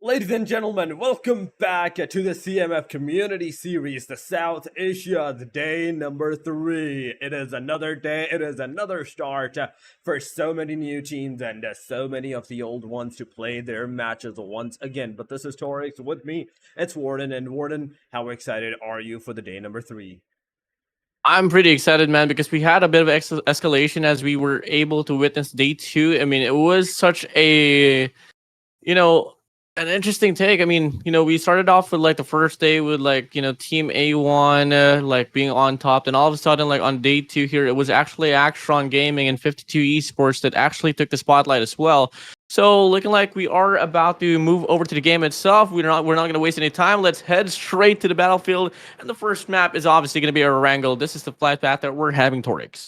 Ladies and gentlemen, welcome back to the CMF Community Series, the South Asia's day number 3. It is another day, it is another start for so many new teams and so many of the old ones to play their matches once again. But this is Torix with me, it's Warden, and Warden, how excited are you for the day number 3? I'm pretty excited, man, because we had a bit of escalation as we were able to witness day 2. I mean, it was such a, an interesting take. I mean, we started off with like the first day with like, Team A1 like being on top. And all of a sudden, like on day 2 here, it was actually AXETRON Gaming and 52 Esports that actually took the spotlight as well. So looking like we are about to move over to the game itself. We're not going to waste any time. Let's head straight to the battlefield. And the first map is obviously going to be a erangle. This is the flight path that we're having, Torix.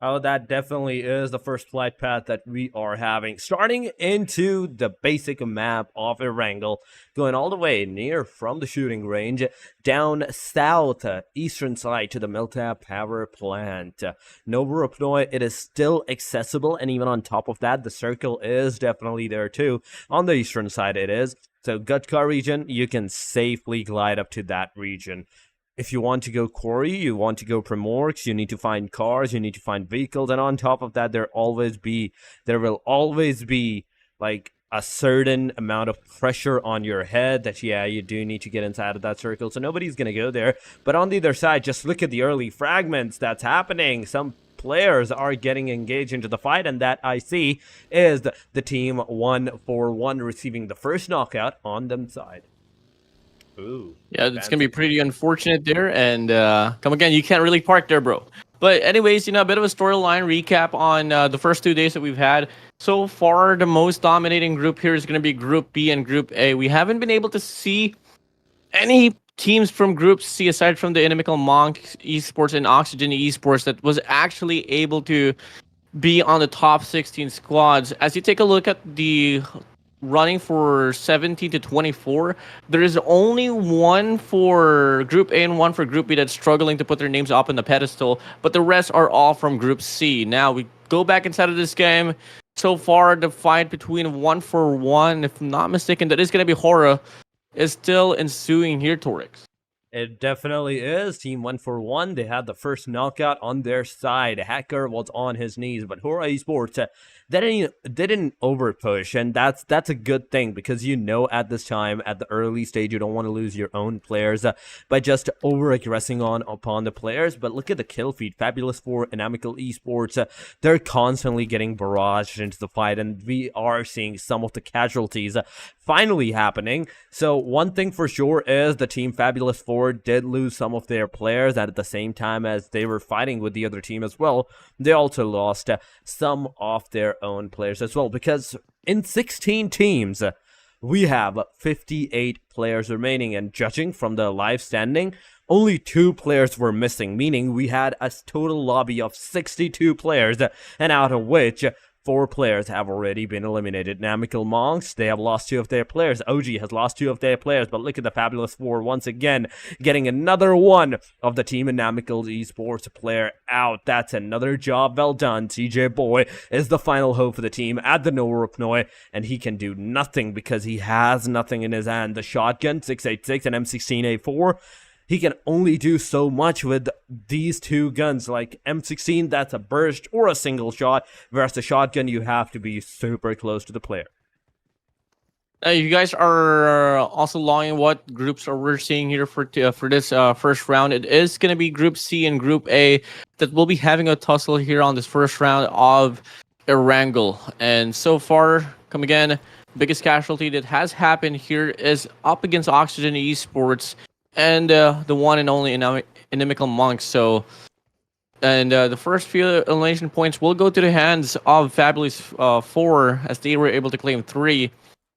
Oh, that definitely is the first flight path that we are having. Starting into the basic map of erangle, going all the way near from the shooting range, down south, eastern side to the Milta power plant. Novorupnoi, it is still accessible, and even on top of that, the circle is definitely there too. On the eastern side it is. So Gutkar region, you can safely glide up to that region. If you want to go quarry, you want to go Primorx, you need to find cars, you need to find vehicles, and on top of that, there will always be like a certain amount of pressure on your head that, yeah, you do need to get inside of that circle, so nobody's gonna go there. But on the other side, just look at the early fragments that's happening. Some players are getting engaged into the fight, and that I see is the team 1-4-1 receiving the first knockout on them side. Ooh, yeah, it's gonna be pretty unfortunate there, and come again, you can't really park there, bro. But anyways, a bit of a storyline recap on the first 2 days that we've had. So far, the most dominating group here is gonna be Group B and Group A. We haven't been able to see any teams from Group C aside from the INIMICAL Monk Esports and Oxygen Esports that was actually able to be on the top 16 squads. As you take a look at the running for 17 to 24, there is only one for Group A and one for Group B that's struggling to put their names up on the pedestal, but the rest are all from Group C. Now we go back inside of this game. So far, the fight between 1-4-1, if I'm not mistaken, that is going to be HORAA, is still ensuing here, Torix. It definitely is. Team 1-4-1, they had the first knockout on their side. Hacker was on his knees, but HORAA Esports, they didn't overpush, and that's a good thing, because at this time, at the early stage, you don't want to lose your own players by just over-aggressing upon the players. But look at the kill feed. Fabulous for INIMICAL Esports, they're constantly getting barraged into the fight, and we are seeing some of the casualties finally happening. So one thing for sure is the team Fabulous 4 did lose some of their players, and at the same time as they were fighting with the other team as well, they also lost some of their own players as well, because in 16 teams we have 58 players remaining, and judging from the live standing, only 2 players were missing, meaning we had a total lobby of 62 players, and out of which 4 players have already been eliminated. INIMICAL Monks, they have lost 2 of their players. OG has lost 2 of their players, but look at the Fabulous 4 once again, getting another one of the team INIMICAL Esports player out. That's another job well done. TJ Boy is the final hope for the team at the Novorupnoi, and he can do nothing because he has nothing in his hand. The shotgun, 686 and M16A4, he can only do so much with these 2 guns. Like M16, that's a burst or a single shot, whereas the shotgun, you have to be super close to the player. You guys are also logging what groups are we seeing here for this first round. It is going to be Group C and Group A that will be having a tussle here on this first round of erangle. And so far, come again, biggest casualty that has happened here is up against Oxygen Esports and the one and only INIMICAL Monks. So, and the first few elimination points will go to the hands of Fabulous 4, as they were able to claim 3,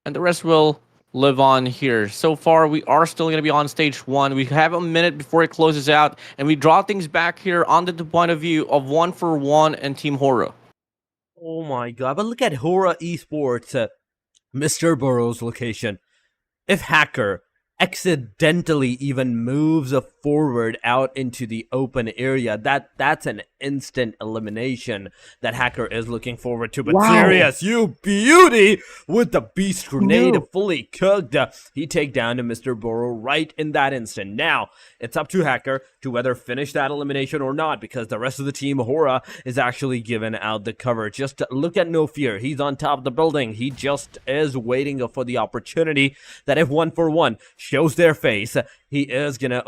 and the rest will live on here. So far, we are still going to be on stage 1. We have a minute before it closes out, and we draw things back here onto the point of view of 1-4-1 and Team HORAA. Oh my god, but look at HORAA Esports, Mr. Burrow's location. If Hacker accidentally even moves a forward out into the open area. That's an instant elimination that Hacker is looking forward to. But Wow. Serious, you beauty, with the beast grenade No. fully cooked. He take down to Mr. Burrow right in that instant. Now, it's up to Hacker to whether finish that elimination or not, because the rest of the team, HORAA, is actually giving out the cover. Just look at No Fear. He's on top of the building. He just is waiting for the opportunity that if 1-for-1 shows their face, he is gonna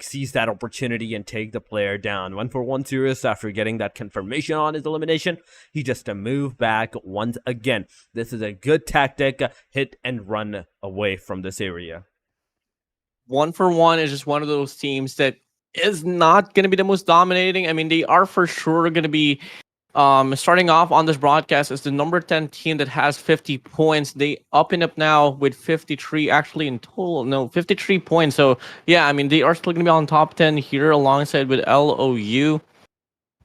seize that opportunity and take the player down. 1-for-1 Serious, after getting that confirmation on his elimination, he just move back once again. This is a good tactic, hit and run away from this area. 1-for-1 is just one of those teams that is not going to be the most dominating. I mean, they are for sure going to be starting off on this broadcast as the number 10 team that has 50 points. They up and up now with 53, actually in total, no, 53 points. So yeah, I mean, they are still going to be on top 10 here alongside with LOU.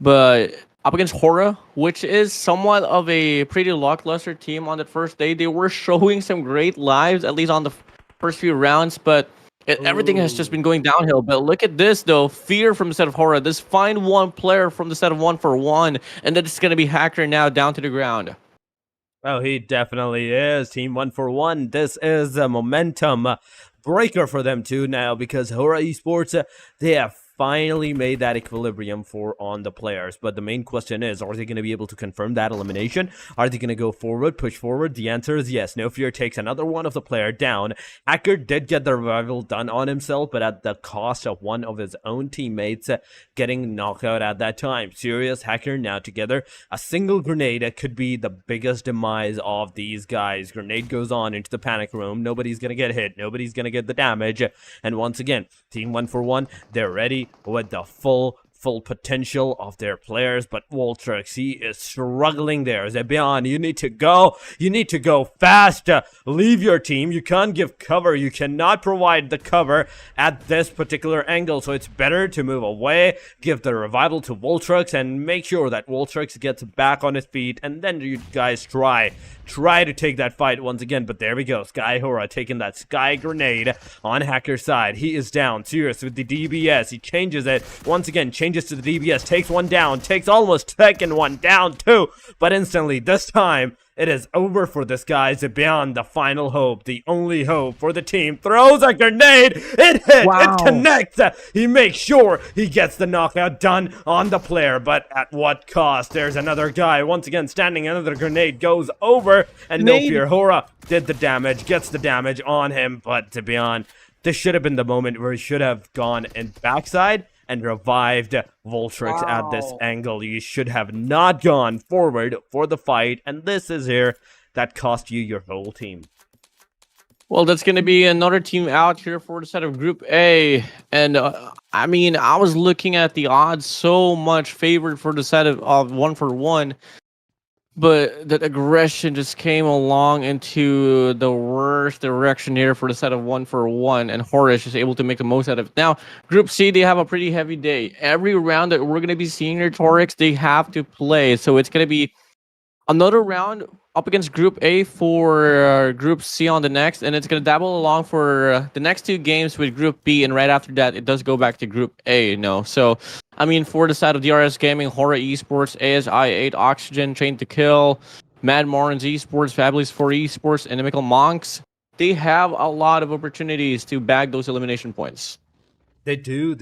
But up against HORAA, which is somewhat of a pretty lackluster team on that first day. They were showing some great lives, at least on the first few rounds, but everything has just been going downhill. But look at this, though. Fear from the set of HORAA. This find one player from the set of 1-for-1, and then it's going to be Hacker now down to the ground. Oh, he definitely is. Team 1-for-1. This is a momentum breaker for them too now, because HORAA Esports, they have finally made that equilibrium on the players. But the main question is, are they going to be able to confirm that elimination? Are they going to go forward, push forward? The answer is yes. No Fear takes another one of the player down. Hacker did get the revival done on himself, but at the cost of one of his own teammates getting knocked out at that time. Serious, Hacker now together. A single grenade could be the biggest demise of these guys. Grenade goes on into the panic room. Nobody's going to get hit. Nobody's going to get the damage. And once again, Team 1-for-1, they're ready with the full potential of their players. But Voltrix, he is struggling there. Zebian, you need to go fast. Leave your team. You can't give cover. You cannot provide the cover at this particular angle, so it's better to move away, give the revival to Voltrix, and make sure that Voltrix gets back on his feet, and then you guys try to take that fight once again. But there we go. Sky HORAA taking that Sky Grenade on Hacker's side. He is down. Serious with the DBS. He changes it. Once again, changes to the DBS. Takes one down. Takes almost second one down too. But instantly, this time, it is over for this guy. Zebian, the final hope, the only hope for the team, throws a grenade. It hits. Wow. It connects. He makes sure he gets the knockout done on the player, but at what cost? There's another guy once again standing. Another grenade goes over, and No Fear HORAA did the damage, gets the damage on him. But Zebian, this should have been the moment where he should have gone in backside and revived Voltrix at this angle. You should have not gone forward for the fight, and this is here that cost you your whole team. Well, that's going to be another team out here for the set of Group A. And, I mean, I was looking at the odds so much favored for the set of 1-for-1. But that aggression just came along into the worst direction here for the set of 1-for-1, and HORAA is just able to make the most out of it. Now, Group C, they have a pretty heavy day. Every round that we're going to be seeing here, Torix, they have to play. So it's going to be another round up against Group A for Group C on the next, and it's going to dabble along for the next two games with Group B, and right after that, it does go back to Group A, So, I mean, for the side of DRS Gaming, HORAA Esports, ASI8, Oxygen, Train to Kill, Mad Morons Esports, Fabulous 4 Esports, and Inimical Monks, they have a lot of opportunities to bag those elimination points. They do.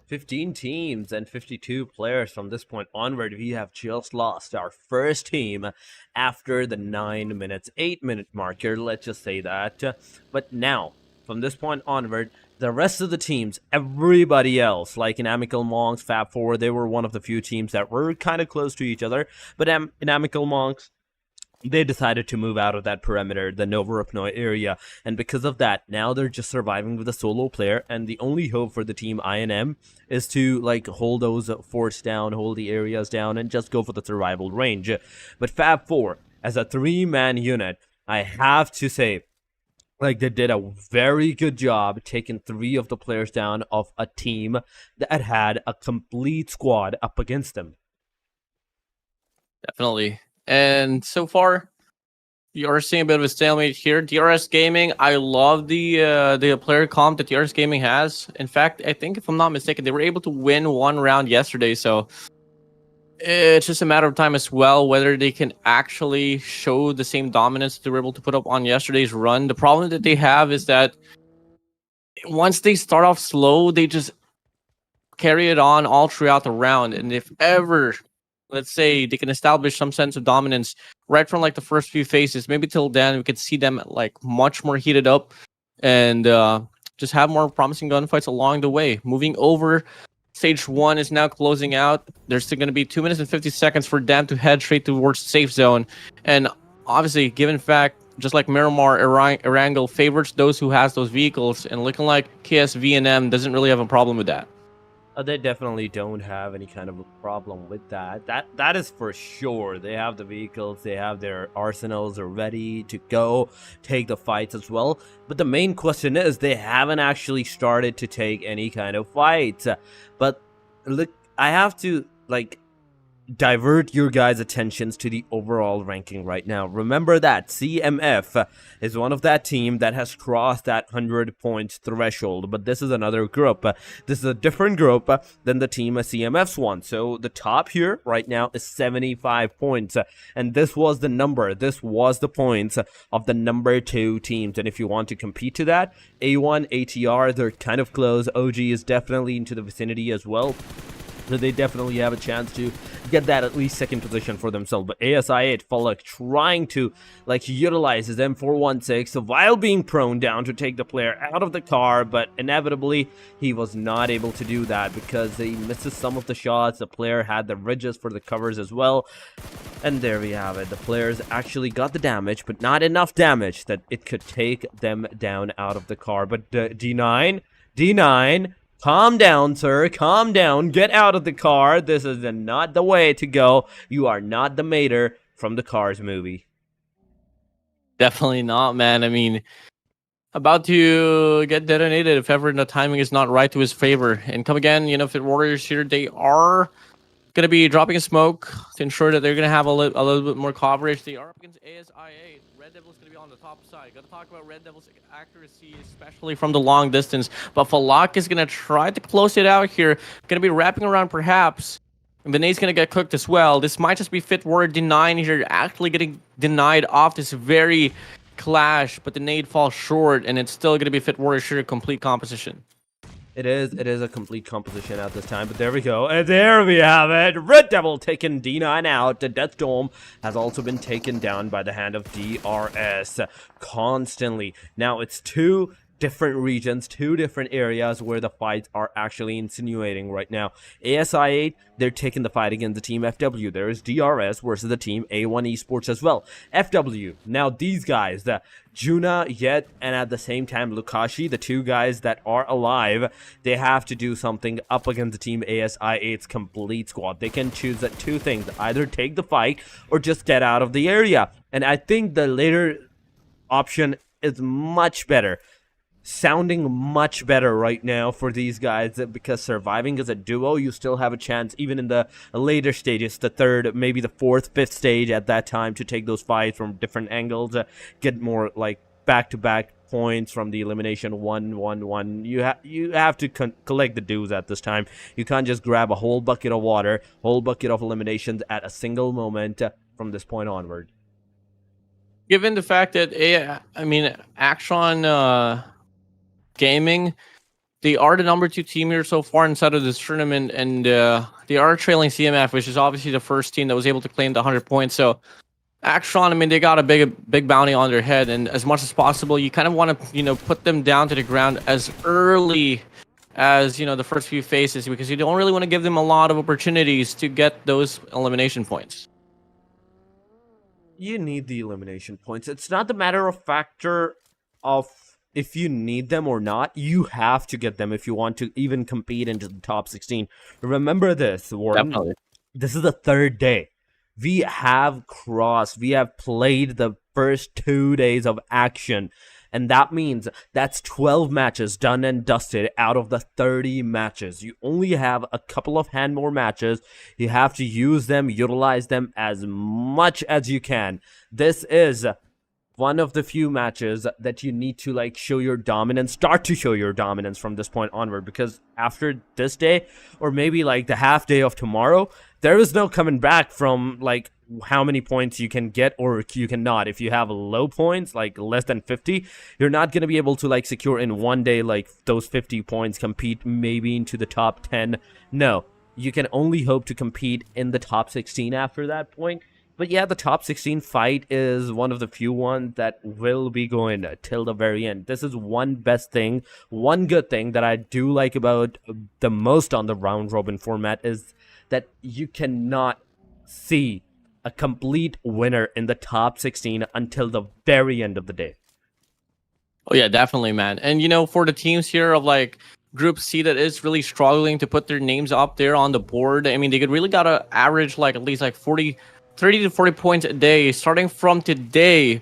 15 teams and 52 players from this point onward. We have just lost our first team after the 8-minute marker, let's just say that. But now, from this point onward, the rest of the teams, everybody else, like INIMICAL, Monks, Fab4, they were one of the few teams that were kind of close to each other. But INIMICAL, Monks, they decided to move out of that perimeter, the Novorupnoi area, and because of that, now they're just surviving with a solo player, and the only hope for the team INM is to, hold those forts down, hold the areas down, and just go for the survival range. But Fab4, as a 3-man unit, I have to say, they did a very good job taking 3 of the players down of a team that had a complete squad up against them. Definitely. And so far, You are seeing a bit of a stalemate here. DRS Gaming, I love the player comp that DRS Gaming has. In fact, I think if I'm not mistaken, they were able to win one round yesterday. So it's just a matter of time as well whether they can actually show the same dominance they were able to put up on yesterday's run. The problem that they have is that once they start off slow, they just carry it on all throughout the round. And if ever, let's say, they can establish some sense of dominance right from like the first few phases, maybe till then we could see them like much more heated up and just have more promising gunfights along the way. Moving over, stage 1 is now closing out. There's still going to be 2 minutes and 50 seconds for them to head straight towards safe zone. And obviously, given fact, just like Miramar, Erangle favors those who has those vehicles, and looking like KSV&M doesn't really have a problem with that. They definitely don't have any kind of a problem with that. That is for sure. They have the vehicles, they have their arsenals are ready to go take the fights as well. But the main question is they haven't actually started to take any kind of fights. But look, I have to divert your guys' attentions to the overall ranking right now. Remember that CMF is one of that team that has crossed that 100 points threshold, but this is another group. This is a different group than the team CMF's one. So the top here right now is 75 points, and this was the number. This was the points of the number 2 teams. And if you want to compete to that, A1, ATR, they're kind of close. OG is definitely into the vicinity as well. So they definitely have a chance to get that at least second position for themselves. But ASI8 Falak trying to utilize his M416 while being prone down to take the player out of the car, but inevitably he was not able to do that because he misses some of the shots. The player had the ridges for the covers as well. And there we have it. The players actually got the damage, but not enough damage that it could take them down out of the car. But D9, calm down, sir. Calm down. Get out of the car. This is not the way to go. You are not the Mater from the Cars movie. Definitely not, man. I mean, about to get detonated if ever the timing is not right to his favor. And come again, Fit Warriors here, they are going to be dropping a smoke to ensure that they're going to have a little bit more coverage. They are up against ASIA. Red Devil's going to be on the top side. Got to talk about Red Devil's accuracy, especially from the long distance. But Falak is going to try to close it out here. Going to be wrapping around perhaps. And the nade's going to get cooked as well. This might just be Fit Warrior denying here, actually getting denied off this very clash. But the nade falls short, and it's still going to be Fit Warrior sure complete composition. It is a complete composition at this time, but there we go. And there we have it. Red Devil taking D9 out. The Death Dome has also been taken down by the hand of DRS constantly. Now it's 2 different regions, 2 different areas where the fights are actually insinuating right now. ASI8, they're taking the fight against the team FW. There is DRS versus the team A1 Esports as well. FW, now these guys, the Juna, Yet, and at the same time Lukashi, the 2 guys that are alive, they have to do something up against the team ASI8's complete squad. They can choose 2 things, either take the fight or just get out of the area. And I think the later option is much better. Sounding much better right now for these guys, because surviving as a duo, you still have a chance even in the later stages, the 3rd, maybe the 4th, 5th stage at that time, to take those fights from different angles, get more back-to-back points from the elimination 1-1-1. You have to collect the dues at this time. You can't just grab a whole bucket of water, whole bucket of eliminations at a single moment from this point onward. Given the fact that AXETRON Gaming, they are the number 2 team here so far inside of this tournament, and they are trailing CMF, which is obviously the first team that was able to claim the 100 points. So AXETRON, they got a big bounty on their head, and as much as possible, you kind of want to put them down to the ground as early as the first few phases, because you don't really want to give them a lot of opportunities to get those elimination points. You need the elimination points. It's not the matter of factor of if you need them or not. You have to get them if you want to even compete into the top 16. Remember this, Warren. Definitely. This is the 3rd day. We have played the first 2 days of action. And that means that's 12 matches done and dusted out of the 30 matches. You only have a couple of more matches. You have to use them, utilize them as much as you can. This is one of the few matches that you need to like show your dominance, start to show your dominance from this point onward, because after this day, or maybe like the half day of tomorrow, there is no coming back from like how many points you can get or you cannot. If you have low points, like less than 50, you're not going to be able to like secure in one day like those 50 points, compete maybe into the top 10. No, you can only hope to compete in the top 16 after that point. But yeah, the top 16 fight is one of the few ones that will be going till the very end. This is one best thing, one good thing that I do like about the most on the round robin format is that you cannot see a complete winner in the top 16 until the very end of the day. Oh yeah, definitely, man. And you know, for the teams here of like Group C that is really struggling to put their names up there on the board, I mean, they could really gotta average like at least like 30 to 40 points a day starting from today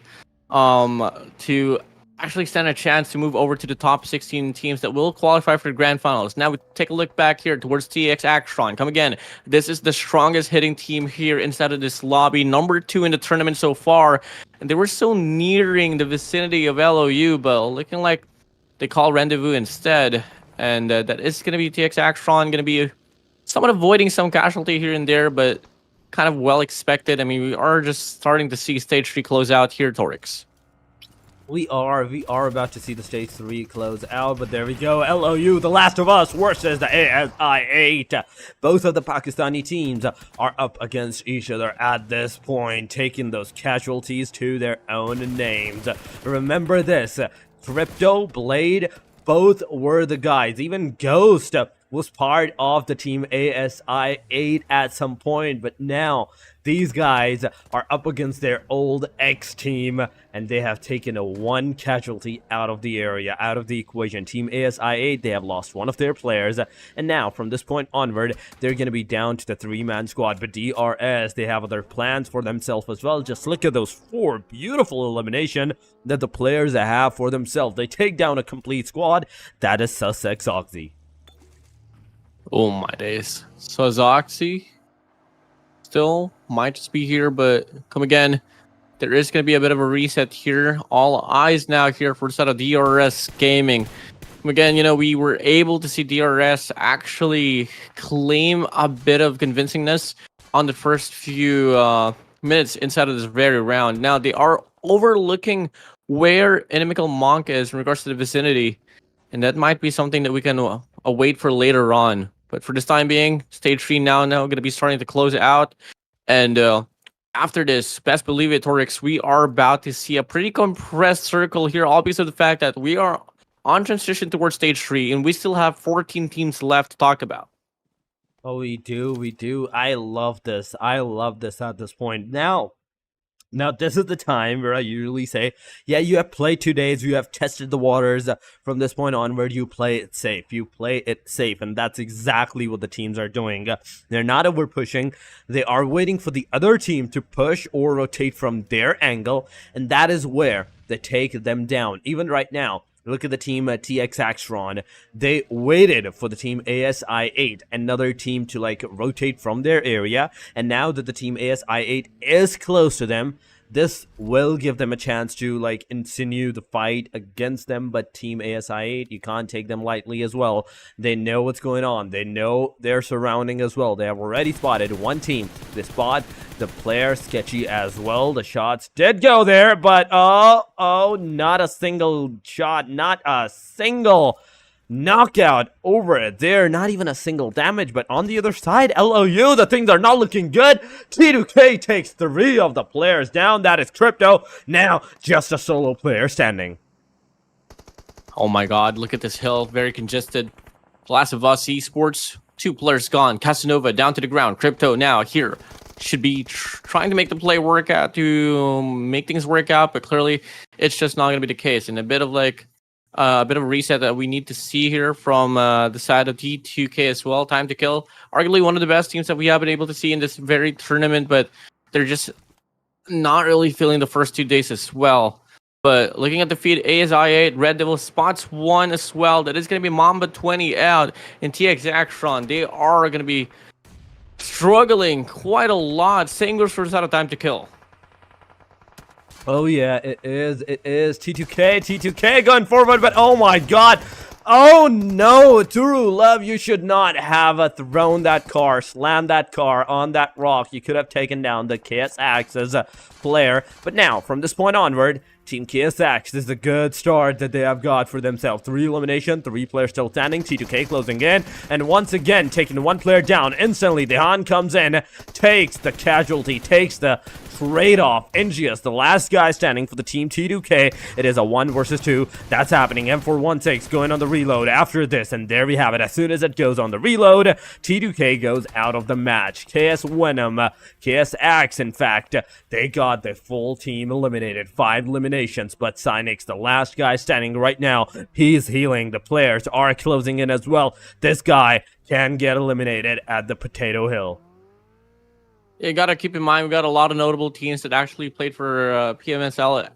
to actually stand a chance to move over to the top 16 teams that will qualify for the grand finals. Now we take a look back here towards TX AXETRON. Come again, this is the strongest hitting team here inside of this lobby, number 2 in the tournament so far, and they were so nearing the vicinity of LOU, but looking like they call rendezvous instead, and that is going to be TX AXETRON going to be somewhat avoiding some casualty here and there, but kind of well expected. I mean, we are just starting to see stage 3 close out here, Torix. We are about to see the stage 3 close out, but there we go. LOU, The Last of Us versus the ASI-8. Both of the Pakistani teams are up against each other at this point, taking those casualties to their own names. Remember this, Crypto, Blade, both were the guys. Even Ghost was part of the team ASI-8 at some point, but now these guys are up against their old ex-team, and they have taken a one casualty out of the area, out of the equation. Team ASI-8, they have lost one of their players, and now from this point onward, they're going to be down to the 3-man squad. But DRS, they have other plans for themselves as well. Just look at those 4 beautiful elimination that the players have for themselves. They take down a complete squad. That is Sussex Oxy. Oh my days. So Zoxy still might just be here, but come again, there is going to be a bit of a reset here. All eyes now here for the side of DRS Gaming. Come again, you know, we were able to see DRS actually claim a bit of convincingness on the first few minutes inside of this very round. Now they are overlooking where Inimical Monk is in regards to the vicinity, and that might be something that we can await for later on. But for this time being, stage 3 now going to be starting to close out. And after this, best believe it, Torix, we are about to see a pretty compressed circle here, all because of the fact that we are on transition towards stage 3, and we still have 14 teams left to talk about. Oh, we do. I love this. At this point. Now, this is the time where I usually say, yeah, you have played 2 days, you have tested the waters. From this point onward, you play it safe. And that's exactly what the teams are doing. They're not over pushing. They are waiting for the other team to push or rotate from their angle, and that is where they take them down. Even right now, look at the team TX AXETRON. They waited for the team ASI-8, another team, to like rotate from their area. And now that the team ASI-8 is close to them, this will give them a chance to like insinue the fight against them. But team ASI-8, you can't take them lightly as well. They know what's going on. They know their surrounding as well. They have already spotted one team. They spot the player Sketchy as well. The shots did go there, but oh, not a single shot, not a single knockout over there. Not even a single damage. But on the other side, LOU, the things are not looking good. T2K takes 3 of the players down. That is Crypto. Now just a solo player standing. Oh my god, look at this hill, very congested. Last of Us Esports, 2 players gone. Casanova down to the ground. Crypto now here should be trying to make the play work out, to make things work out, but clearly it's just not going to be the case. And a bit of a reset that we need to see here from the side of T2K as well. Time to Kill, arguably one of the best teams that we have been able to see in this very tournament, but they're just not really feeling the first 2 days as well. But looking at the feed, ASI-8, Red Devil spots 1 as well. That is going to be Mamba 20 out in TX AXETRON. They are going to be struggling quite a lot. Same goes for the side of Time to Kill. Oh yeah, it is. It is. T2K going forward, but oh my god. Oh no, True Love, you should not have thrown that car, slammed that car on that rock. You could have taken down the KSX's player. But now, from this point onward, Team KSX is a good start that they have got for themselves. 3 elimination, 3 players still standing, T2K closing in, and once again, taking 1 player down. Instantly, Dehan comes in, takes the casualty, takes the trade-off. Ingius, the last guy standing for the Team T2K. It is a 1 versus 2. That's happening. M416 going on the reload after this, and there we have it. As soon as it goes on the reload, T2K goes out of the match. KS Venom, KSX, in fact, they got the full team eliminated. 5 eliminations, but Cynix, the last guy standing right now, he's healing. The players are closing in as well. This guy can get eliminated at the Potato Hill. You got to keep in mind, we got a lot of notable teams that actually played for PMSL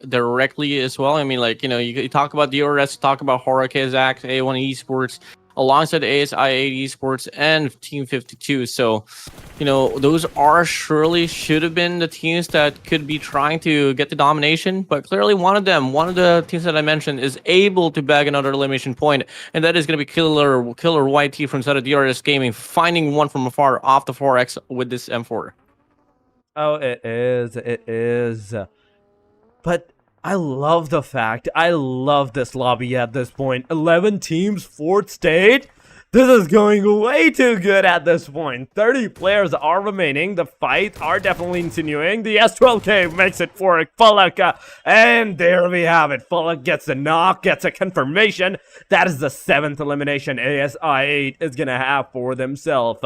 directly as well. I mean, like, you know, you talk about DRS, talk about HORAA, Kazakh, A1 Esports, alongside ASI8 Esports and Team 52. So, you know, those are surely should have been the teams that could be trying to get the domination, but clearly one of the teams that I mentioned is able to bag another elimination point, and that is going to be Killer YT from side of DRS Gaming, finding one from afar off the 4X with this M4. Oh, it is. But I love the fact, I love this lobby at this point. 11 teams, 4th stage. This is going way too good at this point. 30 players are remaining. The fights are definitely continuing. The S12K makes it for Falak. And there we have it. Falak gets a knock, gets a confirmation. That is the 7th elimination ASI8 is going to have for themselves.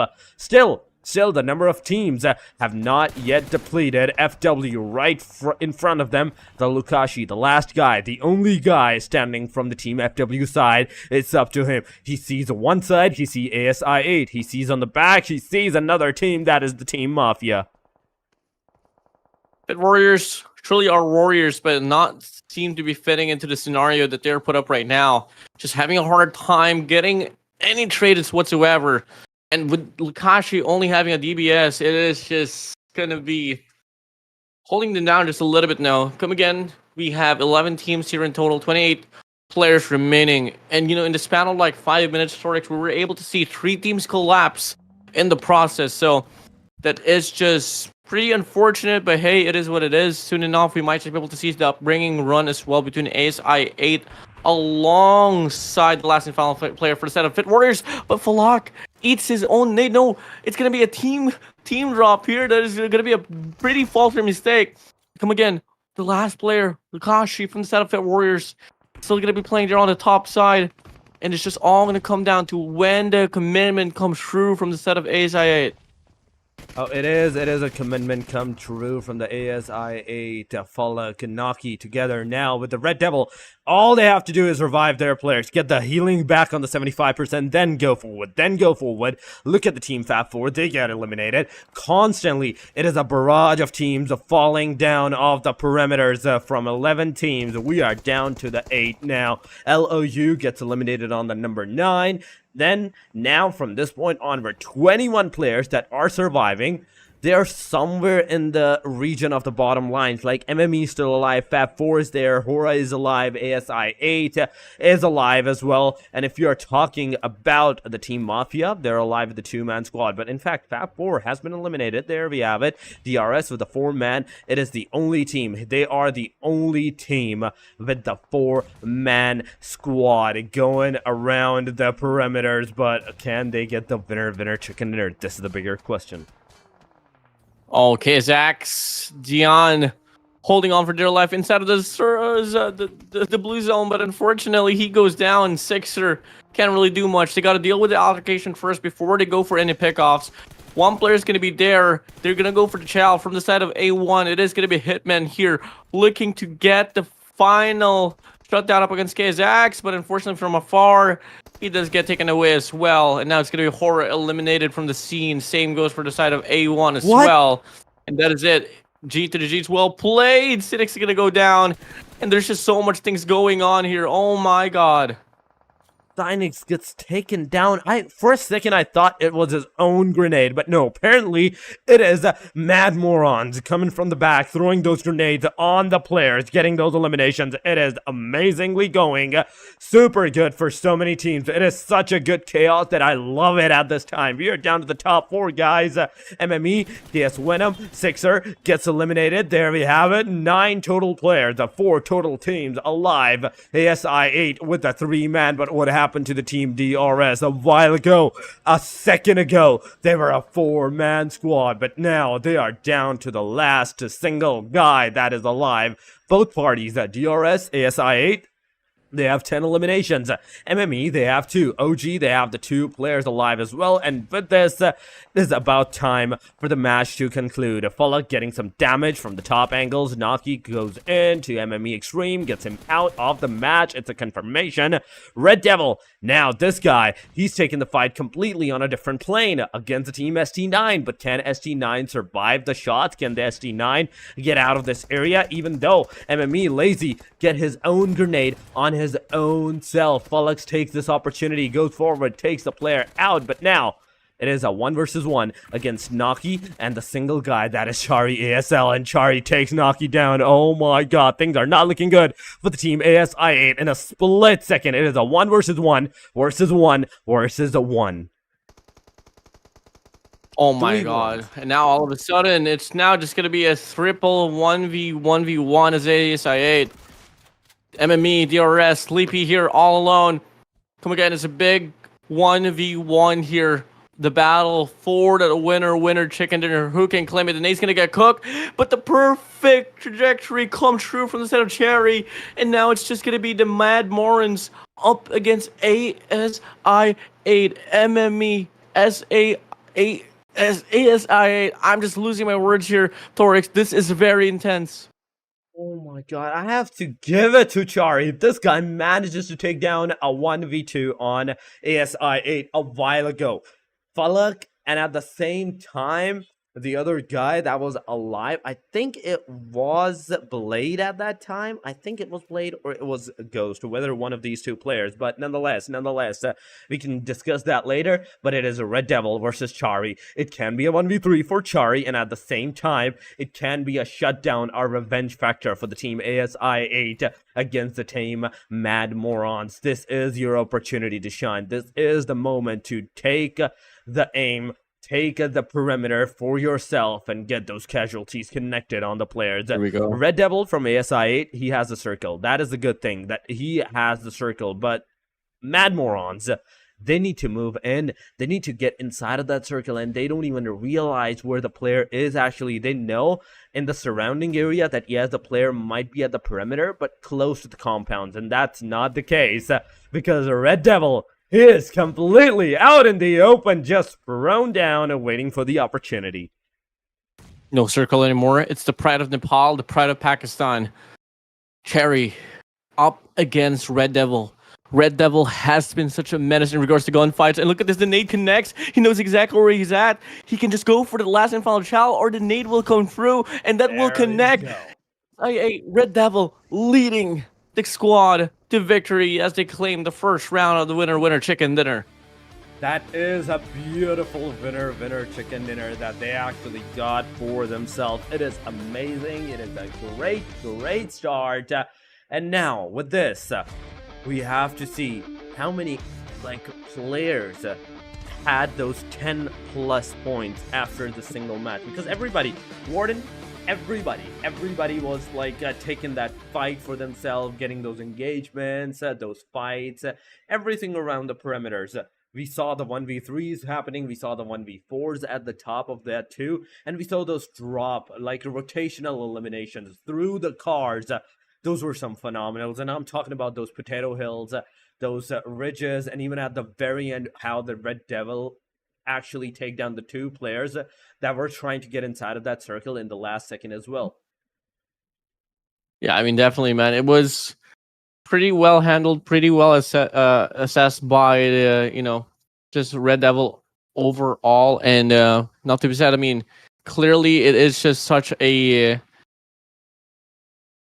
Still, the number of teams have not yet depleted. FW right in front of them. The Lukashi, the last guy, the only guy standing from the Team FW side. It's up to him. He sees one side, he sees ASI8. He sees on the back, he sees another team. That is the Team Mafia. But Warriors truly are Warriors, but not seem to be fitting into the scenario that they're put up right now. Just having a hard time getting any trades whatsoever. And with Lukashi only having a DBS, it is just going to be holding them down just a little bit now. Come again, we have 11 teams here in total, 28 players remaining. And, you know, in the span of like 5 minutes, Storix, we were able to see 3 teams collapse in the process. So that is just pretty unfortunate, but hey, it is what it is. Soon enough, we might just be able to see the upbringing run as well between ASI8 alongside the last and final player for the set of Fit Warriors. But Falak eats his own. They know it's going to be a team drop here. That is going to be a pretty false mistake. Come again, the last player, Lukashi from the set of Fit Warriors, still going to be playing there on the top side. And it's just all going to come down to when the commitment comes through from the set of ASI8. Oh, it is a commitment come true from the ASI8 Falak Kanaki together now with the Red Devil. All they have to do is revive their players, get the healing back on the 75%, then go forward. Look at the Team Fat 4, they get eliminated. Constantly, it is a barrage of teams falling down off the perimeters from 11 teams. We are down to the 8 now. LOU gets eliminated on the number 9. Then, now from this point onward, 21 players that are surviving. They're somewhere in the region of the bottom lines, like MME is still alive, Fab 4 is there, HORAA is alive, ASI8 is alive as well. And if you're talking about the Team Mafia, they're alive with the 2-man squad. But in fact, Fab 4 has been eliminated. There we have it. DRS with the 4-man. It is the only team. They are the only team with the 4-man squad going around the perimeters. But can they get the winner chicken dinner? This is the bigger question. Okay, Zax, Dion holding on for dear life inside of the blue zone, but unfortunately he goes down. Sixer can't really do much. They got to deal with the altercation first before they go for any pickoffs. One player is going to be there. They're going to go for the chow from the side of A1. It is going to be Hitman here looking to get the final shutdown up against Zax, but unfortunately from afar, he does get taken away as well. And now it's going to be HORAA eliminated from the scene. Same goes for the side of A1 as well. And that is it. G to the G's well played. Cynics is going to go down. And there's just so much things going on here. Oh my god. Dynix gets taken down. For a second I thought it was his own grenade, but no, apparently it is Mad Morons coming from the back, throwing those grenades on the players, getting those eliminations. It is amazingly going. Super good for so many teams. It is such a good chaos that I love it at this time. We are down to the top 4 guys. MME, DS Venom, Sixer gets eliminated. There we have it. 9 total players, 4 total teams alive. ASI 8 with the 3-man, but what happened to the team DRS a while ago? A second ago, they were a 4-man squad, but now they are down to the last single guy that is alive. Both parties, DRS, ASI 8, they have 10 eliminations. MME, they have 2. OG, they have the 2 players alive as well. And with this, it is about time for the match to conclude. Fulla getting some damage from the top angles. Naki goes into MME Extreme, gets him out of the match. It's a confirmation. Red Devil, now this guy, he's taking the fight completely on a different plane against the team ST9. But can ST9 survive the shots? Can the ST9 get out of this area? Even though MME Lazy get his own grenade on his own self. Fullux takes this opportunity, goes forward, takes the player out, but now it is a 1 versus 1 against Naki and the single guy that is Chari ASL, and Chari takes Naki down. Oh my god, things are not looking good for the team ASI 8 in a split second. It is a 1 versus 1 versus 1 versus a 1. Oh my god. And now all of a sudden, it's now just going to be a triple 1v1v1 as ASI 8. MME, DRS, Sleepy here all alone. Come again, it's a big 1v1 here. The battle for the winner chicken dinner. Who can claim it? The nade's gonna get cooked, but the perfect trajectory comes true from the set of Cherry, and now it's just gonna be the Mad Morons up against ASI 8, MME, SA8, ASI 8. I'm just losing my words here, Torix. This is very intense. Oh my god, I have to give it to Chari. This guy manages to take down a 1v2 on ASI 8 a while ago. Falak, and at the same time, the other guy that was alive, I think it was Blade at that time. I think it was Blade or it was Ghost, whether one of these 2 players. But nonetheless, we can discuss that later. But it is a Red Devil versus Chari. It can be a 1v3 for Chari, and at the same time, it can be a shutdown, a revenge factor for the team ASI 8 against the team Mad Morons. This is your opportunity to shine. This is the moment to take the aim, take the perimeter for yourself, and get those casualties connected on the players. There we go. Red Devil from ASI 8, he has a circle. That is a good thing, that he has the circle. But Mad Morons, they need to move in. They need to get inside of that circle, and they don't even realize where the player is actually. They know in the surrounding area that, yes, the player might be at the perimeter, but close to the compounds. And that's not the case, because Red Devil, he is completely out in the open, just thrown down and waiting for the opportunity. No circle anymore. It's the pride of Nepal, the pride of Pakistan. Cherry up against Red Devil. Red Devil has been such a menace in regards to gunfights. And look at this, the nade connects. He knows exactly where he's at. He can just go for the last and final chow, or the nade will come through, and that will connect. Red Devil leading the squad to victory as they claim the first round of the winner chicken dinner. That is a beautiful winner chicken dinner that they actually got for themselves. It is amazing. It is a great start. And now with this, we have to see how many players had those 10 plus points after the single match, because everybody, Warden, everybody was taking that fight for themselves, getting those engagements, those fights, everything around the perimeters. We saw the 1v3s happening, we saw the 1v4s at the top of that too, and we saw those drop rotational eliminations through the cars. Those were some phenomenals, and I'm talking about those potato hills, those ridges, and even at the very end, how the Red Devil actually take down the 2 players that were trying to get inside of that circle in the last second as well. Yeah, I mean, definitely, man. It was pretty well handled, pretty well assessed by the, just Red Devil overall. And not to be said, I mean, clearly it is just such a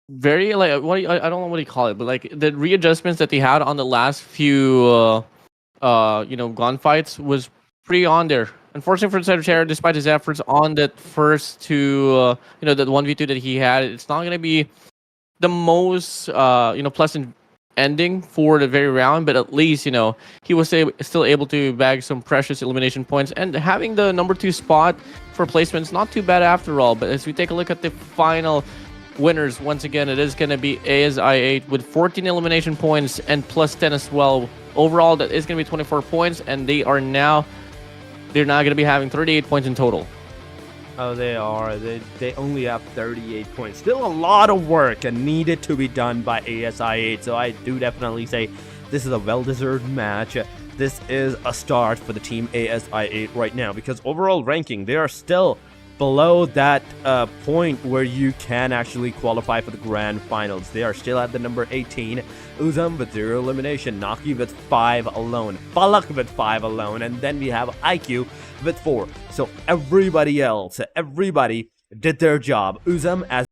very like I don't know what you call it, but like the readjustments that they had on the last few gunfights was pretty on there. Unfortunately for Sagittarius, despite his efforts on that first two, that 1v2 that he had, it's not gonna be the most pleasant ending for the very round, but at least he was still able to bag some precious elimination points, and having the number 2 spot for placement is not too bad after all. But as we take a look at the final winners, once again it is going to be ASI8 with 14 elimination points and plus 10 as well. Overall that is going to be 24 points, and they're now going to be having 38 points in total. Oh, they are. They only have 38 points. Still a lot of work needed to be done by ASI8. So I do definitely say this is a well-deserved match. This is a start for the team ASI8 right now, because overall ranking, they are still below that point where you can actually qualify for the grand finals. They are still at the number 18. Uzum with 0 elimination, Naki with 5 alone, Falak with 5 alone, and then we have IQ with 4. So everybody else, everybody did their job. Uzum as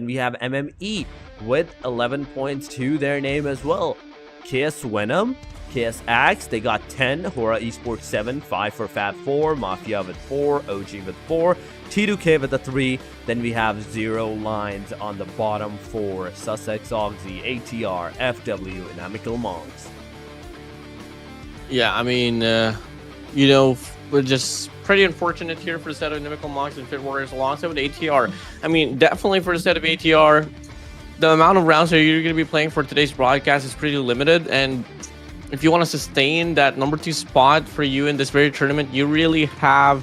we have MME with 11 points to their name as well. KS Venom, KS Axe, they got 10. HORAA Esports 7, 5 for Fab 4. MAFIA with 4. OG with 4. T2K with a 3. Then we have 0 lines on the bottom 4. Sussex Oxy, ATR, FW, INIMICAL Monks. Yeah, I mean, we're just pretty unfortunate here for the set of INIMICAL Monks and Fit Warriors alongside with ATR. I mean, definitely for the set of ATR, the amount of rounds that you're going to be playing for today's broadcast is pretty limited. And if you want to sustain that number 2 spot for you in this very tournament, you really have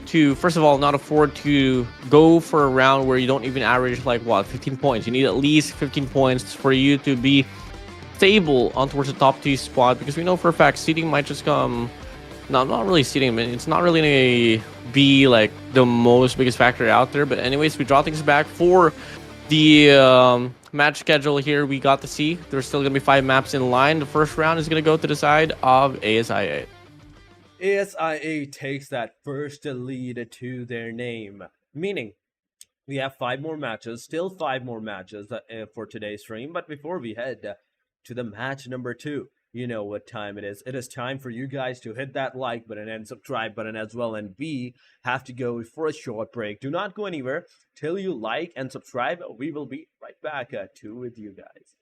to, first of all, not afford to go for a round where you don't even average like 15 points. You need at least 15 points for you to be stable on towards the top 2 spot, because we know for a fact seeding might just come. No, not really seeding. I mean, it's not really gonna be like the biggest factor out there. But anyways, we draw things back for the match schedule here. We got to see there's still gonna be 5 maps in line. The first round is gonna go to the side of ASI8. ASI8 takes that first lead to their name, meaning we have 5 more matches, still 5 more matches for today's stream. But before we head to the match number 2, you know what time it is. It is time for you guys to hit that like button and subscribe button as well. And we have to go for a short break. Do not go anywhere till you like and subscribe. We will be right back with you guys.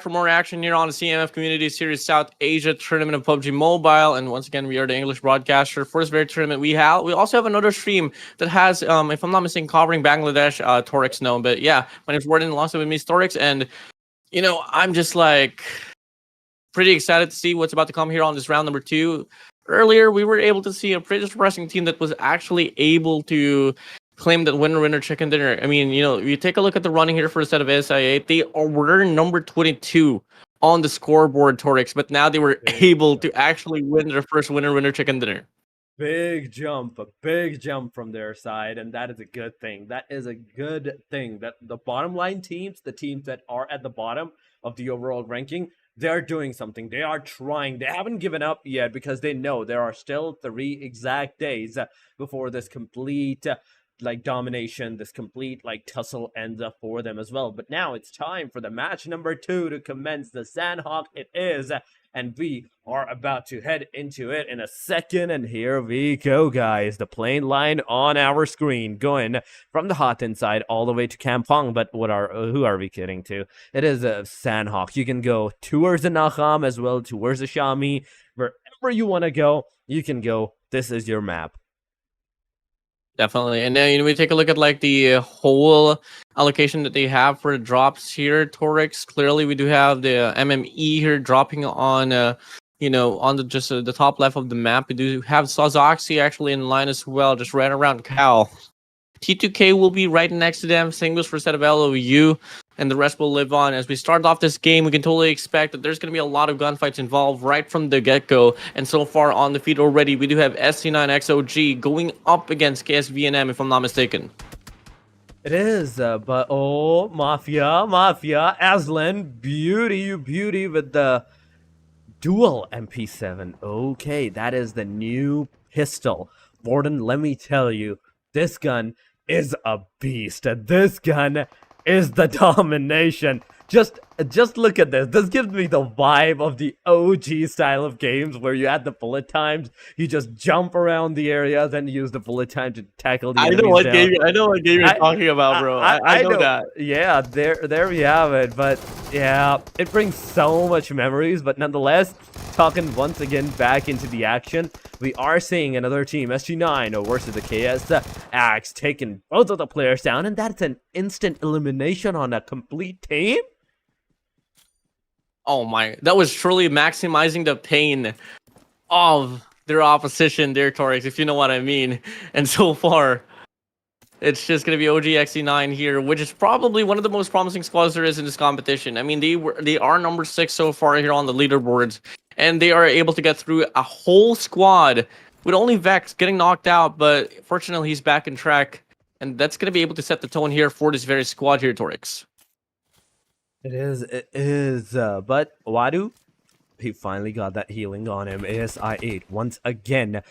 for more action here on the CMF Community Series South Asia Tournament of PUBG Mobile. And once again, we are the English broadcaster for this very tournament. We also have another stream that has, if I'm not mistaken, covering Bangladesh, Torix known. But yeah, my name's Warden, alongside with me is Torix. And, you know, I'm just like pretty excited to see what's about to come here on this round number 2. Earlier, we were able to see a pretty surprising team that was actually able to claim that winner chicken dinner. I mean, you know, you take a look at the running here for a set of SI8, they were number 22 on the scoreboard, Torix, but now they were able to actually win their first winner chicken dinner. A big jump from their side, and that is a good thing. That is a good thing that the bottom line teams, the teams that are at the bottom of the overall ranking, they're doing something. They are trying. They haven't given up yet because they know there are still 3 exact days before this complete domination, this complete tussle ends up for them as well. But now it's time for the match number 2 to commence. The Sanhok it is, and we are about to head into it in a second. And here we go, guys. The plane line on our screen, going from the hot inside all the way to Kampong. But who are we kidding to? It is a Sanhok. You can go towards the Nakham as well, towards the Shami. Wherever you want to go, you can go. This is your map. Definitely. And then, you know, we take a look at the whole allocation that they have for the drops here, Torix. Clearly, we do have the MME here dropping on, you know, on the top left of the map. We do have Sazoxy actually in line as well, just right around Cal. T2K will be right next to them. Same goes for a set of LOU, and the rest will live on. As we start off this game, we can totally expect that there's going to be a lot of gunfights involved right from the get-go. And so far on the feed already, we do have SC9XOG going up against KSVNM, if I'm not mistaken. It is, but oh, Mafia, Aslan, beauty with the dual MP7. Okay, that is the new pistol. Warden, let me tell you, this gun is a beast. This gun is the domination. Just look at this. This gives me the vibe of the OG style of games where you add the bullet times, you just jump around the area, then use the bullet time to tackle the enemies down. I know what game you're talking about, bro. I know that. Yeah, there we have it. But yeah, it brings so much memories. But nonetheless, talking once again back into the action, we are seeing another team, SG9 versus the KS Axe, taking both of the players down, and that's an instant elimination on a complete team. Oh my, that was truly maximizing the pain of their opposition there, Torix, if you know what I mean. And so far, it's just going to be OGXE9 here, which is probably one of the most promising squads there is in this competition. I mean, they are number 6 so far here on the leaderboards, and they are able to get through a whole squad with only Vex getting knocked out, but fortunately he's back in track, and that's going to be able to set the tone here for this very squad here, Torix. It is, but Wadu, he finally got that healing on him. ASI8, once again,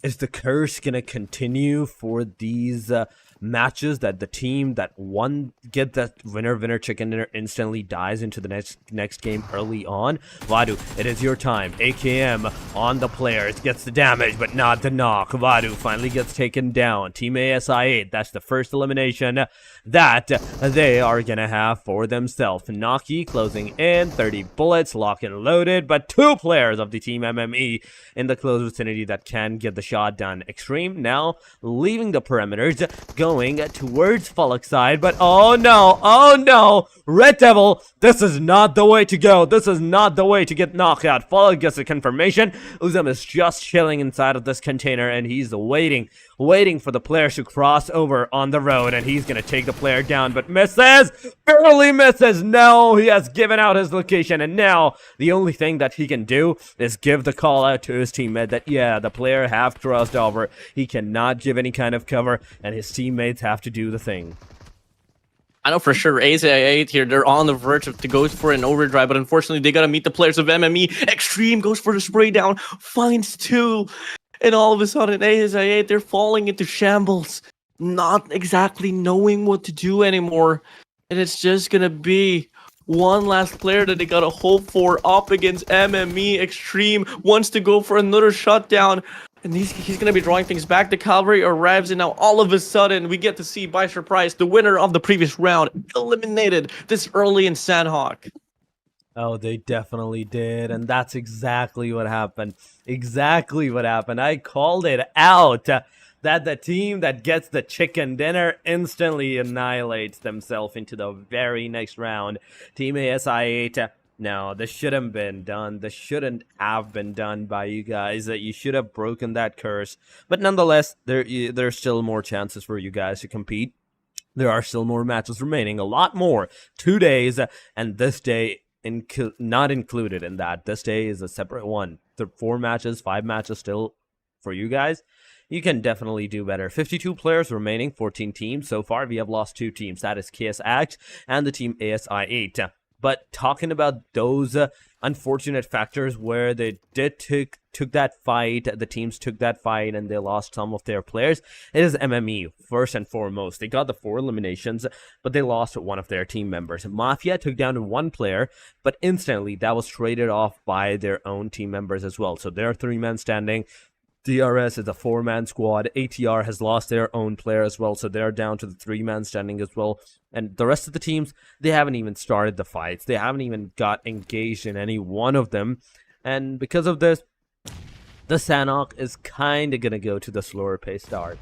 is the curse gonna continue for these matches that the team that get that winner chicken dinner instantly dies into the next game early on? Wadu, it is your time. AKM on the players, gets the damage but not the knock. Wadu finally gets taken down. Team ASI8, that's the first elimination that they are gonna have for themselves. Naki closing in, 30 bullets, lock and loaded, but 2 players of the team MME in the close vicinity that can get the shot done. Extreme now leaving the perimeters, going towards Fullock's side, but oh no, Red Devil, this is not the way to go. This is not the way to get knocked out. Fullock gets a confirmation. Uzum is just chilling inside of this container, and he's waiting for the players to cross over on the road, and he's gonna take the player down, but misses, barely misses. No, he has given out his location, and now the only thing that he can do is give the call out to his teammate that, yeah, the player have crossed over. He cannot give any kind of cover, and his teammates have to do the thing. I know for sure AZI8 here, they're on the verge of to go for an overdrive, but unfortunately they gotta meet the players of MME. Extreme goes for the spray down, finds 2, and all of a sudden AZI8, they're falling into shambles, not exactly knowing what to do anymore, and it's just gonna be one last player that they gotta hope for up against MME. Extreme wants to go for another shutdown, and he's gonna be drawing things back. The cavalry arrives, and now all of a sudden we get to see by surprise the winner of the previous round eliminated this early in Sanhok. Oh, they definitely did, and that's exactly what happened. Exactly what happened. I called it out. That the team that gets the chicken dinner instantly annihilates themselves into the very next round. Team ASI8, no, this shouldn't been done. This shouldn't have been done by you guys. That you should have broken that curse. But nonetheless, there's still more chances for you guys to compete. There are still more matches remaining, a lot more. 2 days, and this day not included in that. This day is a separate one. The 4 matches, 5 matches still for you guys. You can definitely do better. 52 players remaining, 14 teams. So far, we have lost 2 teams. That is KS Act and the team ASI8. But talking about those unfortunate factors where they did took that fight, the teams took that fight and they lost some of their players, it is MME first and foremost. They got the 4 eliminations, but they lost one of their team members. MAFIA took down 1 player, but instantly that was traded off by their own team members as well. So they're 3-man standing. DRS is a 4-man squad. ATR has lost their own player as well, so they're down to the 3-man standing as well. And the rest of the teams, they haven't even started the fights. They haven't even got engaged in any one of them. And because of this, the sanhok is kind of going to go to the slower pace start.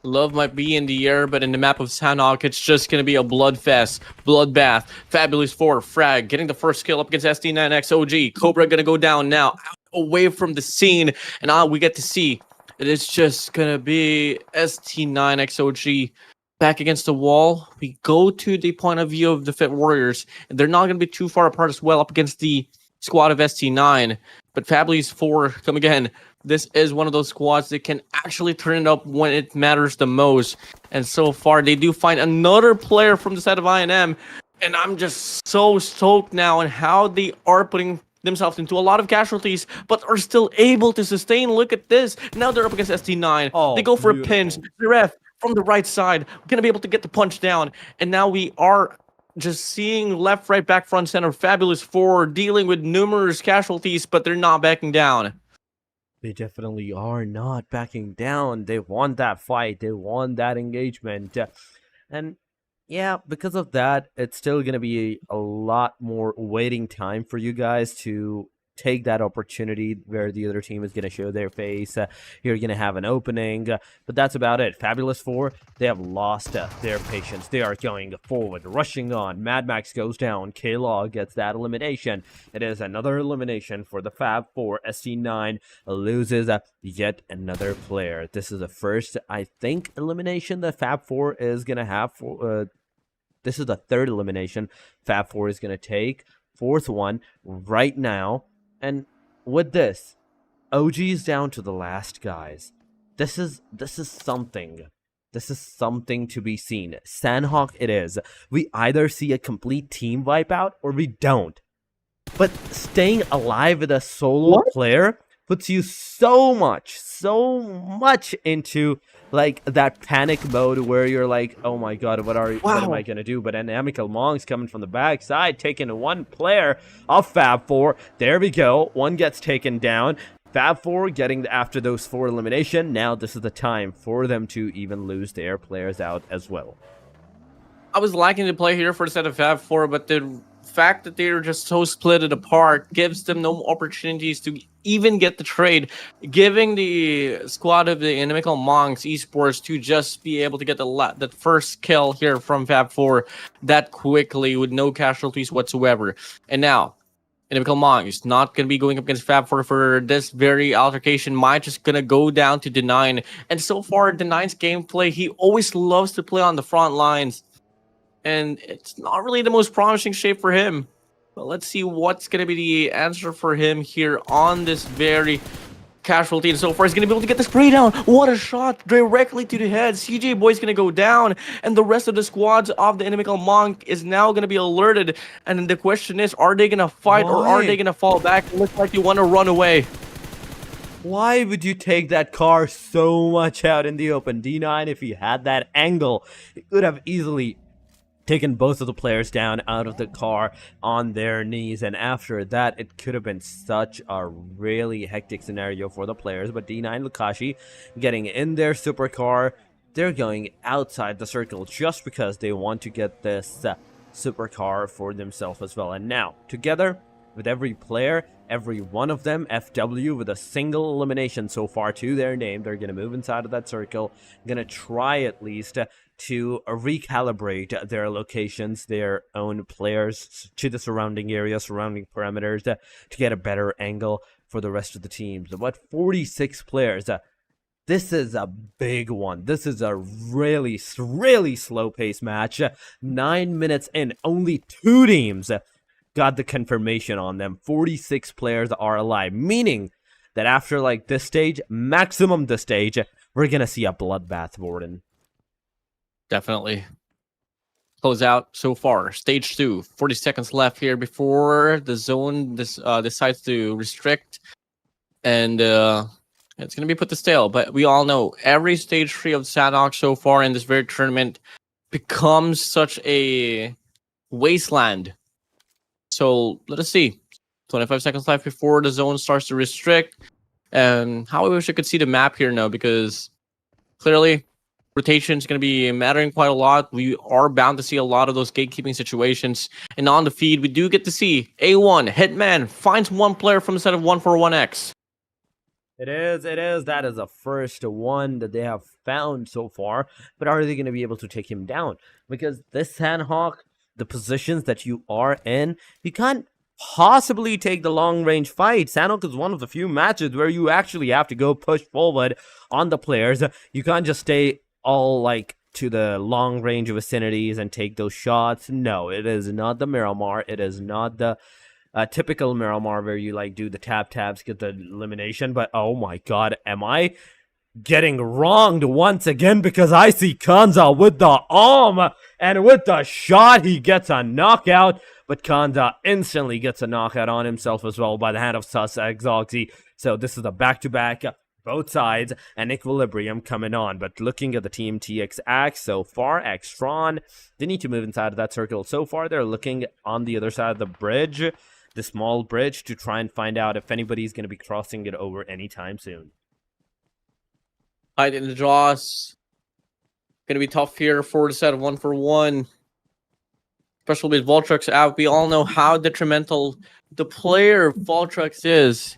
Love might be in the air, but in the map of Sanhok, it's just going to be a bloodfest, bloodbath. Fabulous 4, Frag, getting the first kill up against SD9XOG. Cobra going to go down now, away from the scene. And we get to see that it's just going to be ST9XOG back against the wall. We go to the point of view of the Fit Warriors, and they're not going to be too far apart as well up against the squad of ST9. But Fabulous 4, come again. This is one of those squads that can actually turn it up when it matters the most. And so far, they do find another player from the side of INM. And I'm just so stoked now on how they are putting themselves into a lot of casualties, but are still able to sustain. Look at this. Now they're up against ST9. Oh, they go for beautiful. a pinch. Zeref from the right side. Going to be able to get the punch down. And now we are just seeing left, right, back, front, center. Fabulous 4 dealing with numerous casualties, but they're not backing down. They definitely are not backing down. They won that fight. They won that engagement. And yeah, because of that, it's still going to be a lot more waiting time for you guys to take that opportunity where the other team is going to show their face. You're going to have an opening, but that's about it. Fabulous 4, they have lost their patience. They are going forward, rushing on. Mad Max goes down. K-Law gets that elimination. It is another elimination for the Fab 4. ST9 loses yet another player. This is the first, I think, elimination that Fab 4 is going to have. This is the 3rd elimination Fab 4 is going to take. 4th one right now. And with this, OG is down to the last guys. This is something. This is something to be seen. Sanhok it is. We either see a complete team wipeout or we don't. But staying alive with a solo player puts you so much into like that panic mode where you're like, oh my god, what am I gonna do? But INIMICAL Monks coming from the backside, taking 1 player of Fab 4. There we go. 1 gets taken down. Fab 4 getting after those 4 elimination. Now this is the time for them to even lose their players out as well. I was liking the play here for the set of Fab 4, but the fact that they're just so split apart gives them no opportunities to even get the trade, giving the squad of the INIMICAL Monks esports to just be able to get that first kill here from Fab 4 that quickly with no casualties whatsoever. And now INIMICAL Monks not going to be going up against Fab 4 for this very altercation. Might just going to go down to D9. And so far, D9's gameplay, he always loves to play on the front lines. And it's not really the most promising shape for him. But let's see what's going to be the answer for him here on this very casualty. And so far, he's going to be able to get the spray down. What a shot directly to the head. CJ Boy's going to go down. And the rest of the squads of the INIMICAL Monk is now going to be alerted. And then the question is, are they going to fight or are they going to fall back? It looks like they want to run away. Why would you take that car so much out in the open? D9, if he had that angle, he could have easily taken both of the players down out of the car on their knees, and after that it could have been such a really hectic scenario for the players. But D9 Lukashi getting in their supercar, they're going outside the circle just because they want to get this supercar for themselves as well. And now, together with every player, every one of them, FW with a single elimination so far to their name, they're going to move inside of that circle, going to try at least to recalibrate their locations, their own players to the surrounding area, surrounding parameters to get a better angle for the rest of the teams. But 46 players, this is a big one. This is a really slow-paced match. 9 minutes in, only 2 teams got the confirmation on them. 46 players are alive, meaning that after like this stage, maximum this stage, we're gonna see a bloodbath, Warden. Definitely. Close out so far. Stage 2. 40 seconds left here before the zone decides to restrict, and it's gonna be put to stale. But we all know every stage 3 of sanhok so far in this very tournament becomes such a wasteland. So let us see. 25 seconds left before the zone starts to restrict. And how I wish I could see the map here now, because clearly rotation is going to be mattering quite a lot. We are bound to see a lot of those gatekeeping situations. And on the feed, we do get to see A1, Hitman, finds one player from the set of 141X. It is. That is the first one that they have found so far. But are they going to be able to take him down? Because this sanhok, the positions that you are in, you can't possibly take the long-range fight. sanhok is one of the few matches where you actually have to go push forward on the players. You can't just stay all like to the long-range vicinities and take those shots. No, it is not the Miramar. It is not the typical Miramar where you like do the taps, get the elimination. But oh my god, am I getting wronged once again? Because I see Kanza with the arm, and with the shot he gets a knockout, but Kanza instantly gets a knockout on himself as well by the hand of Exoxy. So this is a back-to-back, both sides, and equilibrium coming on. But looking at the team TXX so far, AXETRON, they need to move inside of that circle. So far they're looking on the other side of the bridge, the small bridge, to try and find out if anybody's going to be crossing it over anytime soon. Hide in the draws. Gonna be tough here for the set of 141. Especially with Voltrux out. We all know how detrimental the player Voltrux is.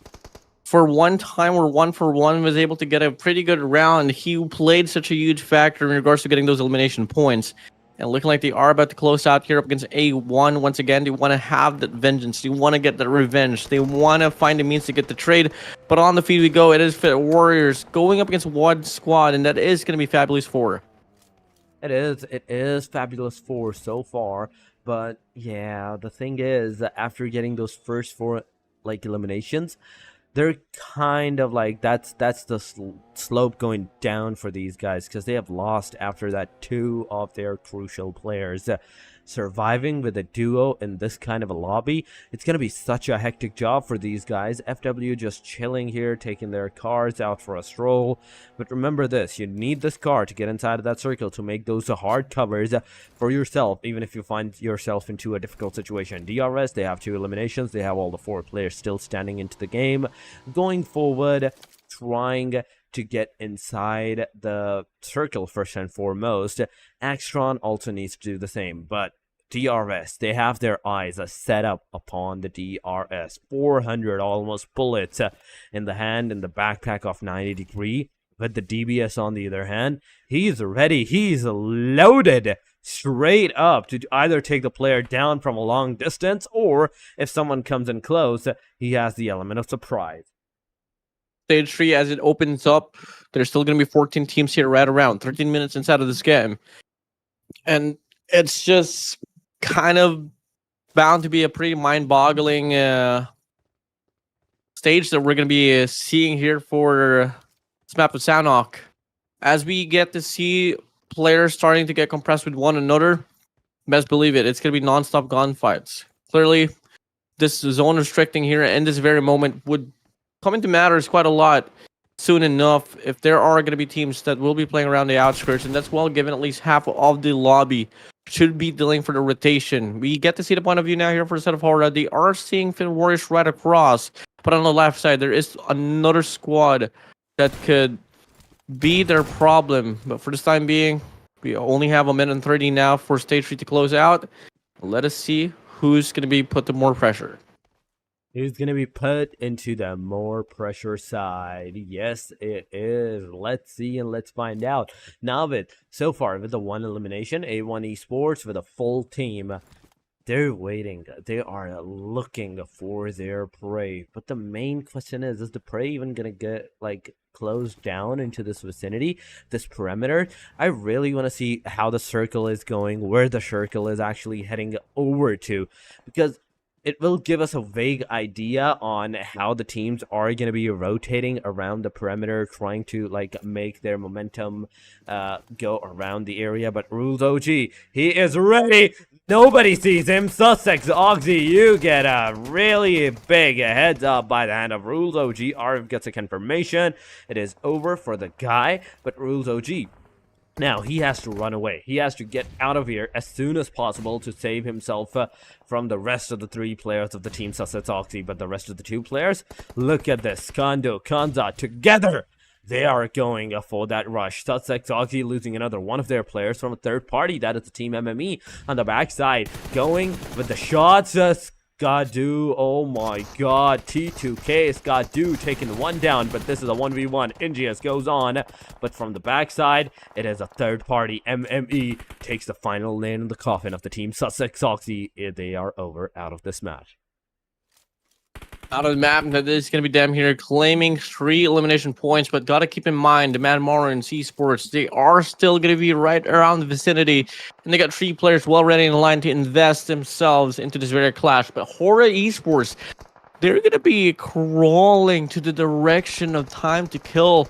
For one time where 141 was able to get a pretty good round, he played such a huge factor in regards to getting those elimination points. And looking like they are about to close out here up against A1 once again. They want to have that vengeance. They want to get that revenge. They want to find a means to get the trade. But on the feed we go. It is Fit Warriors going up against one squad, and that is going to be Fabulous 4. It is Fabulous 4 so far. But yeah, the thing is, after getting those first 4 like eliminations, they're kind of like, that's the slope going down for these guys, because they have lost after that 2 of their crucial players. Surviving with a duo in this kind of a lobby, it's going to be such a hectic job for these guys. FW just chilling here, taking their cars out for a stroll. But remember this, you need this car to get inside of that circle to make those hard covers for yourself, even if you find yourself into a difficult situation. DRS, they have 2 eliminations. They have all the 4 players still standing into the game. Going forward, trying to get inside the circle first and foremost. AXETRON also needs to do the same, but DRS, they have their eyes set up upon the DRS. 400 almost bullets in the hand, in the backpack of 90 degree. But the DBS on the other hand, he's ready, he's loaded straight up to either take the player down from a long distance, or if someone comes in close, he has the element of surprise. Stage 3, as it opens up, there's still going to be 14 teams here right around 13 minutes inside of this game. And it's just kind of bound to be a pretty mind-boggling stage that we're going to be seeing here for this map of sanhok. As we get to see players starting to get compressed with one another, best believe it, it's going to be non-stop gunfights. Clearly, this zone restricting here in this very moment would come into matters quite a lot soon enough if there are going to be teams that will be playing around the outskirts, and that's well given at least half of the lobby should be dealing for the rotation. We get to see the point of view now here for the set of HORAA. They are seeing Fit Warriors right across, but on the left side there is another squad that could be their problem. But for this time being, we only have 1 minute and 30 now for stage 3 to close out. Let us see who's going to be put to more pressure. Who's going to be put into the more pressure side? Yes, it is. Let's see and let's find out. Navid, so far with the one elimination, A1 Esports with a full team. They're waiting. They are looking for their prey. But the main question is the prey even going to get, like, closed down into this vicinity, this perimeter? I really want to see how the circle is going, where the circle is actually heading over to. Because it will give us a vague idea on how the teams are going to be rotating around the perimeter, trying to, like, make their momentum go around the area. But Rules OG, he is ready. Nobody sees him. Sussex Oxy, you get a really big heads up by the hand of Rules OG. Arv gets a confirmation. It is over for the guy, but Rules OG, now, he has to run away. He has to get out of here as soon as possible to save himself from the rest of the 3 players of the team Sussex Oxy. But the rest of the 2 players, look at this. Kondo, Kanza, together, they are going for that rush. Sussex Oxy losing another one of their players from a third party. That is the team MME on the backside. Going with the shots. Skadu, oh my god, T2K, Skadu taking one down, but this is a 1v1, NGS goes on, but from the backside, it is a third party, MME takes the final lane in the coffin of the team Sussex Oxy. They are out of this match. Out of the map, that is going to be them here claiming 3 elimination points, but got to keep in mind the MORONS Esports, they are still going to be right around the vicinity, and they got 3 players well ready in line to invest themselves into this very clash. But HORAA Esports, they're going to be crawling to the direction of time to kill,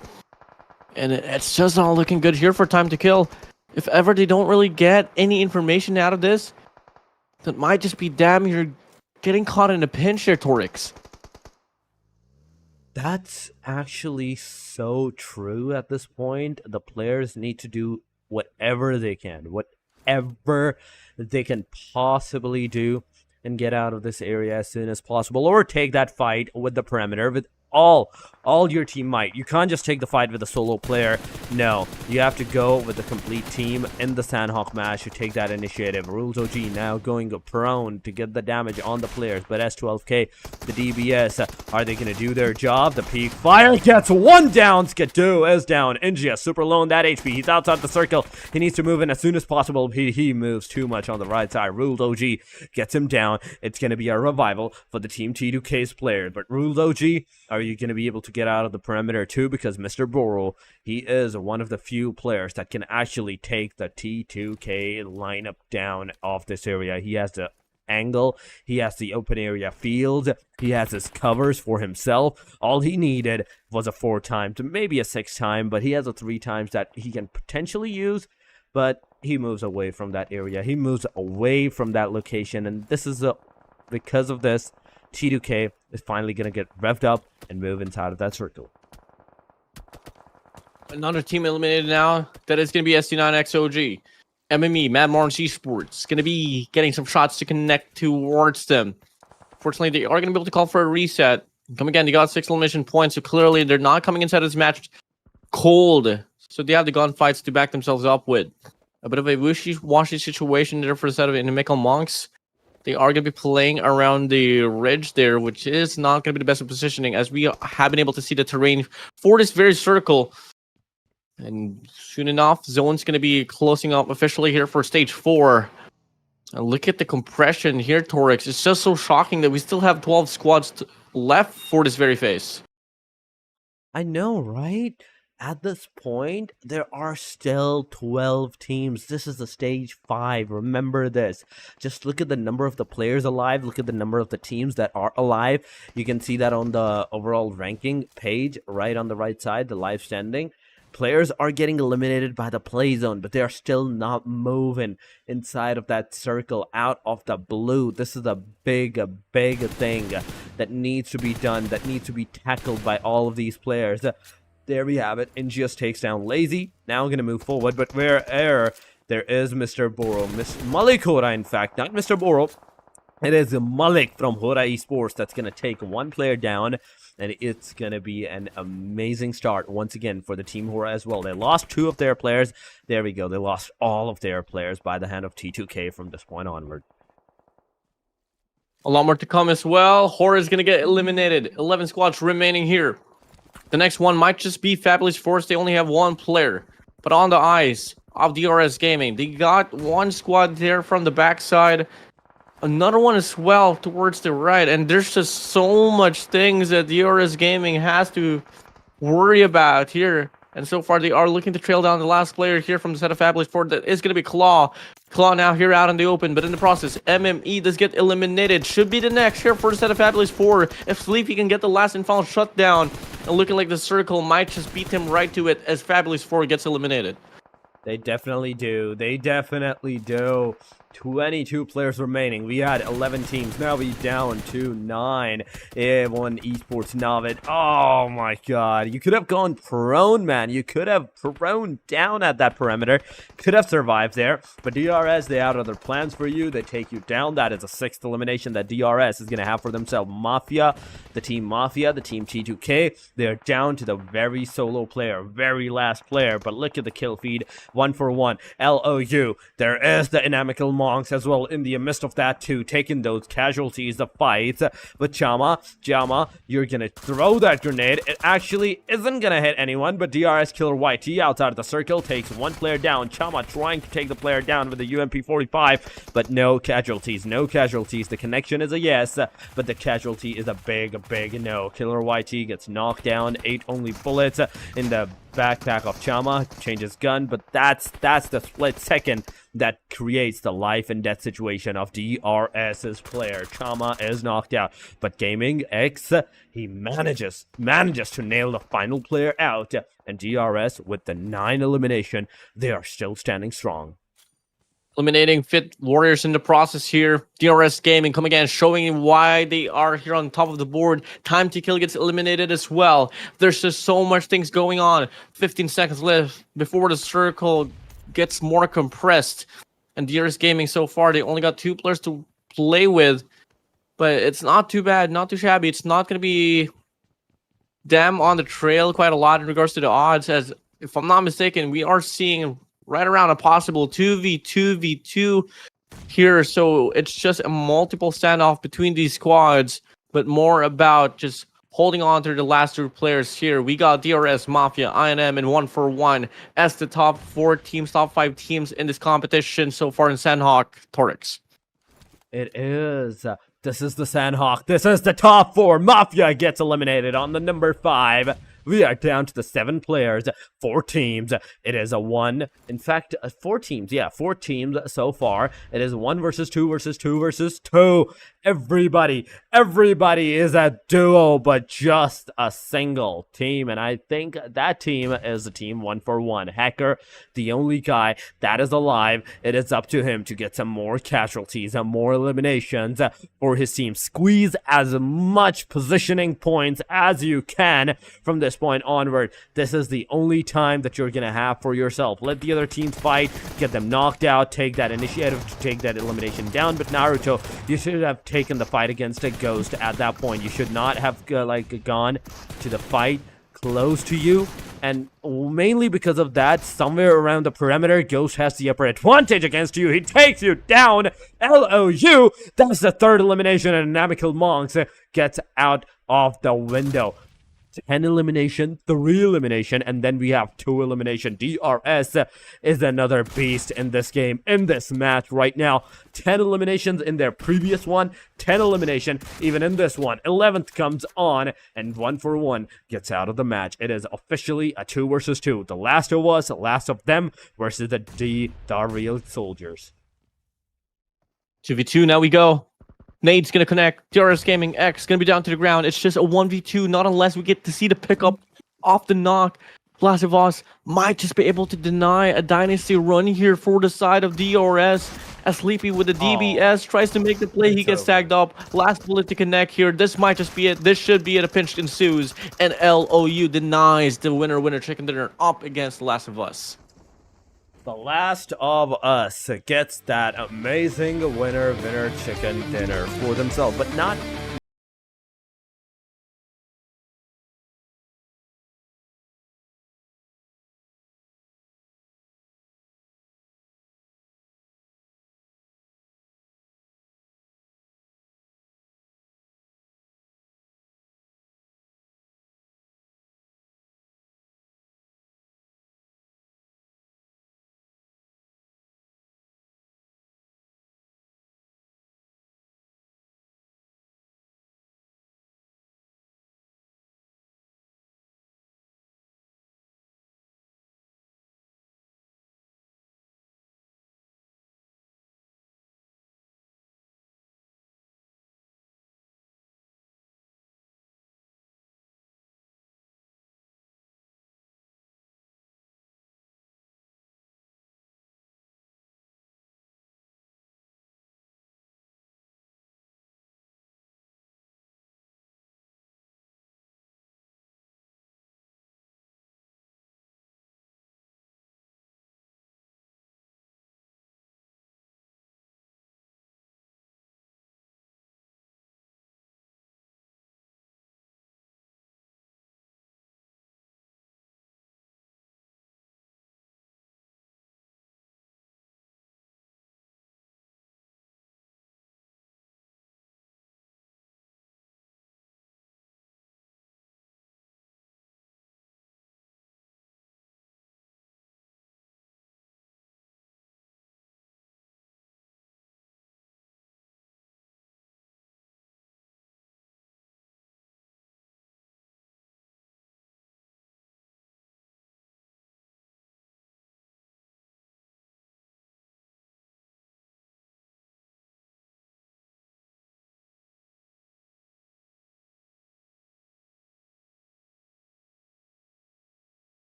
and it's just not looking good here for time to kill. If ever they don't really get any information out of this, that might just be damn near getting caught in a pinch here, Torix. That's actually so true at this point. The players need to do whatever they can possibly do and get out of this area as soon as possible, or take that fight with the perimeter with all your team might. You can't just take the fight with a solo player. No, you have to go with the complete team in the Sanhok match to take that initiative. Rules OG now going prone to get the damage on the players, but S12K, the DBS, are they going to do their job? The peak fire gets one down. Skidoo is down. NGS super low on that HP. He's outside the circle. He needs to move in as soon as possible. He moves too much on the right side. Rules OG gets him down. It's going to be a revival for the team T2K's player, but Rules OG, are you going to be able to get out of the perimeter too? Because Mr. Boro, he is one of the few players that can actually take the T2K lineup down off this area. He has the angle, he has the open area field, he has his covers for himself. All he needed was a 4 times, maybe a 6 time, but he has a 3 times that he can potentially use, but he moves away from that area. He moves away from that location, and this is because of this, T2K is finally going to get revved up and move inside of that circle. Another team eliminated now. That is going to be ST9XOG. MME, MORONS Esports, going to be getting some shots to connect towards them. Fortunately, they are going to be able to call for a reset. Come again, they got 6 elimination points, so clearly they're not coming inside of this match cold. So they have the gunfights to back themselves up with. A bit of a wishy-washy situation there for the set of INIMICAL monks. They are going to be playing around the ridge there, which is not going to be the best of positioning, as we have been able to see the terrain for this very circle. And soon enough, Zone's going to be closing up officially here for stage 4. And look at the compression here, Torix. It's just so shocking that we still have 12 squads left for this very phase. I know, right? At this point, there are still 12 teams. This is the stage 5. Remember this. Just look at the number of the players alive. Look at the number of the teams that are alive. You can see that on the overall ranking page, right on the right side, the live standing. Players are getting eliminated by the play zone, but they are still not moving inside of that circle out of the blue. This is a big thing that needs to be done, that needs to be tackled by all of these players. There we have it. NGS takes down Lazy. Now I'm going to move forward, but there is Mr. Boro. Miss Malik HORAA, in fact, not Mr. Boro. It is Malik from HORAA Esports that's going to take one player down, and it's going to be an amazing start once again for the team HORAA as well. They lost 2 of their players. There we go. They lost all of their players by the hand of T2K from this point onward. A lot more to come as well. HORAA is going to get eliminated. 11 squads remaining here. The next one might just be Fabulous Force. They only have one player. But on the eyes of DRS Gaming, they got one squad there from the backside. Another one as well towards the right. And there's just so much things that DRS Gaming has to worry about here. And so far, they are looking to trail down the last player here from the set of Fabulous Force. That is going to be Claw. Claw now here out in the open, but in the process, MME does get eliminated. Should be the next here for the set of Fabulous 4. If Sleepy can get the last and final shutdown, and looking like the circle might just beat him right to it as Fabulous 4 gets eliminated. They definitely do. They definitely do. 22 players remaining. We had 11 teams. Now we down to 9. One esports novice. Oh my god. You could have gone prone, man. You could have prone down at that perimeter. Could have survived there. But DRS, they have other plans for you. They take you down. That is a 6th elimination that DRS is going to have for themselves. MAFIA, the team T2K, they're down to the very solo player, very last player. But look at the kill feed. 1 for 1. LOU. There is the inimical monks as well in the midst of that too, taking those casualties, the fights. But Jama, you're gonna throw that grenade. It actually isn't gonna hit anyone, but DRS killer YT outside of the circle takes one player down. Chama trying to take the player down with the UMP 45, but no casualties. The connection is a yes, but the casualty is a big no. Killer YT gets knocked down. 8 only bullets in the backpack of Chama, changes gun, but that's the split second that creates the life and death situation of DRS's player. Chama is knocked out, but Gaming X, he manages to nail the final player out, and DRS with the 9 elimination, they are still standing strong. Eliminating Fit Warriors in the process here. DRS Gaming come again, showing why they are here on top of the board. Time to kill gets eliminated as well. There's just so much things going on. 15 seconds left before the circle gets more compressed. And DRS Gaming so far, they only got 2 players to play with. But it's not too bad, not too shabby. It's not going to be them on the trail quite a lot in regards to the odds. As if I'm not mistaken, we are seeing right around a possible 2v2v2 here. So it's just a multiple standoff between these squads, but more about just holding on to the last 2 players here. We got DRS, MAFIA, INM, and 1 for 1 as the top 4 teams, top 5 teams in this competition so far in Sanhok, Torix. It is. This is the Sanhok. This is the top 4. MAFIA gets eliminated on the number 5. We are down to the 7 players, 4 teams. It is a 1. In fact, 4 teams. Yeah, 4 teams so far. It is 1 versus 2 versus 2 versus 2. Everybody is a duo, but just a single team. And I think that team is the team 1 for 1. Hacker, the only guy that is alive. It is up to him to get some more casualties and more eliminations for his team. Squeeze as much positioning points as you can from this point onward. This is the only time that you're gonna have for yourself. Let the other teams fight, get them knocked out, take that initiative to take that elimination down. But Naruto, you should have taken the fight against a ghost at that point. You should not have gone to the fight close to you, and mainly because of that, somewhere around the perimeter, Ghost has the upper advantage against you. He takes you down. LOU, that's the 3rd elimination, and Inimical Monks gets out of the window. 10 elimination, 3 elimination, and then we have 2 elimination. DRS is another beast in this game, in this match right now. 10 eliminations in their previous one, 10 elimination even in this one. 11th comes on, and 1 for 1 gets out of the match. It is officially a 2 versus 2. The last of us, the last of them versus the real soldiers. 2v2, now we go. Nade's gonna connect. DRS Gaming X gonna be down to the ground. It's just a 1v2, not unless we get to see the pickup off the knock. Last of Us might just be able to deny a dynasty run here for the side of DRS. As Sleepy with the DBS tries to make the play, he gets tagged up. Last bullet to connect here. This might just be it. This should be it. A pinch ensues, and LOU denies the winner chicken dinner up against The Last of Us. The Last of Us gets that amazing winner chicken dinner for themselves, but not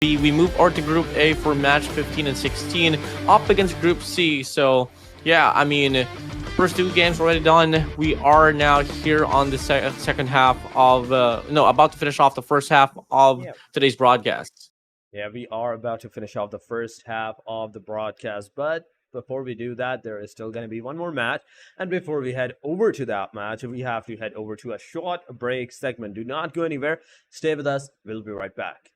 we move over to Group A for match 15 and 16 up against Group C. So yeah, I mean, first 2 games already done. We are now here on the second half of about to finish off the first half of today's broadcast. Yeah, we are about to finish off the first half of the broadcast, but before we do that, there is still going to be one more match. And before we head over to that match, we have to head over to a short break segment. Do not go anywhere. Stay with us. We'll be right back.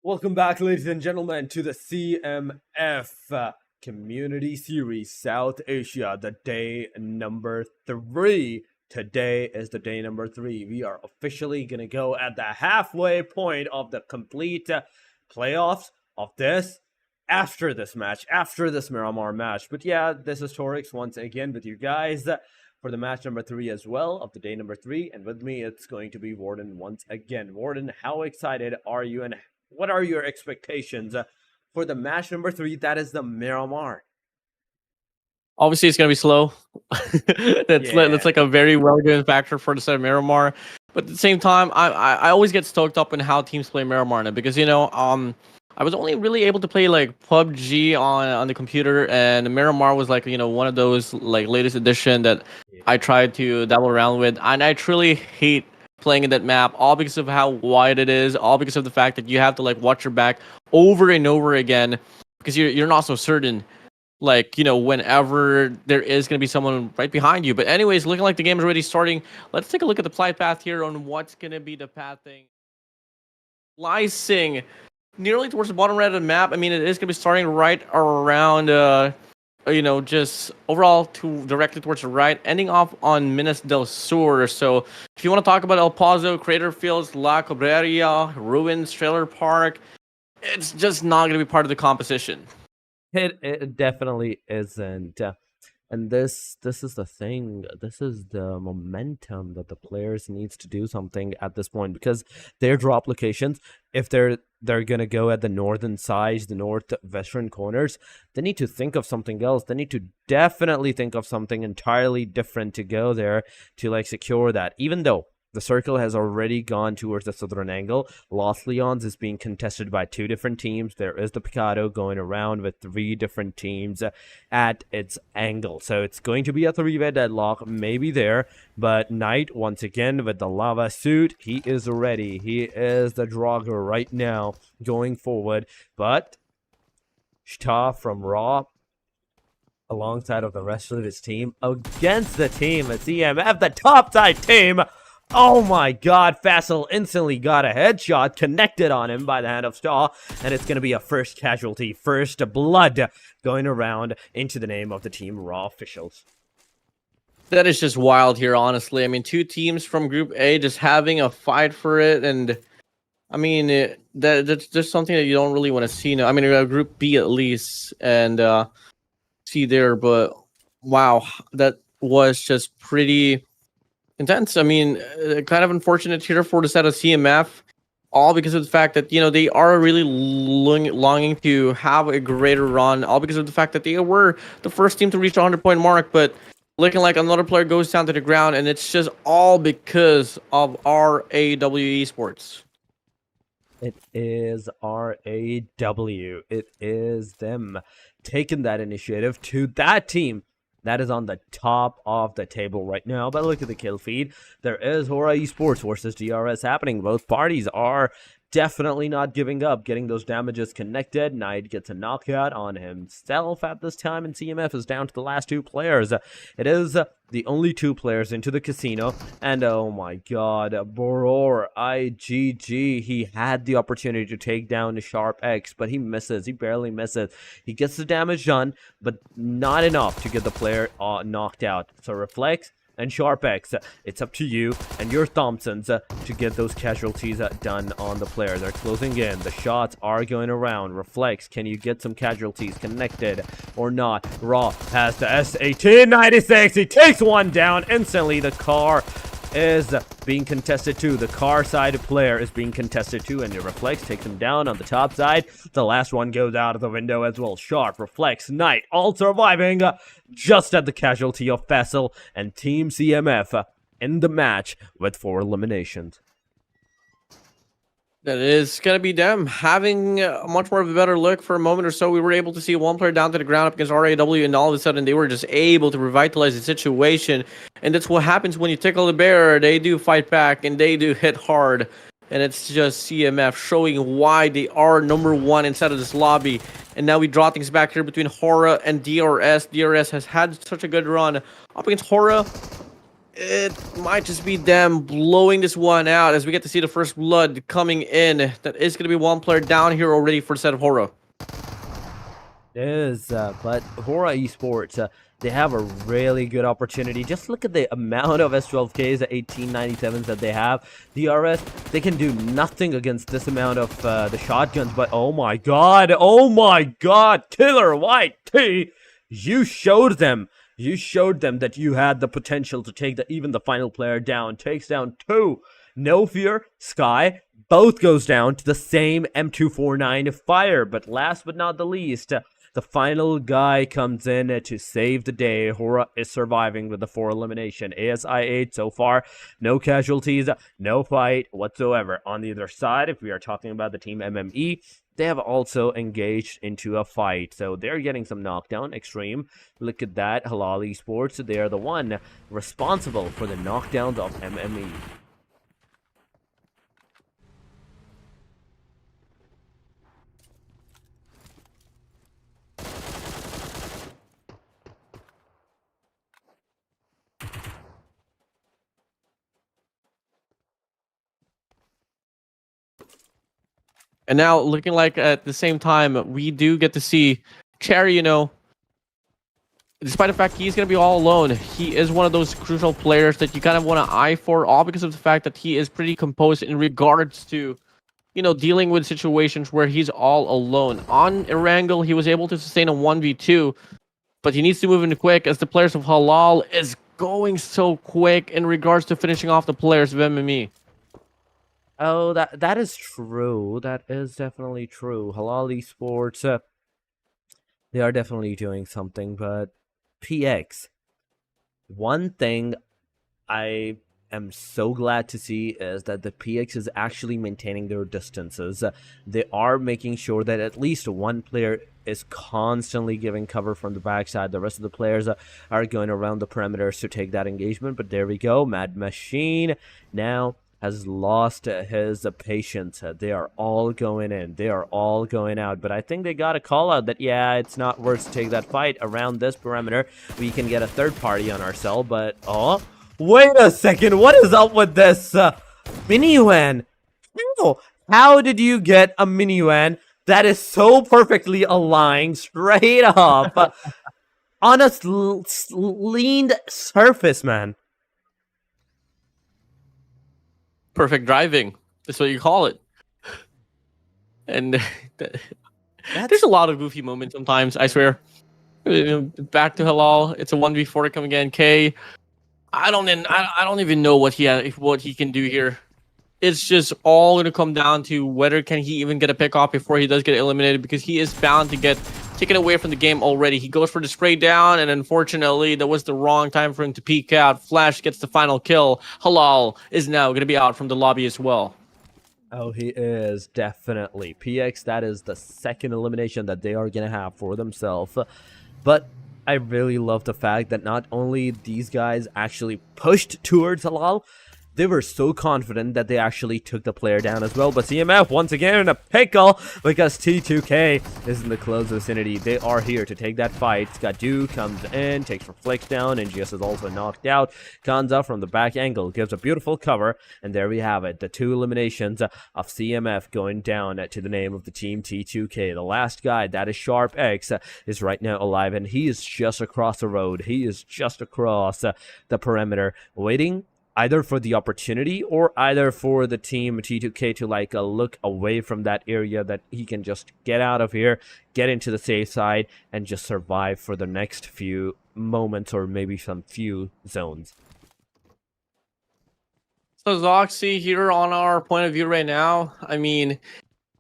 Welcome back, ladies and gentlemen, to the CMF Community Series South Asia, the day number 3. Today is the day number 3. We are officially going to go at the halfway point of the complete playoffs of this, after this match, after this Miramar match. But yeah, this is Torix once again with you guys for the match number 3 as well, of the day number 3. And with me, it's going to be Warden once again. Warden, how excited are you, and what are your expectations for the match number 3? That is the Miramar. Obviously, it's gonna be slow. That's like a very well given factor for the set of Miramar. But at the same time, I always get stoked up in how teams play Miramar now, because I was only really able to play like PUBG on the computer, and Miramar was like one of those like latest edition that I tried to dabble around with, and I truly hate playing in that map, all because of how wide it is, all because of the fact that you have to like watch your back over and over again, because you're not so certain, like whenever there is going to be someone right behind you. But anyways, looking like the game is already starting. Let's take a look at the flight path here on what's going to be the pathing. Slicing nearly towards the bottom right of the map. I mean, it is going to be starting right around just overall to directly towards the right, ending off on Minas del Sur. So if you want to talk about El Paso, Crater Fields, La Cabrera, Ruins, Trailer Park, it's just not going to be part of the composition. It definitely isn't. And this is the thing. This is the momentum that the players needs to do something at this point, because their drop locations, if they're gonna go at the northern sides, the northwestern corners, they need to think of something else. They need to definitely think of something entirely different to go there to like secure that. Even though the circle has already gone towards the southern angle, Los Leons is being contested by 2 different teams. There is the Picado going around with 3 different teams at its angle. So it's going to be a 3-way deadlock, maybe there. But Knight, once again, with the lava suit, he is ready. He is the Draugr right now, going forward. But Shta from Raw, alongside of the rest of his team, against the team at CMF, the top side team. Oh my god, Fassel instantly got a headshot connected on him by the hand of Staw, and it's going to be a first casualty, first blood going around into the name of the Team Raw officials. That is just wild here, honestly. I mean, 2 teams from Group A just having a fight for it, and I mean, that's just something that you don't really want to see now. I mean, Group B at least, and see there, but wow, that was just pretty intense. I mean, kind of unfortunate here for the set of CMF, all because of the fact that they are really longing to have a greater run, all because of the fact that they were the first team to reach the 100-point mark, but looking like another player goes down to the ground, and it's just all because of RAW Esports. It is RAW. It is them taking that initiative to that team that is on the top of the table right now. But look at the kill feed. There is HORAA Esports versus DRS happening. Both parties are definitely not giving up, getting those damages connected. Knight gets a knockout on himself at this time, and CMF is down to the last 2 players. It is the only 2 players into the casino, and oh my god, Boror IGG, he had the opportunity to take down the Sharp X, but he misses. He barely misses. He gets the damage done, but not enough to get the player knocked out. So Reflex and Sharp X, it's up to you and your Thompsons to get those casualties done on the player. They're closing in. The shots are going around. Reflex, can you get some casualties connected or not? Raw has the S1896. He takes one down instantly. The car is being contested too. The car side player is being contested too, and the Reflex takes him down on the top side. The last one goes out of the window as well. Sharp, Reflex, Knight, all surviving just at the casualty of Fassel, and Team CMF in the match with 4 eliminations. That is going to be them having much more of a better look. For a moment or so, we were able to see 1 player down to the ground up against RAW, and all of a sudden they were just able to revitalize the situation. And that's what happens when you tickle the bear. They do fight back, and they do hit hard. And it's just CMF showing why they are #1 inside of this lobby. And now we draw things back here between HORAA and DRS. DRS has had such a good run up against HORAA. it might just be them blowing this one out as we get to see the first blood coming in. That is going to be one player down here already for the set of HORAA. But HORAA Esports, they have a really good opportunity. Just look at the amount of S12Ks, the 1897s that they have. DRS, they can do nothing against this amount of the shotguns, but oh my god, Killer White T, you showed them. You showed them that you had the potential to take even the final player down. Takes down 2. No Fear, Sky, both goes down to the same M249 fire. But last but not the least, the final guy comes in to save the day. HORAA is surviving with the 4 elimination. ASI 8 so far, no casualties, no fight whatsoever. On the other side, if we are talking about the team MME, they have also engaged into a fight. So they're getting some knockdown. Extreme, look at that. HALAL Esports, they are the one responsible for the knockdowns of MME. And now, looking like at the same time, we do get to see Cherry, despite the fact he's going to be all alone, he is one of those crucial players that you kind of want to eye for, all because of the fact that he is pretty composed in regards to, dealing with situations where he's all alone. On erangle, he was able to sustain a 1v2, but he needs to move in quick as the players of HALAL is going so quick in regards to finishing off the players of MME. Oh, that is true. That is definitely true. HALAL Esports, they are definitely doing something, but PX, one thing I am so glad to see is that the PX is actually maintaining their distances. They are making sure that at least one player is constantly giving cover from the backside. The rest of the players are going around the perimeters to take that engagement, but there we go. Mad Machine now has lost his patience. They are all going in. They are all going out. But I think they got a call out that, yeah, it's not worth to take that fight around this perimeter. We can get a third party on our cell, but, oh, wait a second. What is up with this minivan? How did you get a minivan that is so perfectly aligned straight up on a leaned surface, man? Perfect driving. That's what you call it. And there's a lot of goofy moments sometimes, I swear. Back to HALAL. It's a 1v4 coming again. K. I don't even know what he can do here. It's just all going to come down to whether can he even get a pick off before he does get eliminated, because he is bound to get taken away from the game already. He goes for the spray down, and unfortunately, that was the wrong time for him to peek out. Flash gets the final kill. HALAL is now going to be out from the lobby as well. Oh, he is, definitely. PX, that is the second elimination that they are going to have for themselves. But I really love the fact that not only these guys actually pushed towards HALAL, they were so confident that they actually took the player down as well. But CMF, once again, in a pickle because T2K is in the close vicinity. They are here to take that fight. Skadu comes in, takes Reflect down, and GS is also knocked out. Kanza from the back angle gives a beautiful cover, and there we have it. The 2 eliminations of CMF going down to the name of the team T2K. The last guy, that is Sharp X, is right now alive, and he is just across the road. He is just across the perimeter, waiting either for the opportunity or either for the team T2K to look away from that area that he can just get out of here, get into the safe side, and just survive for the next few moments or maybe some few zones. So Zoxy here on our point of view right now, I mean,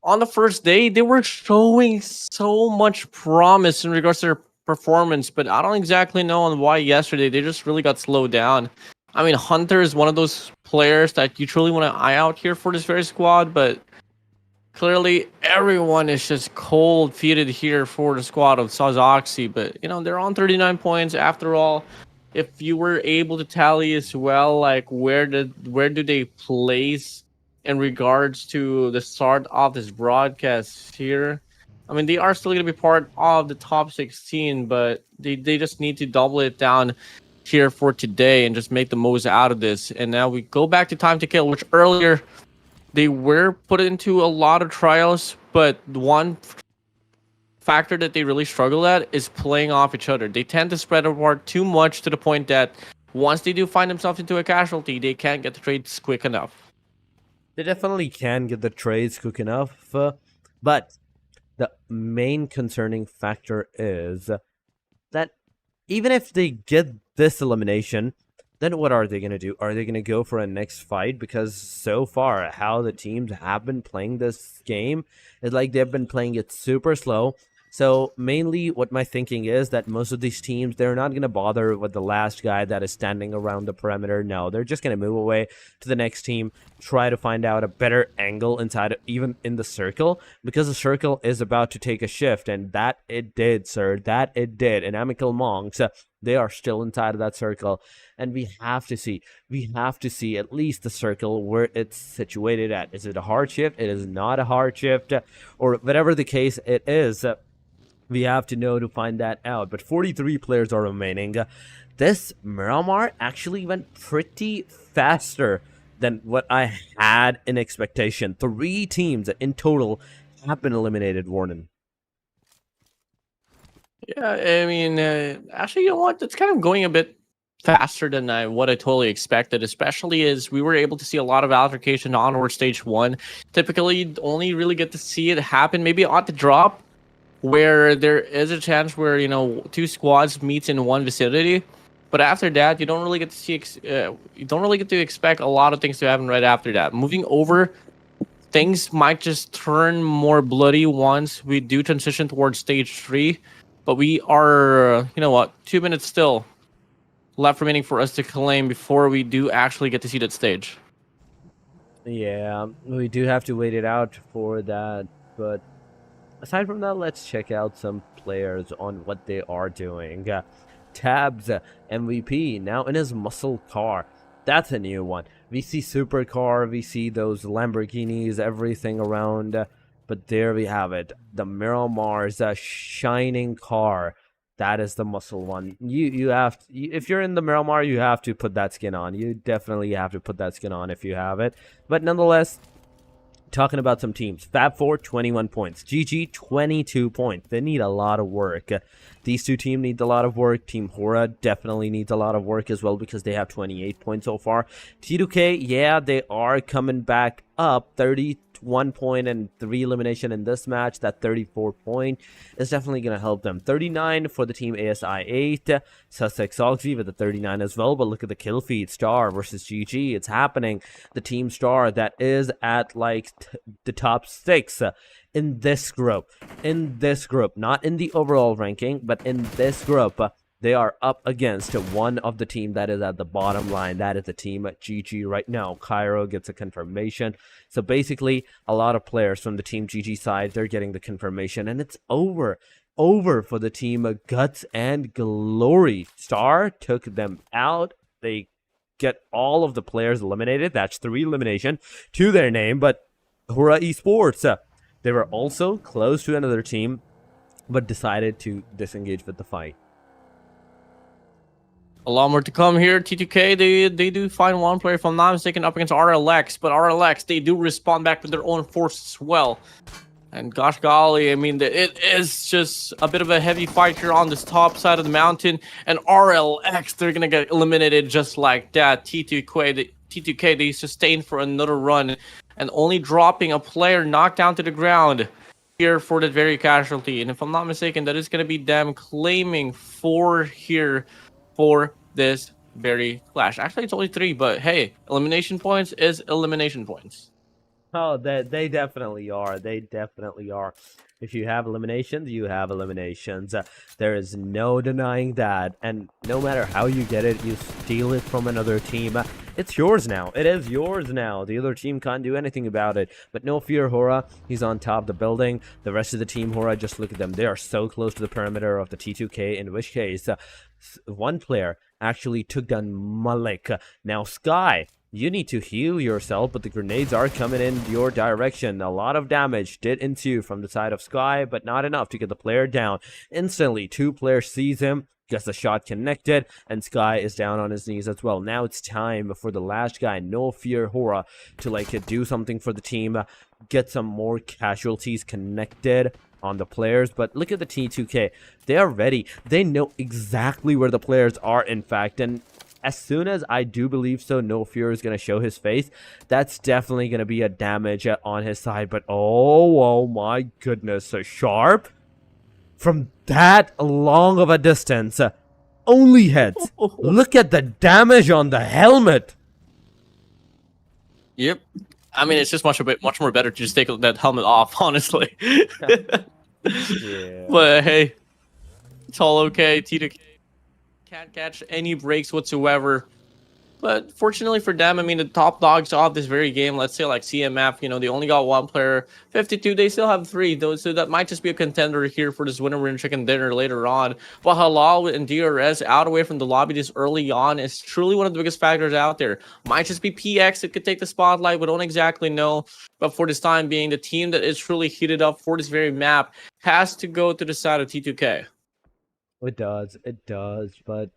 on the first day, they were showing so much promise in regards to their performance, but I don't exactly know on why yesterday they just really got slowed down. I mean, Hunter is one of those players that you truly want to eye out here for this very squad, but clearly everyone is just cold-feeted here for the squad of Sazoxy. But, they're on 39 points after all. If you were able to tally as well, where do they place in regards to the start of this broadcast here? I mean, they are still going to be part of the top 16, but they just need to double it down here for today and just make the most out of this. And now we go back to time to kill, which earlier they were put into a lot of trials, but one factor that they really struggle at is playing off each other. They tend to spread apart too much to the point that once they do find themselves into a casualty, they can't get the trades quick enough. They definitely can get the trades quick enough, but the main concerning factor is that even if they get this elimination, then what are they going to do? Are they going to go for a next fight? Because so far, how the teams have been playing this game is like they've been playing it super slow. So mainly what my thinking is that most of these teams, they're not going to bother with the last guy that is standing around the perimeter. No, they're just going to move away to the next team, try to find out a better angle inside, even in the circle, because the circle is about to take a shift, and that it did, sir. That it did. INIMICAL monks, they are still inside of that circle, and we have to see at least the circle where it's situated at. Is it a hard shift? It is not a hard shift, or whatever the case it is. We have to know to find that out. But 43 players are remaining. This Miramar actually went pretty faster than what I had in expectation. 3 teams in total have been eliminated, Warren. Yeah, I mean, actually, you know what? It's kind of going a bit faster than what I totally expected, especially as we were able to see a lot of altercation onward stage 1. Typically, you only really get to see it happen maybe at the drop, where there is a chance where, you know, 2 squads meets in one vicinity, but after that you don't really get to see you don't really get to expect a lot of things to happen right after that. Moving over, things might just turn more bloody once we do transition towards stage 3, but we are, you know what, 2 minutes still left remaining for us to claim before we do actually get to see that stage. Yeah, we do have to wait it out for that, but aside from that, let's check out some players on what they are doing. Tabs MVP now in his muscle car. That's a new one. We see supercar, we see those Lamborghinis, everything around. But there we have it. The Miramar's shining car. That is the muscle one. You have to, if you're in the Miramar, you have to put that skin on. You definitely have to put that skin on if you have it. But nonetheless, talking about some teams. Fab4, 21 points. GG, 22 points. They need a lot of work. These 2 teams need a lot of work. Team HORAA definitely needs a lot of work as well because they have 28 points so far. T2K, yeah, they are coming back up. 31 point and 3 elimination in this match. That 34 point is definitely going to help them. 39 for the team ASI8. Sussex Oxy with the 39 as well. But look at the kill feed. Star versus GG. It's happening. The team Star that is at like the top 6 in this group. Not in the overall ranking, but in this group. They are up against one of the team that is at the bottom line. That is the team at GG right now. Cairo gets a confirmation. So basically, a lot of players from the team GG side, they're getting the confirmation. And it's over. Over for the team Guts and Glory. Star took them out. They get all of the players eliminated. That's 3 elimination to their name. But HORAA Esports, they were also close to another team, but decided to disengage with the fight. A lot more to come here. T2K, they do find one player, if I'm not mistaken, up against RLX, but RLX, they do respond back with their own force as well. And gosh golly, I mean, it is just a bit of a heavy fight here on this top side of the mountain. And RLX, they're going to get eliminated just like that. T2K, they sustained for another run and only dropping a player knocked down to the ground here for that very casualty. And if I'm not mistaken, that is going to be them claiming 4 here for this very clash. Actually, it's only 3, but hey, elimination points is elimination points. Oh, they definitely are. They definitely are. If you have eliminations, you have eliminations. There is no denying that. And no matter how you get it, you steal it from another team. It's yours now. It is yours now. The other team can't do anything about it. But no fear, HORAA. He's on top of the building. The rest of the team, HORAA, just look at them. They are so close to the perimeter of the T2K, in which case, one player actually took down Malik. Now, Sky, You need to heal yourself, but the grenades are coming in your direction. A lot of damage did ensue from the side of Sky, but not enough to get the player down. Instantly, 2 players sees him, gets the shot connected, and Sky is down on his knees as well. Now it's time for the last guy, No Fear HORAA, to do something for the team, get some more casualties connected on the players. But look at the T2K. They are ready. They know exactly where the players are, in fact, and as soon as I do believe so, No Fear is going to show his face. That's definitely going to be a damage on his side. But oh my goodness, so Sharp from that long of a distance only hits. Look at the damage on the helmet. Yep. I mean, it's just much more better to just take that helmet off, honestly. Yeah. But hey, it's all okay. T2K can't catch any breaks whatsoever. But fortunately for them, I mean, the top dogs of this very game, let's say like CMF, they only got 1 player. 52, they still have 3, though, so that might just be a contender here for this winner chicken dinner later on. But HALAL and DRS out away from the lobby this early on is truly one of the biggest factors out there. Might just be PX that could take the spotlight, we don't exactly know. But for this time being, the team that is truly heated up for this very map has to go to the side of T2K. It does, but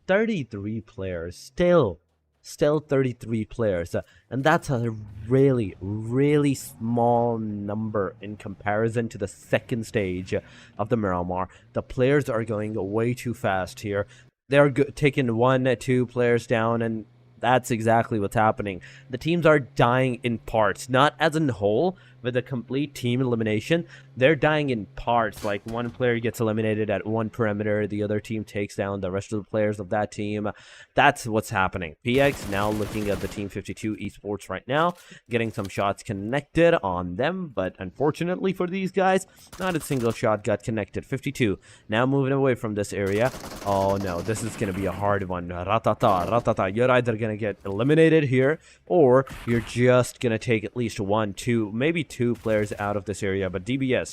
33 players, still 33 players, and that's a really small number in comparison to the second stage of the Miramar. The players are going way too fast here. They're taking 1, 2 players down, and that's exactly what's happening. The teams are dying in parts, not as a whole, with a complete team elimination. They're dying in parts, like one player gets eliminated at one perimeter, the other team takes down the rest of the players of that team. That's what's happening. PX now looking at the Team 52 esports right now, getting some shots connected on them, but unfortunately for these guys, not a single shot got connected. 52 now moving away from this area. Oh no, this is going to be a hard one. Ratata. You're either going to get eliminated here, or you're just going to take at least 1, 2, maybe 2 players out of this area. But DBS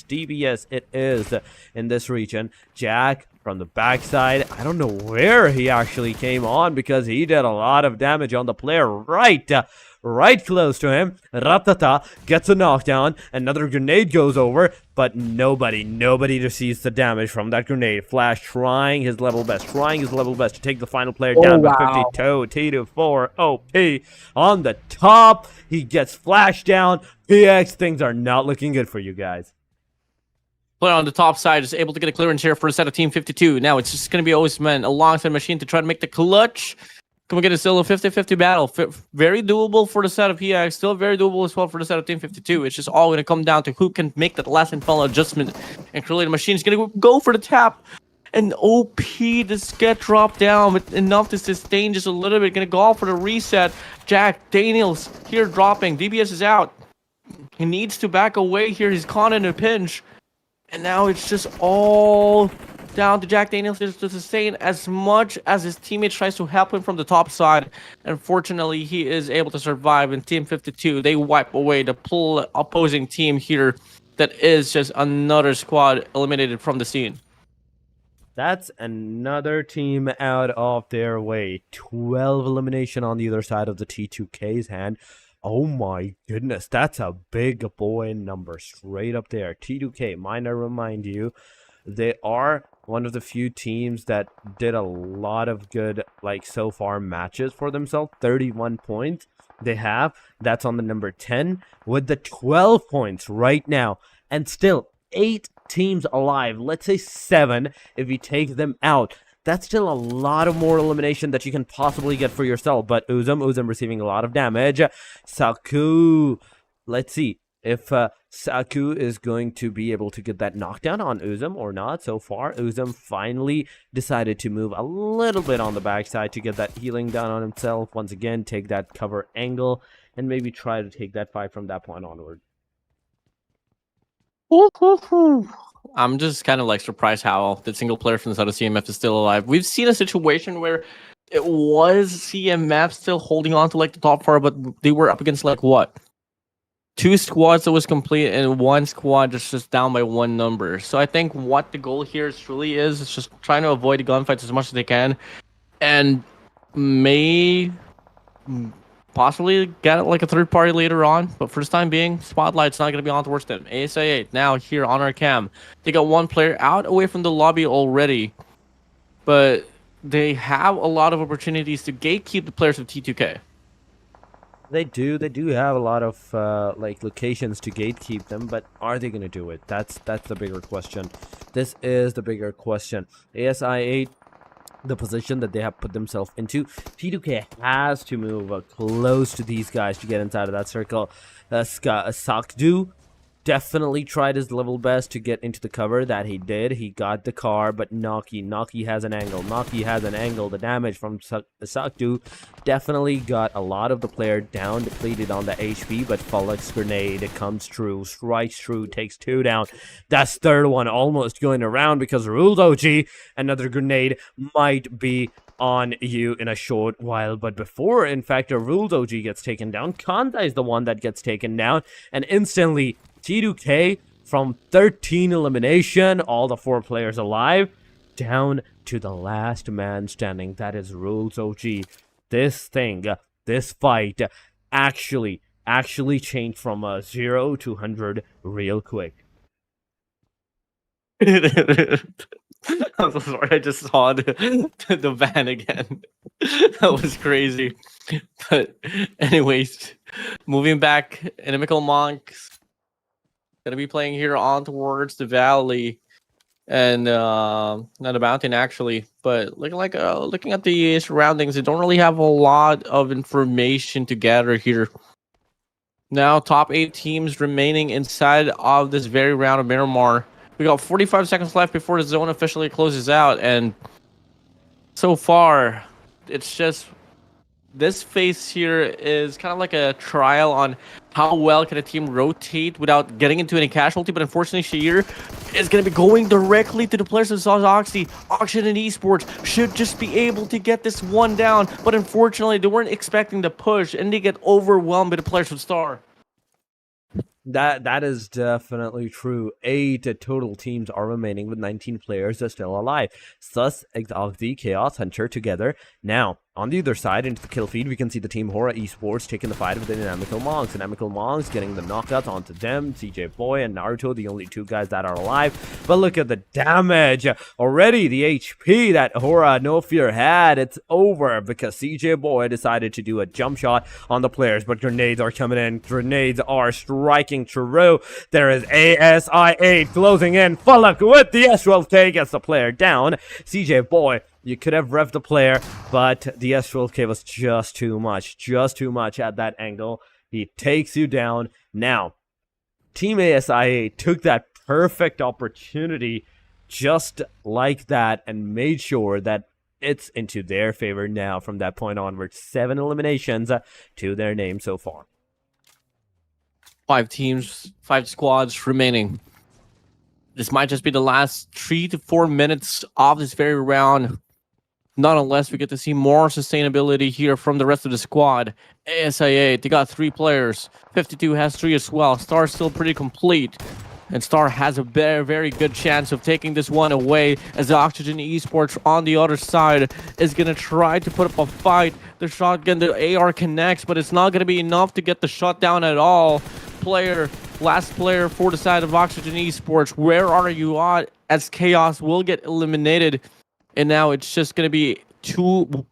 it is in this region. Jack from the backside, I don't know where he actually came on, because he did a lot of damage on the player right close to him. Ratata gets a knockdown, another grenade goes over, but nobody receives the damage from that grenade. Flash trying his level best to take the final player down. But 52 T24 OP on the top, he gets flashed down. PX, things are not looking good for you guys. Player on the top side is able to get a clearance here for the set of Team 52. Now it's just going to be Oseman alongside Machine to try to make the clutch. Can we get a still a 50-50 battle? Very doable for the set of PX. Still very doable as well for the set of Team 52. It's just all going to come down to who can make that last and final adjustment. And clearly the Machine is going to go for the tap. And OP just get dropped down with enough to sustain just a little bit. Going to go for the reset. Jack Daniels here dropping. DBS is out. He needs to back away here. He's caught in a pinch. And now it's just all down to Jack Daniels to sustain as much as his teammate tries to help him from the top side. Unfortunately, he is able to survive in Team 52. They wipe away the opposing team here. That is just another squad eliminated from the scene. That's another team out of their way. 12 elimination on the other side of the T2K's hand. Oh my goodness, that's a big boy number straight up there. T2K, might I remind you, they are one of the few teams that did a lot of good, so far matches for themselves. 31 points they have. That's on the number 10 with the 12 points right now. And still 8 teams alive. Let's say 7 if you take them out. That's still a lot of more elimination that you can possibly get for yourself. But Uzum receiving a lot of damage. Saku, let's see if Saku is going to be able to get that knockdown on Uzum or not. So far, Uzum finally decided to move a little bit on the backside to get that healing down on himself. Once again, take that cover angle and maybe try to take that fight from that point onward. I'm just kind of surprised how the single player from the side of CMF is still alive. We've seen a situation where it was CMF still holding on to the top 4, but they were up against what? 2 squads that was complete and 1 squad just down by 1 number. So I think what the goal here truly is just trying to avoid the gunfights as much as they can, and may possibly get like a third party later on, but for the time being, spotlight's not going to be on towards them. ASI8 now here on our cam. They got one player out away from the lobby already, but they have a lot of opportunities to gatekeep the players of T2K. They do have a lot of like locations to gatekeep them, but are they gonna do it? That's the bigger question. This is the bigger question. ASI8, the position that they have put themselves into, T2K has to move close to these guys to get inside of that circle. Sakdu definitely tried his level best to get into the cover. That he did. He got the car, but Naki has an angle. The damage from Sakdu definitely got a lot of the player down, depleted on the HP, but Falak's grenade comes through, strikes through, takes 2 down. That's third one almost going around because Rules OG, another grenade might be on you in a short while. But before, in fact, a Rules OG gets taken down, Kanda is the one that gets taken down, and instantly T2K from 13 elimination, all the 4 players alive, down to the last man standing. That is Rules OG. This fight actually changed from 0 to 100 real quick. I'm so sorry, I just saw the van again. That was crazy. But anyways, moving back, Inimical Monks gonna be playing here on towards the valley and not the mountain actually, but looking at the surroundings, they don't really have a lot of information to gather here. Now, top 8 teams remaining inside of this very round of Miramar. We got 45 seconds left before the zone officially closes out, and so far, it's just this phase here is kind of like a trial on how well can a team rotate without getting into any casualty. But unfortunately, Shahir is going to be going directly to the players of Oxy. Auction and Esports should just be able to get this one down, but unfortunately, they weren't expecting the push, and they get overwhelmed by the players of Star. That is definitely true. 8 total teams are remaining with 19 players are still alive. Sus, Exogzy, Chaos, Hunter together. Now, on the other side, into the kill feed, we can see the team HORAA Esports taking the fight with the Inimical Monks. Inimical Monks getting the knockouts onto them. CJ Boy and Naruto, the only 2 guys that are alive. But look at the damage. Already, the HP that HORAA No Fear had, it's over because CJ Boy decided to do a jump shot on the players. But grenades are coming in. Grenades are striking true. There is ASI8 closing in. Falak with the S12K gets the player down. CJ Boy, you could have revved the player, but the S12K was just too much at that angle. He takes you down. Now, Team ASI8 took that perfect opportunity just like that and made sure that it's into their favor now from that point onward. 7 eliminations to their name so far. 5 teams, 5 squads remaining. This might just be the last 3 to 4 minutes of this very round. Not unless we get to see more sustainability here from the rest of the squad. ASI8, they got 3 players. 52 has 3 as well. Star's still pretty complete. And Star has a very, very good chance of taking this one away, as the Oxygen Esports on the other side is going to try to put up a fight. The shotgun, the AR connects, but it's not going to be enough to get the shot down at all. Last player for the side of Oxygen Esports, where are you at? As Chaos will get eliminated. And now it's just going to be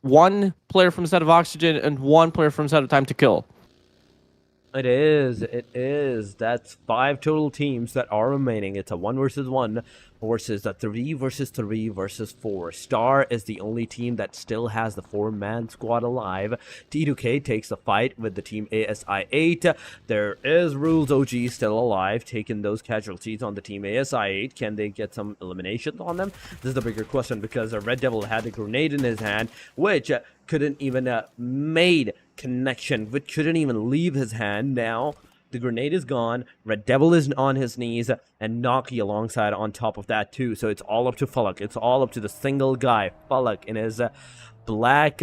1 player from the side of Oxygen and 1 player from the side of Time to Kill. It is. That's 5 total teams that are remaining. It's a 1 versus 1 versus a 3 versus 3 versus 4. Star is the only team that still has the 4-man squad alive. T2K takes the fight with the team ASI8. There is Rules OG still alive, taking those casualties on the team ASI8. Can they get some eliminations on them? This is the bigger question because Red Devil had a grenade in his hand, which couldn't even made connection, which couldn't even leave his hand. Now the grenade is gone. Red Devil is on his knees, and Naki alongside on top of that too. So it's all up to Falak. It's all up to the single guy, Falak, in his black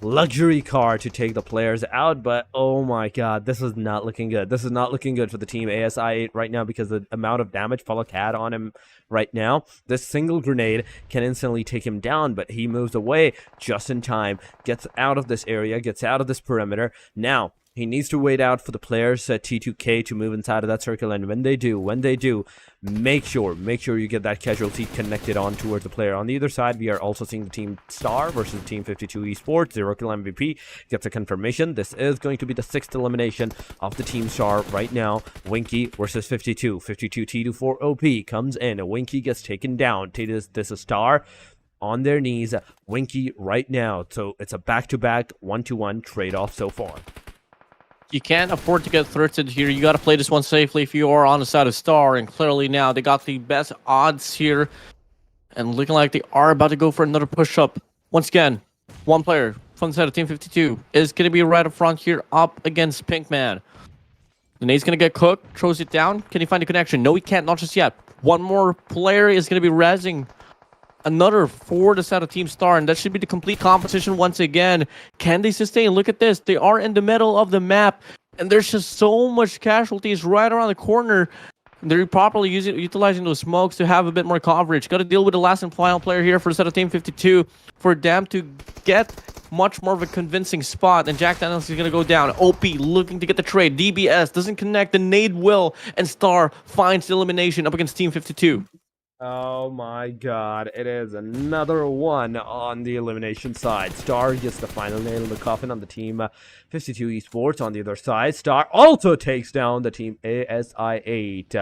luxury car to take the players out, but oh my god, this is not looking good. This is not looking good for the team ASI right now because the amount of damage Pollock had on him right now. This single grenade can instantly take him down, but he moves away just in time, gets out of this area, gets out of this perimeter. Now he needs to wait out for the players at T2K to move inside of that circle, and when they do, make sure you get that casualty connected on towards the player. On the other side, we are also seeing the Team Star versus Team 52 Esports. 0-kill MVP gets a confirmation. This is going to be the 6th elimination of the Team Star right now. Winky versus 52. 52 T24 OP comes in. Winky gets taken down. This is Star on their knees. Winky right now. So it's a back-to-back 1-to-1 trade-off so far. You can't afford to get thrifted here. You got to play this one safely if you are on the side of Star. And clearly now they got the best odds here. And looking like they are about to go for another push-up. Once again, one player from the side of Team 52 is going to be right up front here up against Pinkman. The nade's going to get cooked. Throws it down. Can he find a connection? No, he can't. Not just yet. One more player is going to be rezzing another for the side of Team Star, and that should be the complete competition once again. Can they sustain? Look at this. They are in the middle of the map, and there's just so much casualties right around the corner. They're properly utilizing those smokes to have a bit more coverage. Got to deal with the last and final player here for the side of Team 52 for them to get much more of a convincing spot. And Jack Daniels is going to go down. OP looking to get the trade. DBS doesn't connect. The nade will, and Star finds the elimination up against Team 52. Oh my god, it is another one on the elimination side. Star gets the final nail in the coffin on the Team 52 Esports. On the other side, Star also takes down the Team ASI 8.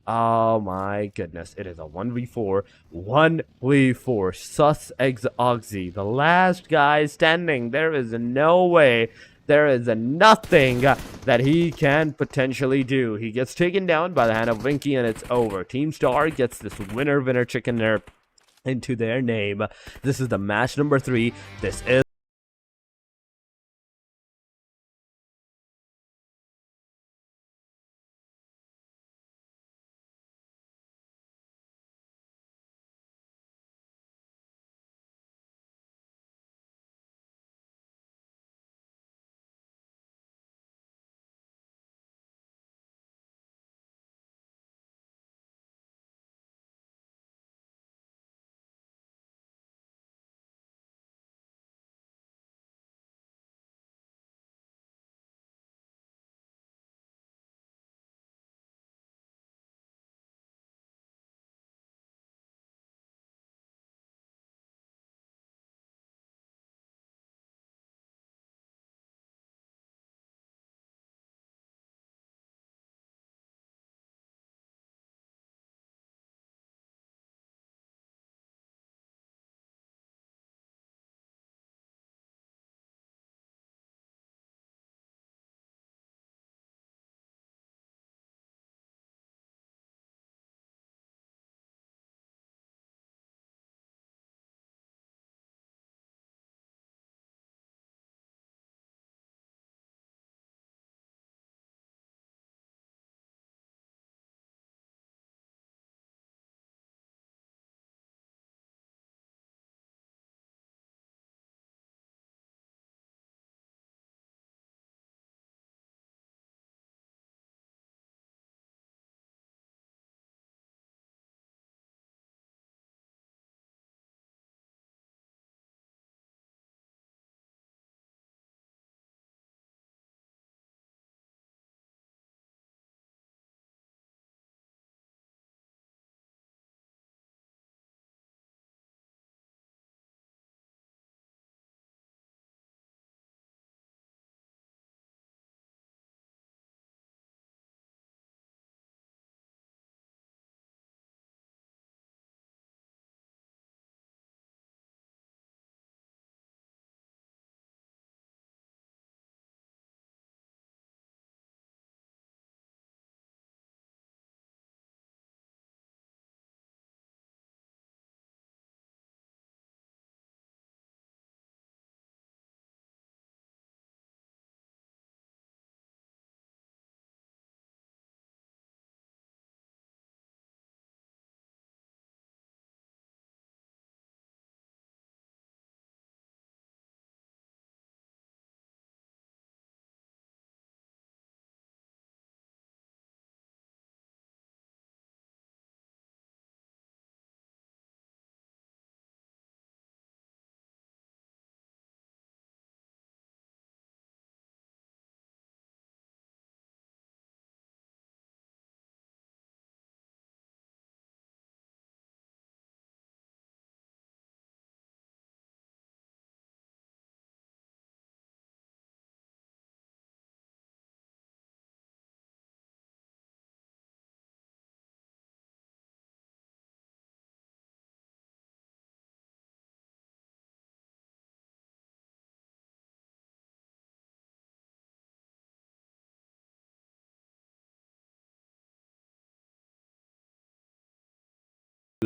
Oh my goodness, it is a 1v4. 1v4. Sus Eggs Oxy, the last guy standing. There is no way. There is nothing that he can potentially do. He gets taken down by the hand of Winky, and it's over. Team Star gets this winner chicken there into their name. This is the match number 3. This is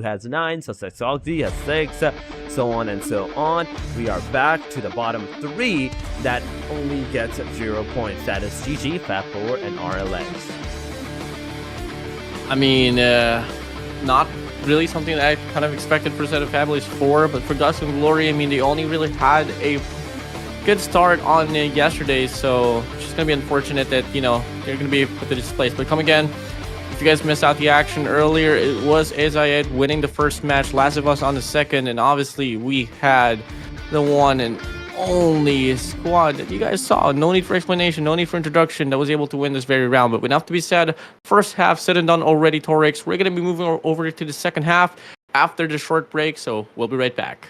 has 9, Sussex Ogden has 6, so on and so on. We are back to the bottom 3 that only gets 0 points. That is GG, Fat4, and RLX. I mean, not really something that I kind of expected for Set of Fabulous 4, but for Gus and Glory, I mean, they only really had a good start on yesterday, so it's just going to be unfortunate that, you know, they're going to be put to this place. But come again, if you guys missed out the action earlier, it was Ezayed winning the first match, Last of Us on the second, and obviously we had the one and only squad that you guys saw. No need for explanation, no need for introduction, that was able to win this very round. But enough to be said, first half said and done already, Torix. We're going to be moving over to the second half after the short break, so we'll be right back.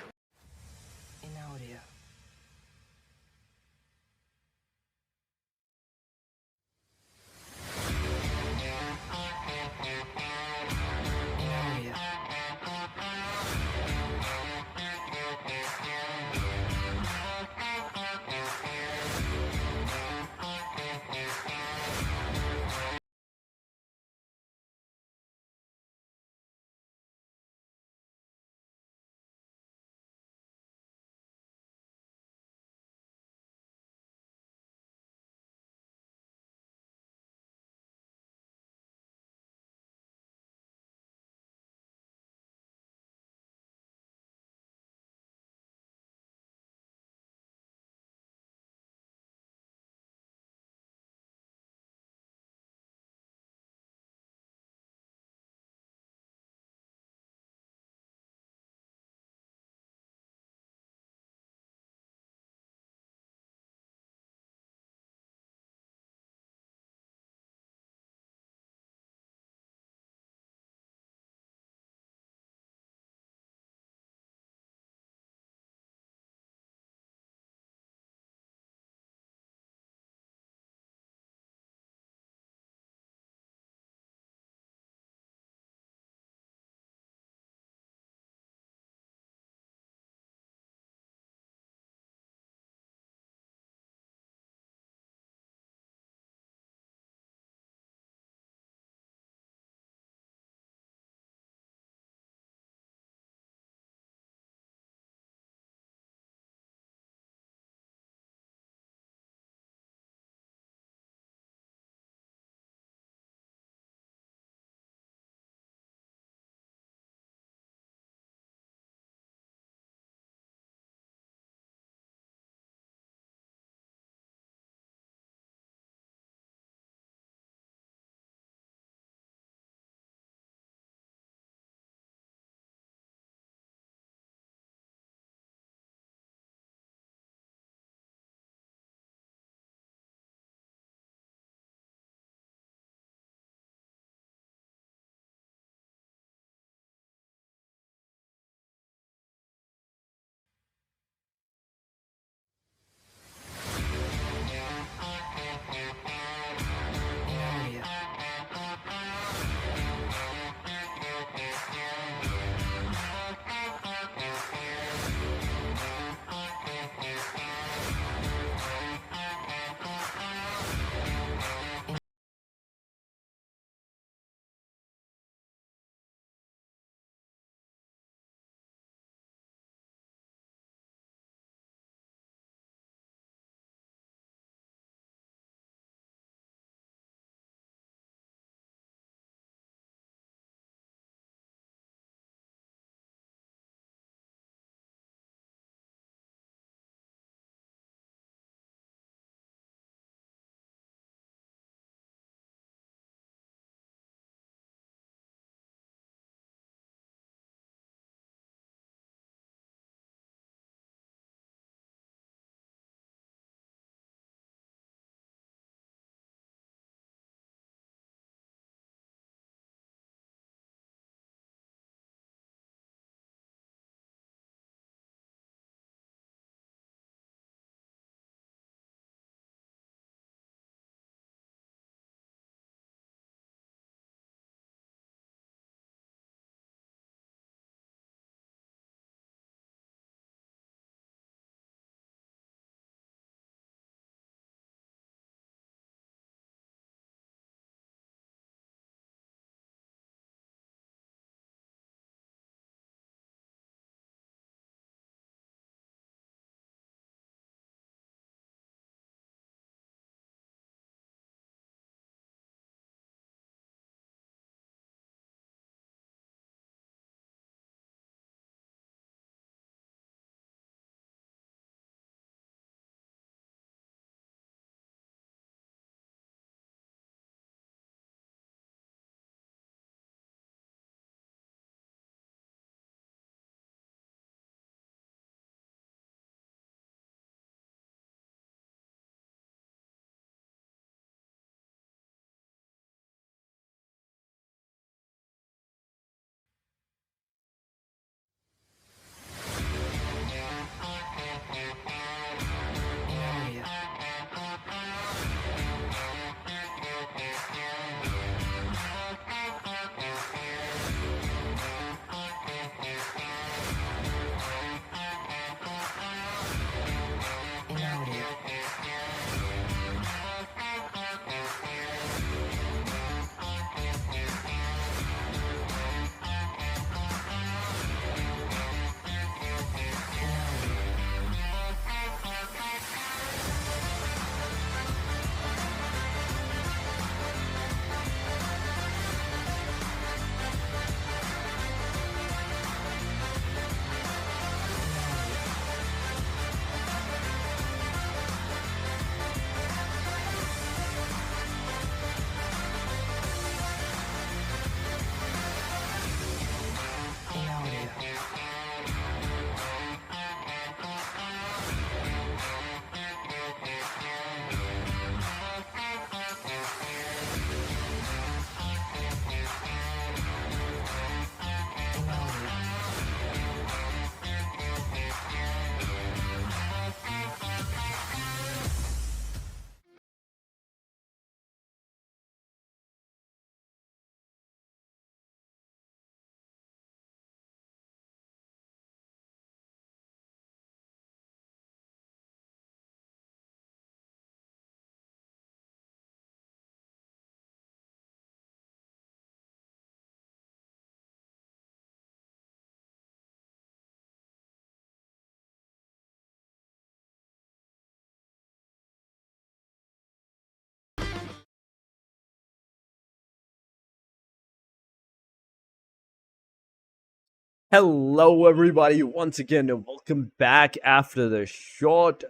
Hello, everybody, once again, and welcome back after the short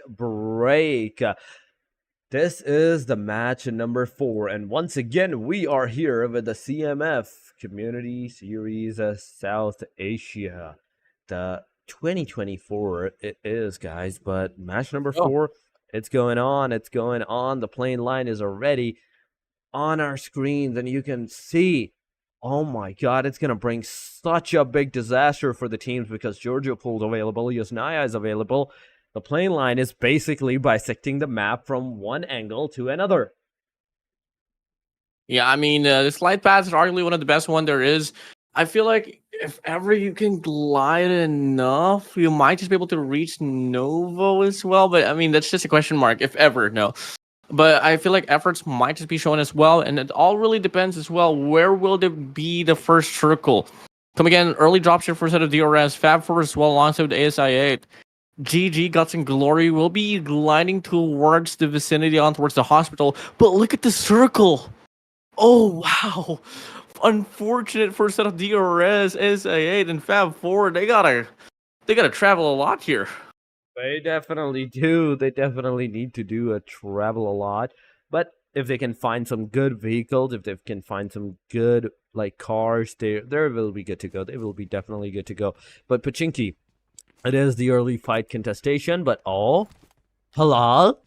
break. This is the match number 4, and once again, we are here with the CMF Community Series South Asia. The 2024 it is, guys, but match number Oh, 4, it's going on. The playing line is already on our screens, and you can see, oh my god, it's going to bring such a big disaster for the teams because Giorgio Pool's available, Yosnaya is available. The playing line is basically bisecting the map from one angle to another. yeah. I mean, the slide paths are arguably one of the best one there is. I feel like if ever you can glide enough, you might just be able to reach Novo as well. But I mean, that's just a question mark. If ever, no. But I feel like efforts might just be shown as well, and it all really depends as well. Where will there be the first circle? Come again, early dropship for a set of DRS, Fab 4 as well, alongside with ASI8. GG Guts and Glory will be gliding towards the vicinity on towards the hospital. But look at the circle. Oh wow. Unfortunate for a set of DRS, ASI8 and Fab 4. They gotta travel a lot here. They definitely do. They definitely need to do a travel a lot. But if they can find some good vehicles, if they can find some good like cars, they will be good to go. They will be definitely good to go. But Pachinki, it is the early fight contestation, but halal?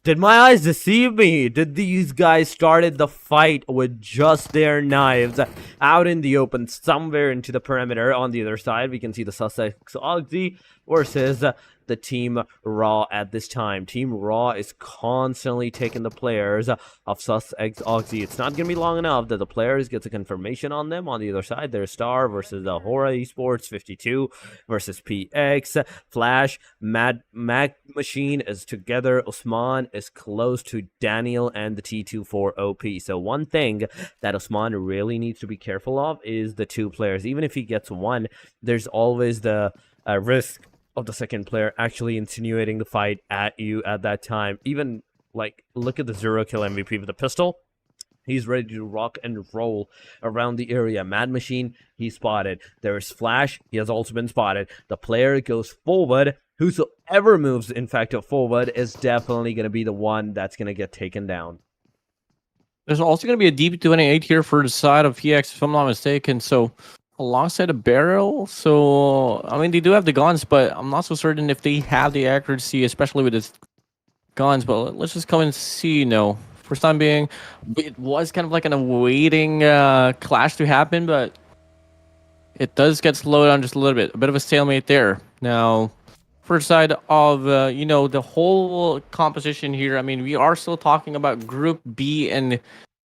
Did my eyes deceive me? Did these guys started the fight with just their knives out in the open somewhere into the perimeter? On the other side, we can see the Sussex Oxy versus the Team Raw at this time. Team Raw is constantly taking the players of Sussex Oxy. It's not going to be long enough that the players get a confirmation on them. On the other side, there's Star versus the HORAA Esports 52 versus PX. Flash, Mag Machine is together. Osman is close to Daniel and the T24 OP. So one thing that Osman really needs to be careful of is the two players. Even if he gets one, there's always the risk of the second player actually insinuating the fight at you at that time. Even, like, look at the 0-kill MVP with the pistol. He's ready to rock and roll around the area. Mad Machine, he's spotted. There's Flash, he has also been spotted. The player goes forward. Whosoever moves, in fact, forward is definitely going to be the one that's going to get taken down. There's also going to be a DP28 here for the side of PX, if I'm not mistaken. So alongside a barrel. So I mean, they do have the guns, but I'm not so certain if they have the accuracy, especially with its guns. But let's just come and see. No, first time being, it was kind of like an awaiting clash to happen, but it does get slowed down just a little bit. A bit of a stalemate there. Now, first side of the whole composition here. I mean, we are still talking about Group B and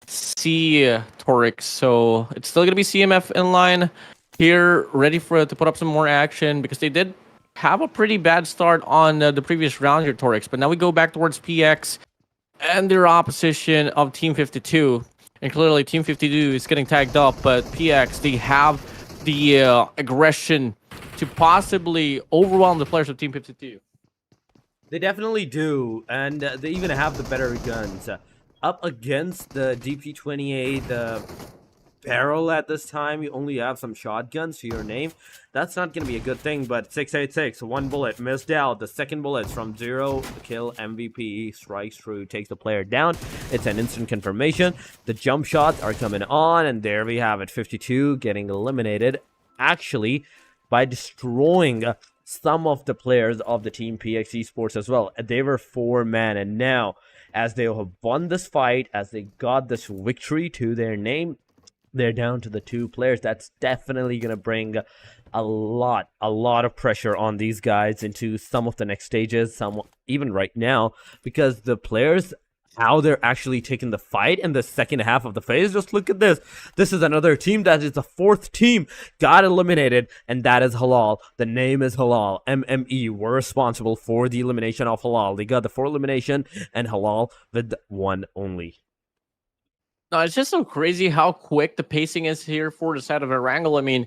C Torix, so it's still gonna be CMF in line here, ready to put up some more action because they did have a pretty bad start on the previous round here, Torix. But now we go back towards PX and their opposition of Team 52, and clearly Team 52 is getting tagged up, but PX, they have the aggression to possibly overwhelm the players of Team 52. They definitely do, and they even have the better guns. Up against the DP28, the barrel at this time, you only have some shotguns to your name. That's not going to be a good thing, but 686, one bullet, missed out. The second bullet's from 0-kill MVP, strikes through, takes the player down. It's an instant confirmation. The jump shots are coming on, and there we have it. 52 getting eliminated, actually, by destroying some of the players of the Team PX Esports as well. They were 4-man, and now, as they have won this fight, as they got this victory to their name, they're down to the 2 players. That's definitely going to bring a lot of pressure on these guys into some of the next stages, some even right now, because the players, how they're actually taking the fight in the second half of the phase. Just look at this. This is another team that is the 4th team got eliminated, and that is Halal. The name is Halal. MME were responsible for the elimination of Halal. They got the 4 elimination, and Halal with 1 only. No, it's just so crazy how quick the pacing is here for the side of erangle. I mean,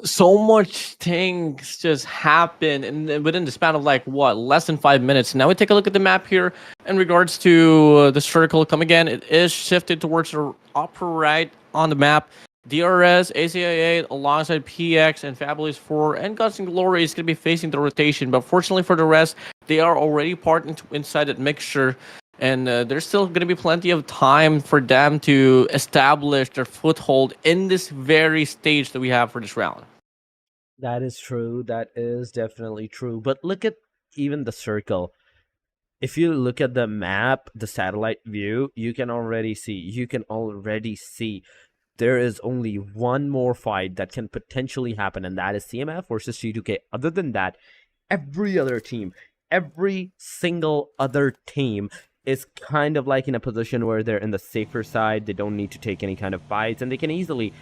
so much things just happen and within the span of like what, less than 5 minutes. Now we take a look at the map here in regards to the circle. Come again, it is shifted towards the upper right on the map. DRS, ACIA alongside PX and Fabulous 4 and Guts and Glory is going to be facing the rotation. But fortunately for the rest, they are already part inside that mixture. And there's still going to be plenty of time for them to establish their foothold in this very stage that we have for this round. That is true. That is definitely true. But look at even the circle. If you look at the map, the satellite view, you can already see there is only one more fight that can potentially happen, and that is CMF versus T2K. Other than that, every single other team is kind of like in a position where they're in the safer side. They don't need to take any kind of fights, and they can easily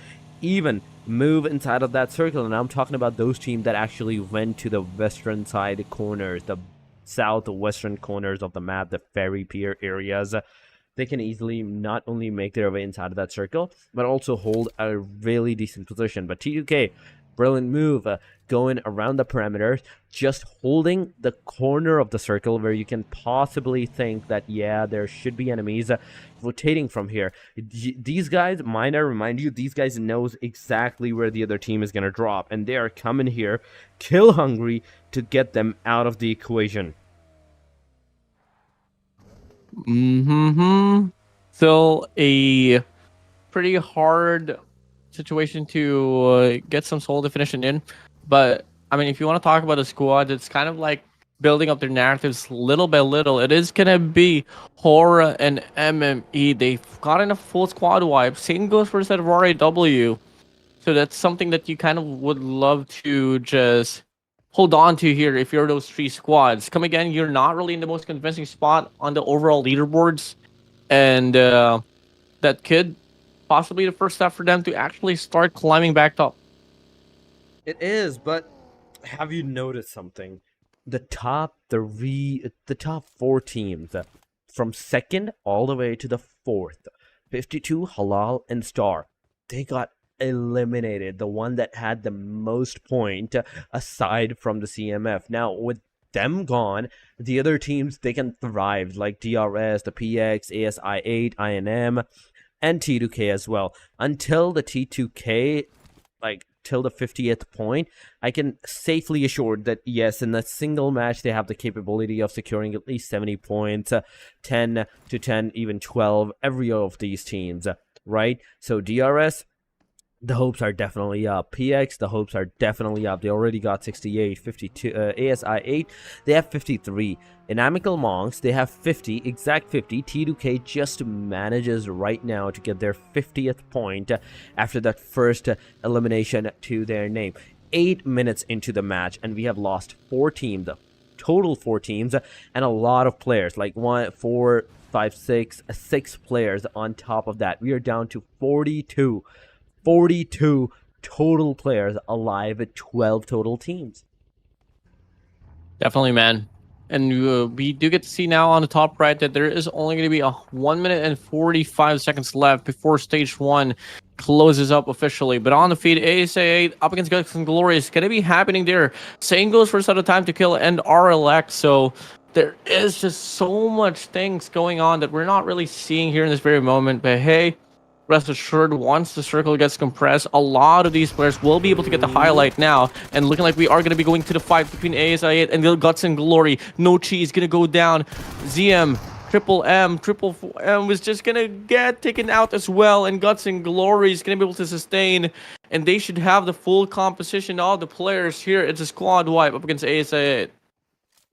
even move inside of that circle. And I'm talking about those teams that actually went to the western side corners, the southwestern corners of the map, the ferry pier areas. They can easily not only make their way inside of that circle, but also hold a really decent position. But T2K, brilliant move, going around the perimeters, just holding the corner of the circle where you can possibly think that, yeah, there should be enemies rotating from here. These guys, might I remind you, these guys knows exactly where the other team is going to drop, and they are coming here, kill hungry, to get them out of the equation. Still a pretty hard situation to get some soul definition in. But, I mean, if you want to talk about a squad, it's kind of like building up their narratives little by little. It is going to be HORAA and MME. They've gotten a full squad wipe. Same goes for the set of RAW. So that's something that you kind of would love to just hold on to here if you're those three squads. Come again, you're not really in the most convincing spot on the overall leaderboards. And that could possibly be the first step for them to actually start climbing back up. It is, but have you noticed something? The top four teams, from second all the way to the fourth, 52, Halal, and Star, they got eliminated. The one that had the most point, aside from the CMF. Now, with them gone, the other teams, they can thrive, like DRS, the PX, ASI8, INM, and T2K as well. Until the T2K, like, till the 50th point, I can safely assure that, yes, in a single match, they have the capability of securing at least 70 points, 10 to 10, even 12, every of these teams, right? So DRS, the hopes are definitely up. PX, the hopes are definitely up. They already got 68, 52. ASI 8, they have 53. INIMICAL Monks, they have 50, exact 50. T2K just manages right now to get their 50th point after that first elimination to their name. 8 minutes into the match, and we have lost 4 teams, total 4 teams, and a lot of players, like 1, 4, 5, 6, 6 players on top of that. We are down to 42 total players alive at 12 total teams. Definitely, man. And we do get to see now on the top right that there is only going to be a 1 minute and 45 seconds left before stage 1 closes up officially. But on the feed, ASA8 up against Guts and Glory is going to be happening there. Same goes for Set of Time to Kill and RLX. So there is just so much things going on that we're not really seeing here in this very moment. But hey, rest assured, once the circle gets compressed, a lot of these players will be able to get the highlight now. And looking like we are going to be going to the fight between ASI8 and the Guts and Glory. No Cheese going to go down. ZM, Triple M was just going to get taken out as well. And Guts and Glory is going to be able to sustain. And they should have the full composition of the players here. It's a squad wipe up against ASI8.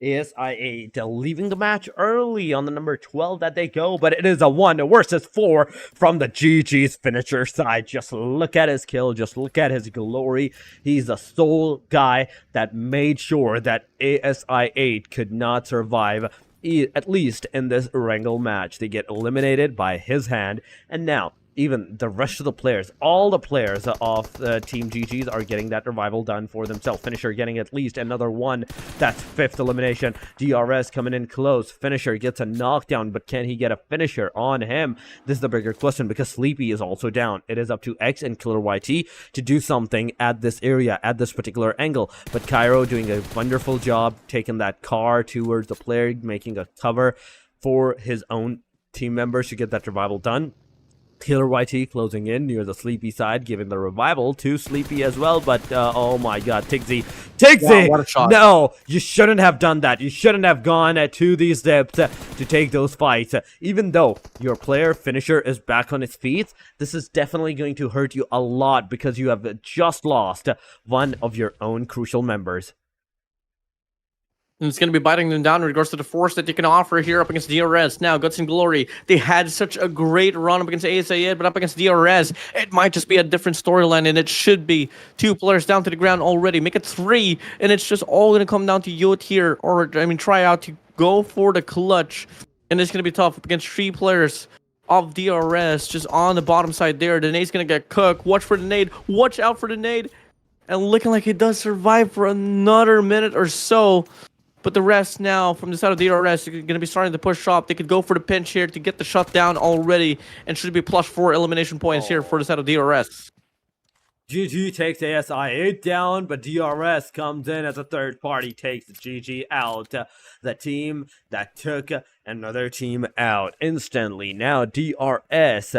ASI8 leaving the match early on the number 12 that they go, but it is a 1 versus 4 from the GG's finisher side. Just look at his kill, just look at his glory. He's the sole guy that made sure that ASI8 could not survive, at least in this erangle match. They get eliminated by his hand, and now even the rest of the players, all the players of Team GG's are getting that revival done for themselves. Finisher getting at least another one. That's 5th elimination. DRS coming in close. Finisher gets a knockdown, but can he get a finisher on him? This is the bigger question, because Sleepy is also down. It is up to X and Killer YT to do something at this area, at this particular angle. But Cairo doing a wonderful job taking that car towards the player, making a cover for his own team members to get that revival done. Killer YT closing in near the Sleepy side, giving the revival to Sleepy as well. But oh my god, Tiggsy! Wow, what a shot. No, you shouldn't have done that. You shouldn't have gone to these depths to take those fights. Even though your player finisher is back on his feet, this is definitely going to hurt you a lot because you have just lost one of your own crucial members. And it's going to be biting them down in regards to the force that they can offer here up against DRS. Now, Guts and Glory, they had such a great run up against ASA, but up against DRS, it might just be a different storyline, and it should be. 2 players down to the ground already. Make it 3, and it's just all going to come down to Yot here, or, I mean, try out to go for the clutch. And it's going to be tough up against 3 players of DRS just on the bottom side there. The nade's going to get cooked. Watch for the nade. Watch out for the nade. And looking like it does survive for another minute or so. But the rest now, from the side of DRS, are going to be starting to push up. They could go for the pinch here to get the shutdown already. And should be +4 elimination points here for the side of DRS. GG takes ASI 8 down, but DRS comes in as a third party, takes GG out. The team that took another team out instantly. Now DRS,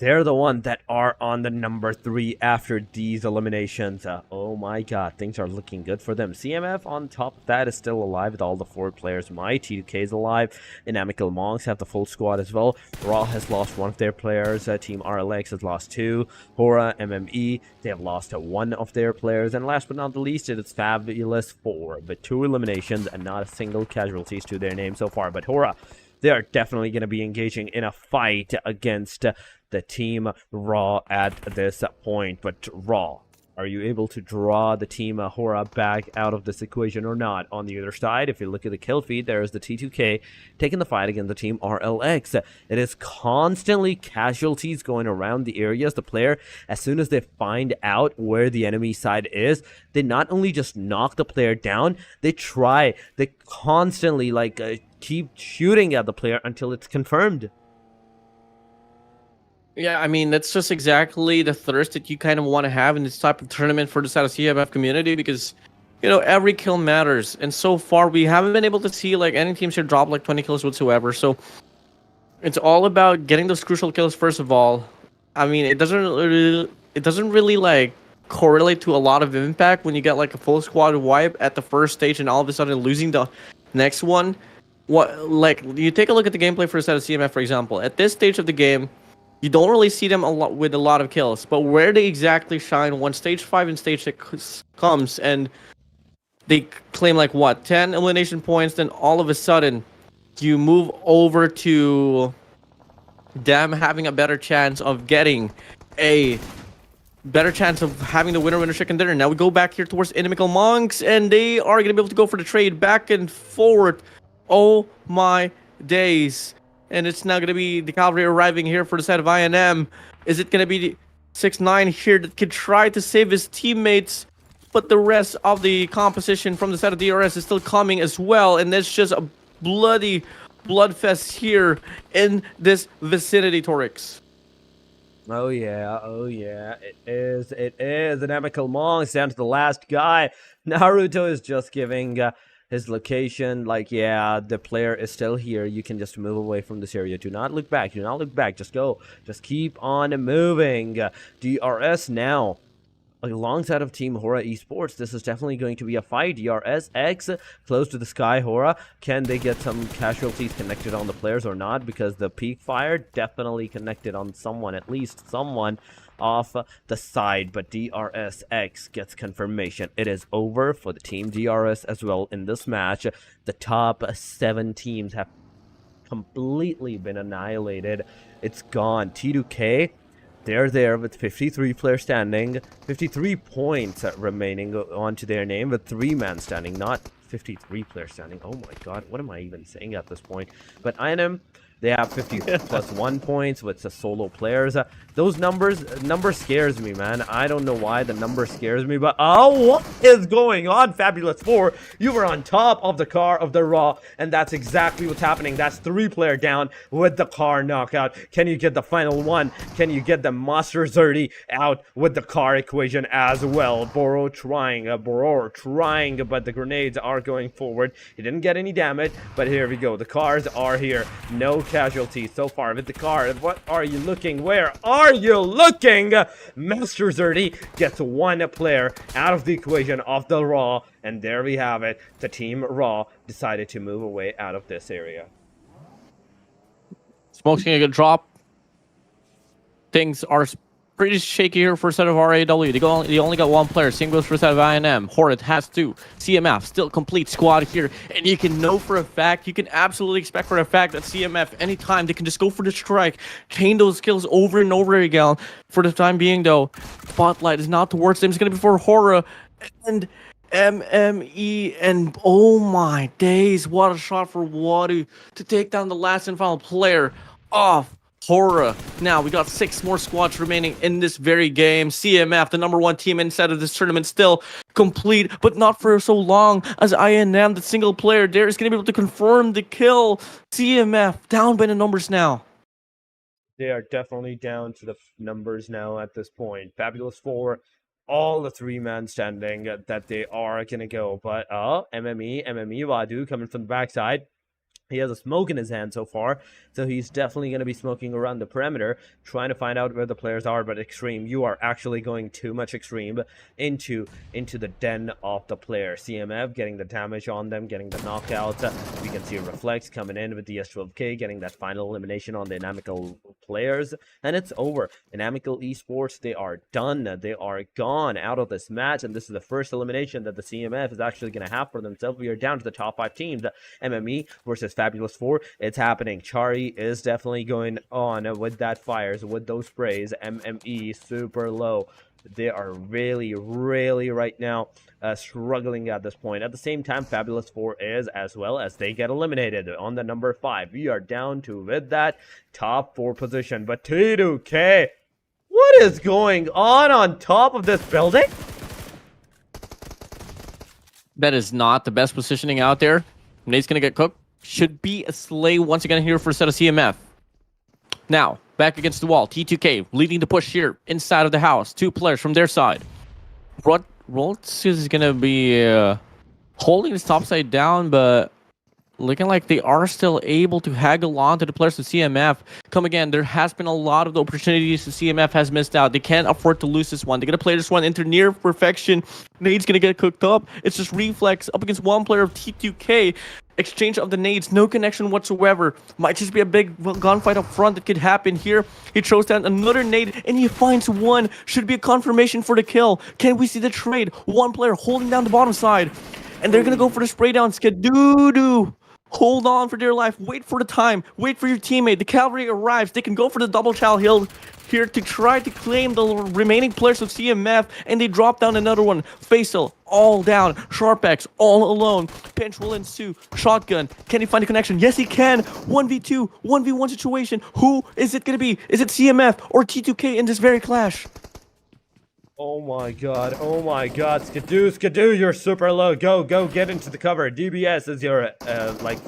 they're the one that are on the number 3 after these eliminations. Oh my god, things are looking good for them. CMF on top of that is still alive with all the 4 players. My T2K is alive. INIMICAL Monks have the full squad as well. HORAA has lost one of their players. Team RLX has lost 2. HORAA, MME, they have lost 1 of their players. And last but not the least, it is Fabulous 4, with 2 eliminations and not a single casualties to their name so far. But HORAA, they are definitely going to be engaging in a fight against the team Raw at this point. But Raw, are you able to draw the team HORAA back out of this equation or not? On the other side, if you look at the kill feed, there is the T2K taking the fight against the team RLX. It is constantly casualties going around the areas. The player, as soon as they find out where the enemy side is, they not only just knock the player down, they constantly keep shooting at the player until it's confirmed. Yeah, I mean, that's just exactly the thirst that you kind of want to have in this type of tournament for the side of CMF community, because, you know, every kill matters. And so far, we haven't been able to see, any teams here drop, 20 kills whatsoever. So, it's all about getting those crucial kills, first of all. I mean, it doesn't really, correlate to a lot of impact when you get, a full squad wipe at the first stage and all of a sudden losing the next one. You take a look at the gameplay for the side of CMF, for example. At this stage of the game, you don't really see them with a lot of kills, but where they exactly shine when stage 5 and stage 6 comes and they claim 10 elimination points, then all of a sudden you move over to them having a better chance of getting a better chance of having the winner chicken dinner. Now we go back here towards INIMICAL Monks, and they are going to be able to go for the trade back and forward. Oh my days. And it's now going to be the cavalry arriving here for the side of INM. Is it going to be the 6-9 here that could try to save his teammates? But the rest of the composition from the side of DRS is still coming as well. And there's just a bloody bloodfest here in this vicinity, Torix. Oh yeah, it is. INIMICAL Monks down to the last guy. Naruto is just giving his location, the player is still here. You can just move away from this area. Do not look back. Just go. Just keep on moving. DRS now alongside of Team HORAA Esports. This is definitely going to be a fight. DRS X close to the sky. HORAA, can they get some casualties connected on the players or not? Because the peak fire definitely connected on someone, at least someone off the side. But DRS X gets confirmation. It is over for the team DRS as well in this match. The top 7 teams have completely been annihilated. It's gone. T2K, they're there with 53 players standing, 53 points remaining onto their name, with 3-man standing, not 53 players standing. Oh my god, what am I even saying at this point? But INM, they have 50 plus 1 points with the solo players. Those number scares me, man. I don't know why the number scares me, but what is going on, Fabulous 4? You were on top of the car of the Raw, and that's exactly what's happening. That's 3-player down with the car knockout. Can you get the final one? Can you get the Master Zerdy out with the car equation as well? Boror trying, but the grenades are going forward. He didn't get any damage, but here we go. The cars are here. No casualties so far with the car. What are you looking? Where are you looking? Master Zerdy gets one player out of the equation of the Raw, and there we have it. The team Raw decided to move away out of this area. Smoke's gonna get dropped. Things are pretty shaky here for a set of RAW. They only got one player. Same goes for a set of INM. HORAA has two. CMF still complete squad here. And you can know for a fact, you can absolutely expect for a fact that CMF, anytime, they can just go for the strike. Chain those kills over and over again. For the time being, though, spotlight is not towards them. It's going to be for HORAA and MME. And oh my days, what a shot for Wadu to take down the last and final player off HORAA. Now we got 6 more squads remaining in this very game. CMF, the #1 team inside of this tournament, still complete, but not for so long, as INM, the single player there, is going to be able to confirm the kill. CMF down by the numbers now. They are definitely down to the numbers now at this point. Fabulous 4, all the 3-man standing that they are going to go. But MME Wadu coming from the backside. He has a smoke in his hand so far, so he's definitely going to be smoking around the perimeter, trying to find out where the players are. But Extreme, you are actually going too much Extreme into the den of the player. CMF getting the damage on them, getting the knockouts. We can see Reflex coming in with the S12K, getting that final elimination on the INIMICAL players, and it's over. INIMICAL Esports, they are done. They are gone out of this match, and this is the first elimination that the CMF is actually going to have for themselves. We are down to the top 5 teams. MME versus Fabulous 4. It's happening. Chari is definitely going on with that fires, with those sprays. MME super low. They are really right now struggling at this point. At the same time, Fabulous 4 is as well, as they get eliminated on the number 5. We are down to with that top 4 position. But T2K, what is going on top of this building? That is not the best positioning out there. Nate's gonna get cooked. Should be a slay once again here for a set of CMF. Now, back against the wall. T2K leading the push here inside of the house. 2 players from their side. Roltz is going to be holding his top side down, but looking like they are still able to haggle on to the players of CMF. Come again, there has been a lot of the opportunities the CMF has missed out. They can't afford to lose this one. They're going to play this one into near perfection. Nade's going to get cooked up. It's just Reflex up against one player of T2K. Exchange of the nades, no connection whatsoever. Might just be a big gunfight up front that could happen here. He throws down another nade and he finds one. Should be a confirmation for the kill. Can we see the trade? One player holding down the bottom side. And they're going to go for the spray down. Skadoo-doo. Hold on for dear life. Wait for the time. Wait for your teammate. The cavalry arrives. They can go for the double child hill here to try to claim the remaining players of CMF, and they drop down another one. Faisal all down. Sharpex all alone. Pinch will ensue. Shotgun. Can he find a connection? Yes, he can. 1v2, 1v1 situation. Who is it going to be? Is it CMF or T2K in this very clash? Oh my god, Skadoo, you're super low. Go, get into the cover. DBS is your,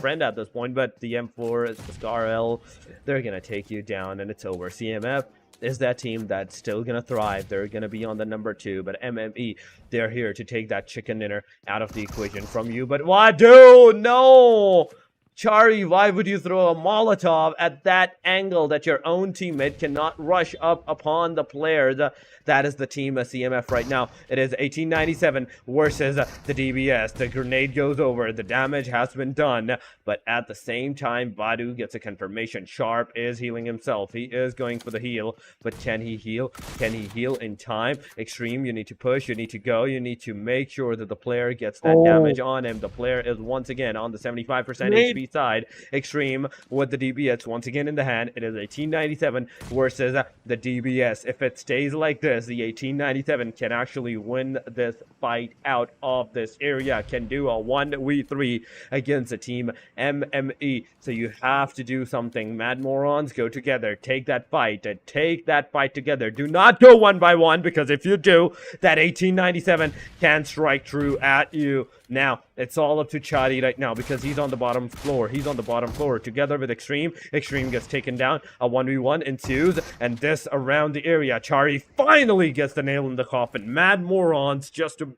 friend at this point, but the M4 is the Scar L. They're gonna take you down, and it's over. CMF is that team that's still gonna thrive. They're gonna be on the number 2, but MME, they're here to take that chicken dinner out of the equation from you. But Wadu, no! Chari, why would you throw a Molotov at that angle that your own teammate cannot rush up upon the player? That is the team of CMF right now. It is 1897 versus the DBS. The grenade goes over. The damage has been done. But at the same time, Wadu gets a confirmation. Sharp is healing himself. He is going for the heal. But can he heal? Can he heal in time? Extreme, you need to push. You need to go. You need to make sure that the player gets that damage on him. The player is once again on the 75% HP side. Extreme with the DBS once again in the hand. It is 1897 versus the DBS. If it stays like this, the 1897 can actually win this fight out of this area, can do a 1v3 against the team MME. So you have to do something. Mad Morons, go together. Take that fight. Take that fight together. Do not go 1-by-1, because if you do, that 1897 can strike through at you. Now, it's all up to Chadi right now, because he's on the bottom floor. He's on the bottom floor together with Extreme. Extreme gets taken down. A 1v1 ensues, and this around the area. Chari finally gets the nail in the coffin. Mad Morons just to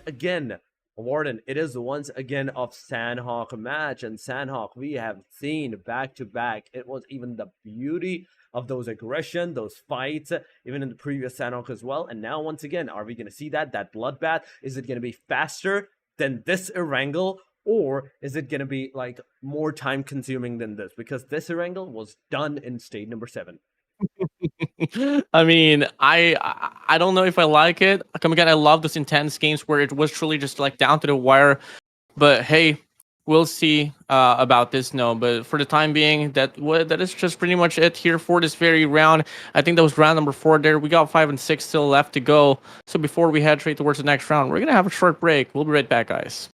again, Warden, it is once again of Sanhok match, and Sanhok we have seen back to back. It was even the beauty of those aggression, those fights, even in the previous Sanhok as well. And now once again, are we going to see that bloodbath? Is it going to be faster than this erangle? Or is it going to be like more time consuming than this? Because this erangle was done in stage number 7. I mean, I don't know if I like it. Come again, I love those intense games where it was truly just like down to the wire. But hey, we'll see about this. No, but for the time being, that is just pretty much it here for this very round. I think that was round number 4 there. We got 5 and 6 still left to go. So before we head straight towards the next round, we're gonna have a short break. We'll be right back, guys.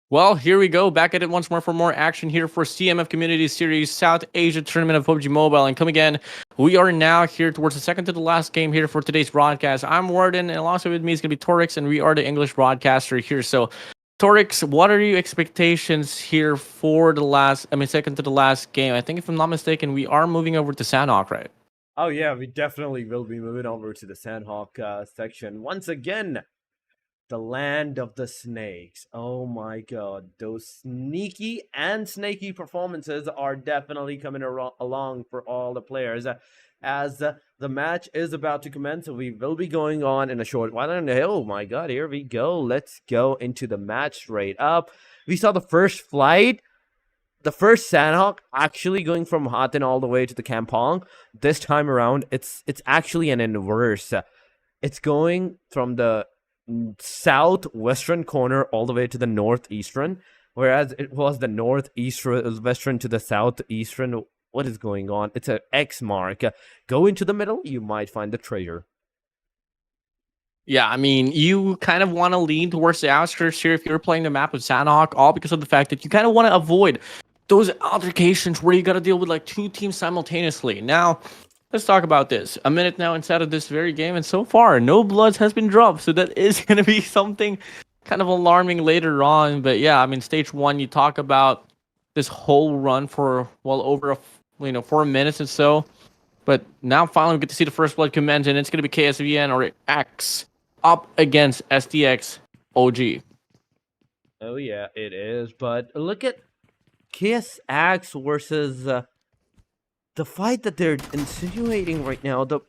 Well, here we go. Back at it once more for more action here for CMF Community Series South Asia Tournament of PUBG Mobile. And come again, we are now here towards the second to the last game here for today's broadcast. I'm Warden, and alongside with me is going to be Torix, and we are the English broadcaster here. So, Torix, what are your expectations here for second to the last game? I think if I'm not mistaken, we are moving over to Sanhok, right? Oh yeah, we definitely will be moving over to the Sanhok section once again. The land of the snakes. Oh my god, those sneaky and snaky performances are definitely coming along for all the players. As the match is about to commence, we will be going on in a short while. And oh my god, here we go. Let's go into the match straight up. We saw the first flight. The first Sanhok actually going from Hatin all the way to the Kampong. This time around, it's actually an inverse. It's going from the southwestern corner all the way to the northeastern, whereas it was the northeastern to the southeastern. What is going on? It's an X mark. Go into the middle, you might find the treasure. Yeah, I mean, you kind of want to lean towards the outskirts here if you're playing the map of Sanhok, all because of the fact that you kind of want to avoid those altercations where you got to deal with like two teams simultaneously. Now, let's talk about this. A minute now inside of this very game, and so far, no bloods has been dropped. So that is going to be something kind of alarming later on. But yeah, I mean, stage one, you talk about this whole run for well over 4 minutes or so. But now finally we get to see the first blood commence, and it's going to be KSVN or X up against SDX OG. Oh yeah, it is. But look at KSX versus the fight that they're insinuating right now, the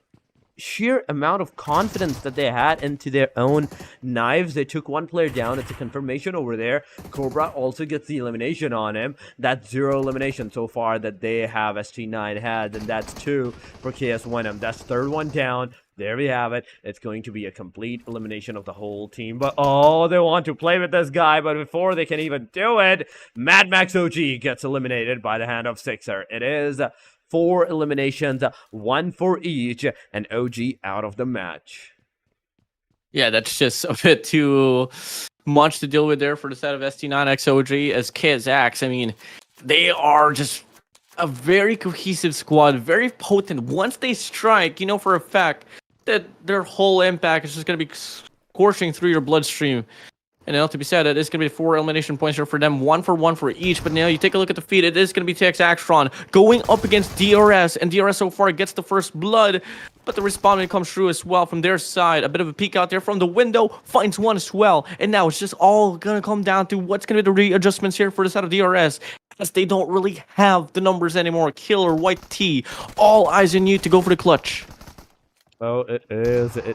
sheer amount of confidence that they had into their own knives. They took one player down. It's a confirmation over there. Cobra also gets the elimination on him. That's 0 elimination so far that they have ST9 had, and that's 2 for KS1M. That's third one down. There we have it. It's going to be a complete elimination of the whole team. But oh, they want to play with this guy. But before they can even do it, Mad Max OG gets eliminated by the hand of Sixer. It is 4 eliminations, 1 for each, and OG out of the match. Yeah, that's just a bit too much to deal with there for the set of ST9XOG as KZX. I mean, they are just a very cohesive squad, very potent. Once they strike, you know for a fact that their whole impact is just going to be coursing through your bloodstream. And now to be said, it is going to be 4 elimination points here for them, 1 for each. But now you take a look at the feed, it is going to be TX AXETRON going up against DRS. And DRS so far gets the first blood, but the responding comes through as well from their side. A bit of a peek out there from the window, finds one as well. And now it's just all going to come down to what's going to be the readjustments here for the side of DRS, as they don't really have the numbers anymore. Killer, White T, all eyes on you to go for the clutch. Oh, it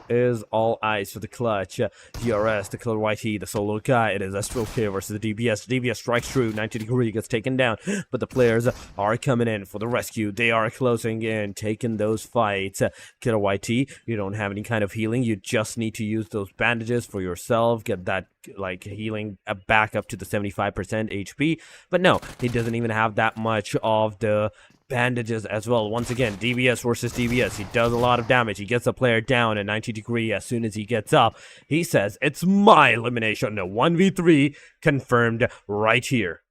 is all eyes for the clutch. DRS, the Killer YT, the solo guy. It is Astral K versus the DBS. DBS strikes through, 90 degree, gets taken down. But the players are coming in for the rescue. They are closing in, taking those fights. Killer YT, you don't have any kind of healing. You just need to use those bandages for yourself. Get that like healing back up to the 75% HP. But no, he doesn't even have that much of the bandages as well. Once again, DBS versus DBS. He does a lot of damage. He gets a player down at 90 degree. As soon as he gets up, he says, "It's my elimination." No, 1v3 confirmed right here.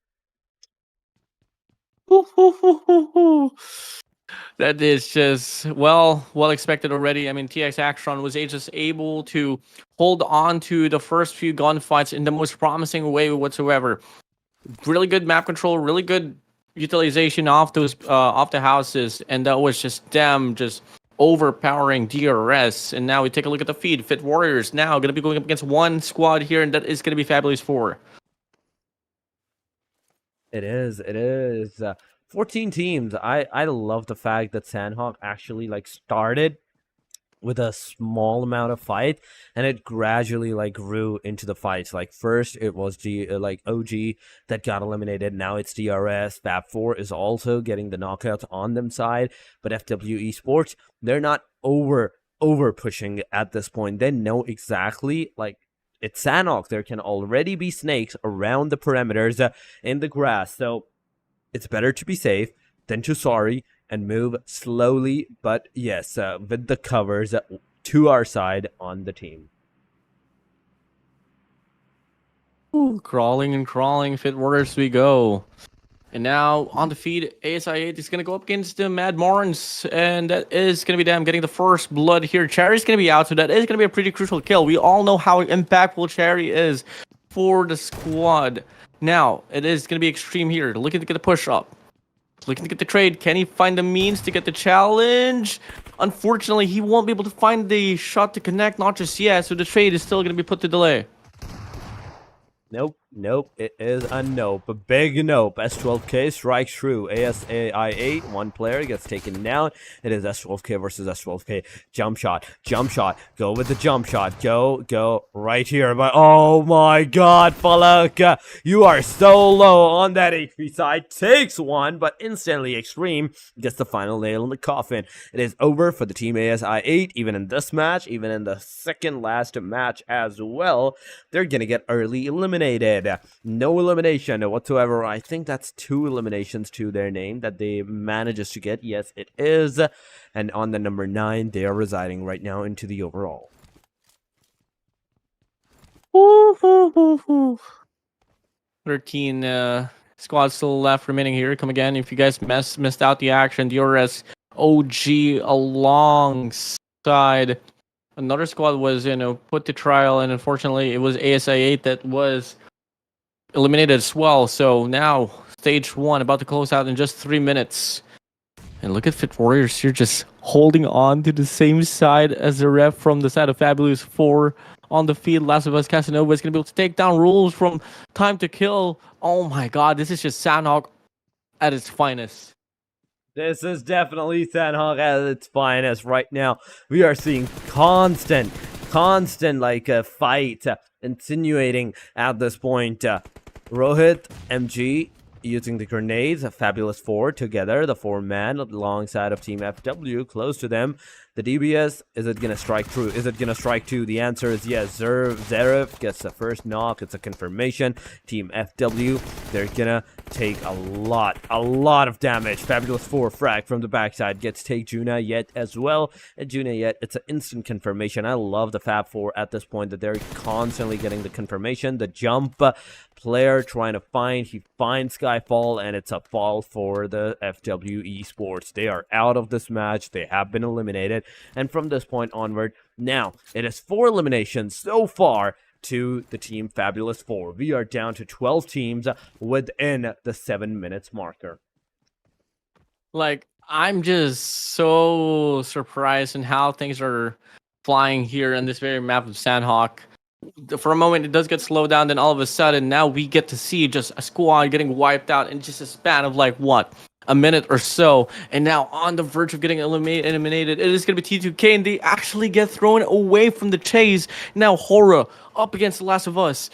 That is just well expected already. I mean, TX AXETRON was just able to hold on to the first few gunfights in the most promising way whatsoever. Really good map control, really good utilization off those off the houses, and that was just them just overpowering DRS. And now we take a look at the feed. Fit Warriors now going to be going up against one squad here, and that is going to be Fabulous 4. It is 14 teams. I love the fact that Sanhok actually like started with a small amount of fight, and it gradually like grew into the fights. Like first it was OG that got eliminated. Now it's DRS. Fab4 is also getting the knockouts on them side, but FW Esports, they're not over pushing at this point. They know exactly, like, it's Sanhok. There can already be snakes around the perimeters in the grass, so it's better to be safe than to sorry and move slowly, but yes, with the covers to our side on the team. Ooh, crawling and crawling, Fit Warriors we go. And now on the feed, ASI8 is going to go up against the Mad Morons, and that is going to be them getting the first blood here. Cherry's going to be out, so that is going to be a pretty crucial kill. We all know how impactful Cherry is for the squad. Now, it is going to be extreme here. Looking to get the push up. Looking to get the trade. Can he find the means to get the challenge? Unfortunately, he won't be able to find the shot to connect, not just yet, so the trade is still going to be put to delay. Nope. It is a nope. A big nope. S12K strikes through. ASI8, one player gets taken down. It is S12K versus S12K. Jump shot. Go with the jump shot. Go right here. But oh my god, Falak, you are so low on that HP side. Takes one, but instantly Extreme gets the final nail in the coffin. It is over for the team ASI8, even in this match, even in the second last match as well. They're gonna get early eliminated. No elimination whatsoever. I think that's 2 eliminations to their name that they manages to get. Yes, it is. And on the number 9, they are residing right now into the overall. 13 squads still left remaining here. Come again. If you guys missed out the action, DRS OG alongside another squad was put to trial, and unfortunately it was ASI8 that was eliminated as well. So now stage 1 about to close out in just 3 minutes. And look at Fit Warriors here just holding on to the same side as the ref from the side of Fabulous 4 on the field. Last of Us Casanova is going to be able to take down rules from Time to Kill. Oh my god, this is just Sanhok at its finest. This is definitely Sanhok at its finest right now. We are seeing constant like a fight insinuating at this point. Rohit, MG using the grenades, a Fabulous 4 together, the 4-man alongside of Team FW close to them. The DBS, is it gonna strike through? Is it gonna strike through? The answer is yes. Zerif gets the first knock. It's a confirmation. Team FW, they're gonna take a lot of damage. Fabulous 4 frag from the backside gets take Juna Yet as well. And Juna Yet, it's an instant confirmation. I love the Fab 4 at this point that they're constantly getting the confirmation. The jump player trying to find, he finds Skyfall, and it's a fall for the FW Esports. They are out of this match. They have been eliminated. And from this point onward, now it is 4 eliminations so far to the team Fabulous 4. We are down to 12 teams within the 7 minutes marker. Like, I'm just so surprised in how things are flying here in this very map of Sanhok. For a moment, it does get slowed down, then all of a sudden, now we get to see just a squad getting wiped out in just a span of like, what? A minute or so, and now on the verge of getting eliminated. It is going to be T2K, and they actually get thrown away from the chase. Now HORAA up against The Last of Us.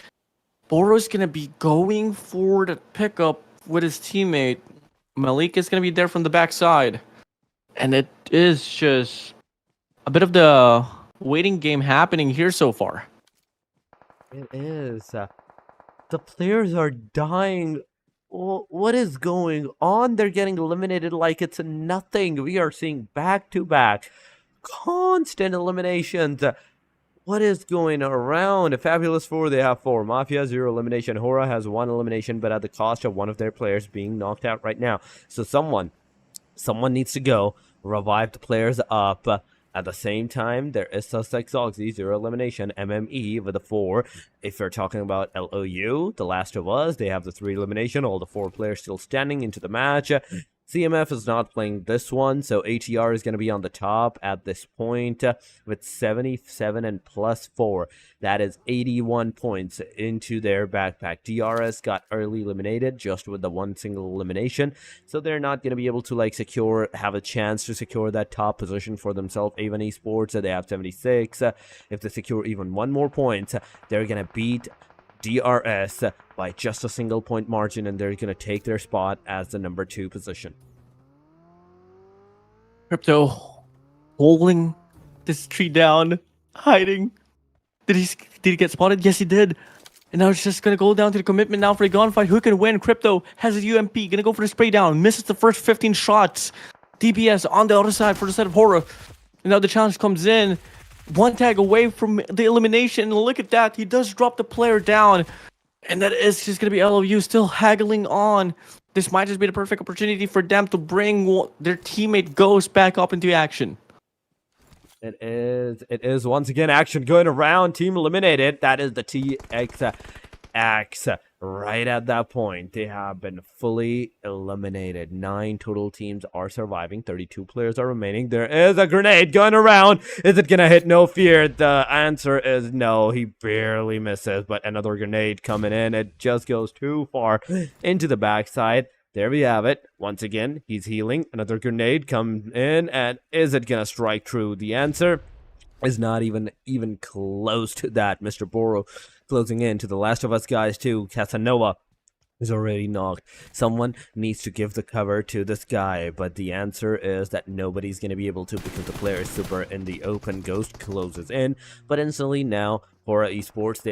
Boro's going to be going for the pickup with his teammate. Malik is going to be there from the backside. And it is just a bit of the waiting game happening here so far. It is. The players are dying. What is going on? They're getting eliminated like it's nothing. We are seeing back-to-back constant eliminations. What is going around? Fabulous 4, they have 4. MAFIA, 0 elimination. HORAA has 1 elimination, but at the cost of one of their players being knocked out right now. So someone needs to go revive the players up. At the same time, there is Suspect Zoxy, 0 elimination, MME with a 4. If you're talking about LOU, The Last of Us, they have the 3 elimination, all the 4 players still standing into the match. CMF is not playing this one, so ATR is going to be on the top at this point with 77 and plus 4. That is 81 points into their backpack. DRS got early eliminated just with the 1 single elimination, so they're not going to be able to like have a chance to secure that top position for themselves. Even Esports, they have 76. If they secure even 1 more point, they're going to beat DRS by just a single point margin, and they're going to take their spot as the number 2 position. Crypto holding this tree down, hiding. Did he get spotted? Yes, he did. And now it's just going to go down to the commitment now for a gunfight. Who can win? Crypto has a UMP, going to go for the spray down, misses the first 15 shots. DBS on the other side for the side of HORAA. And now the challenge comes in. 1 tag away from the elimination. And look at that. He does drop the player down. And that is just going to be LOU still haggling on. This might just be the perfect opportunity for them to bring their teammate Ghost back up into action. It is once again action going around. Team eliminated. That is the TXX. Right at that point, they have been fully eliminated. 9 total teams are surviving. 32 players are remaining. There is a grenade going around. Is it going to hit? No fear. The answer is no. He barely misses, but another grenade coming in. It just goes too far into the backside. There we have it. Once again, he's healing. Another grenade comes in, and is it going to strike true? The answer is not even close to that. Mr. Boro closing in to the Last of Us guys too. Casanova is already knocked. Someone needs to give the cover to this guy, but the answer is that nobody's going to be able to because the player is super in the open. Ghost closes in, but instantly now HORAA Esports,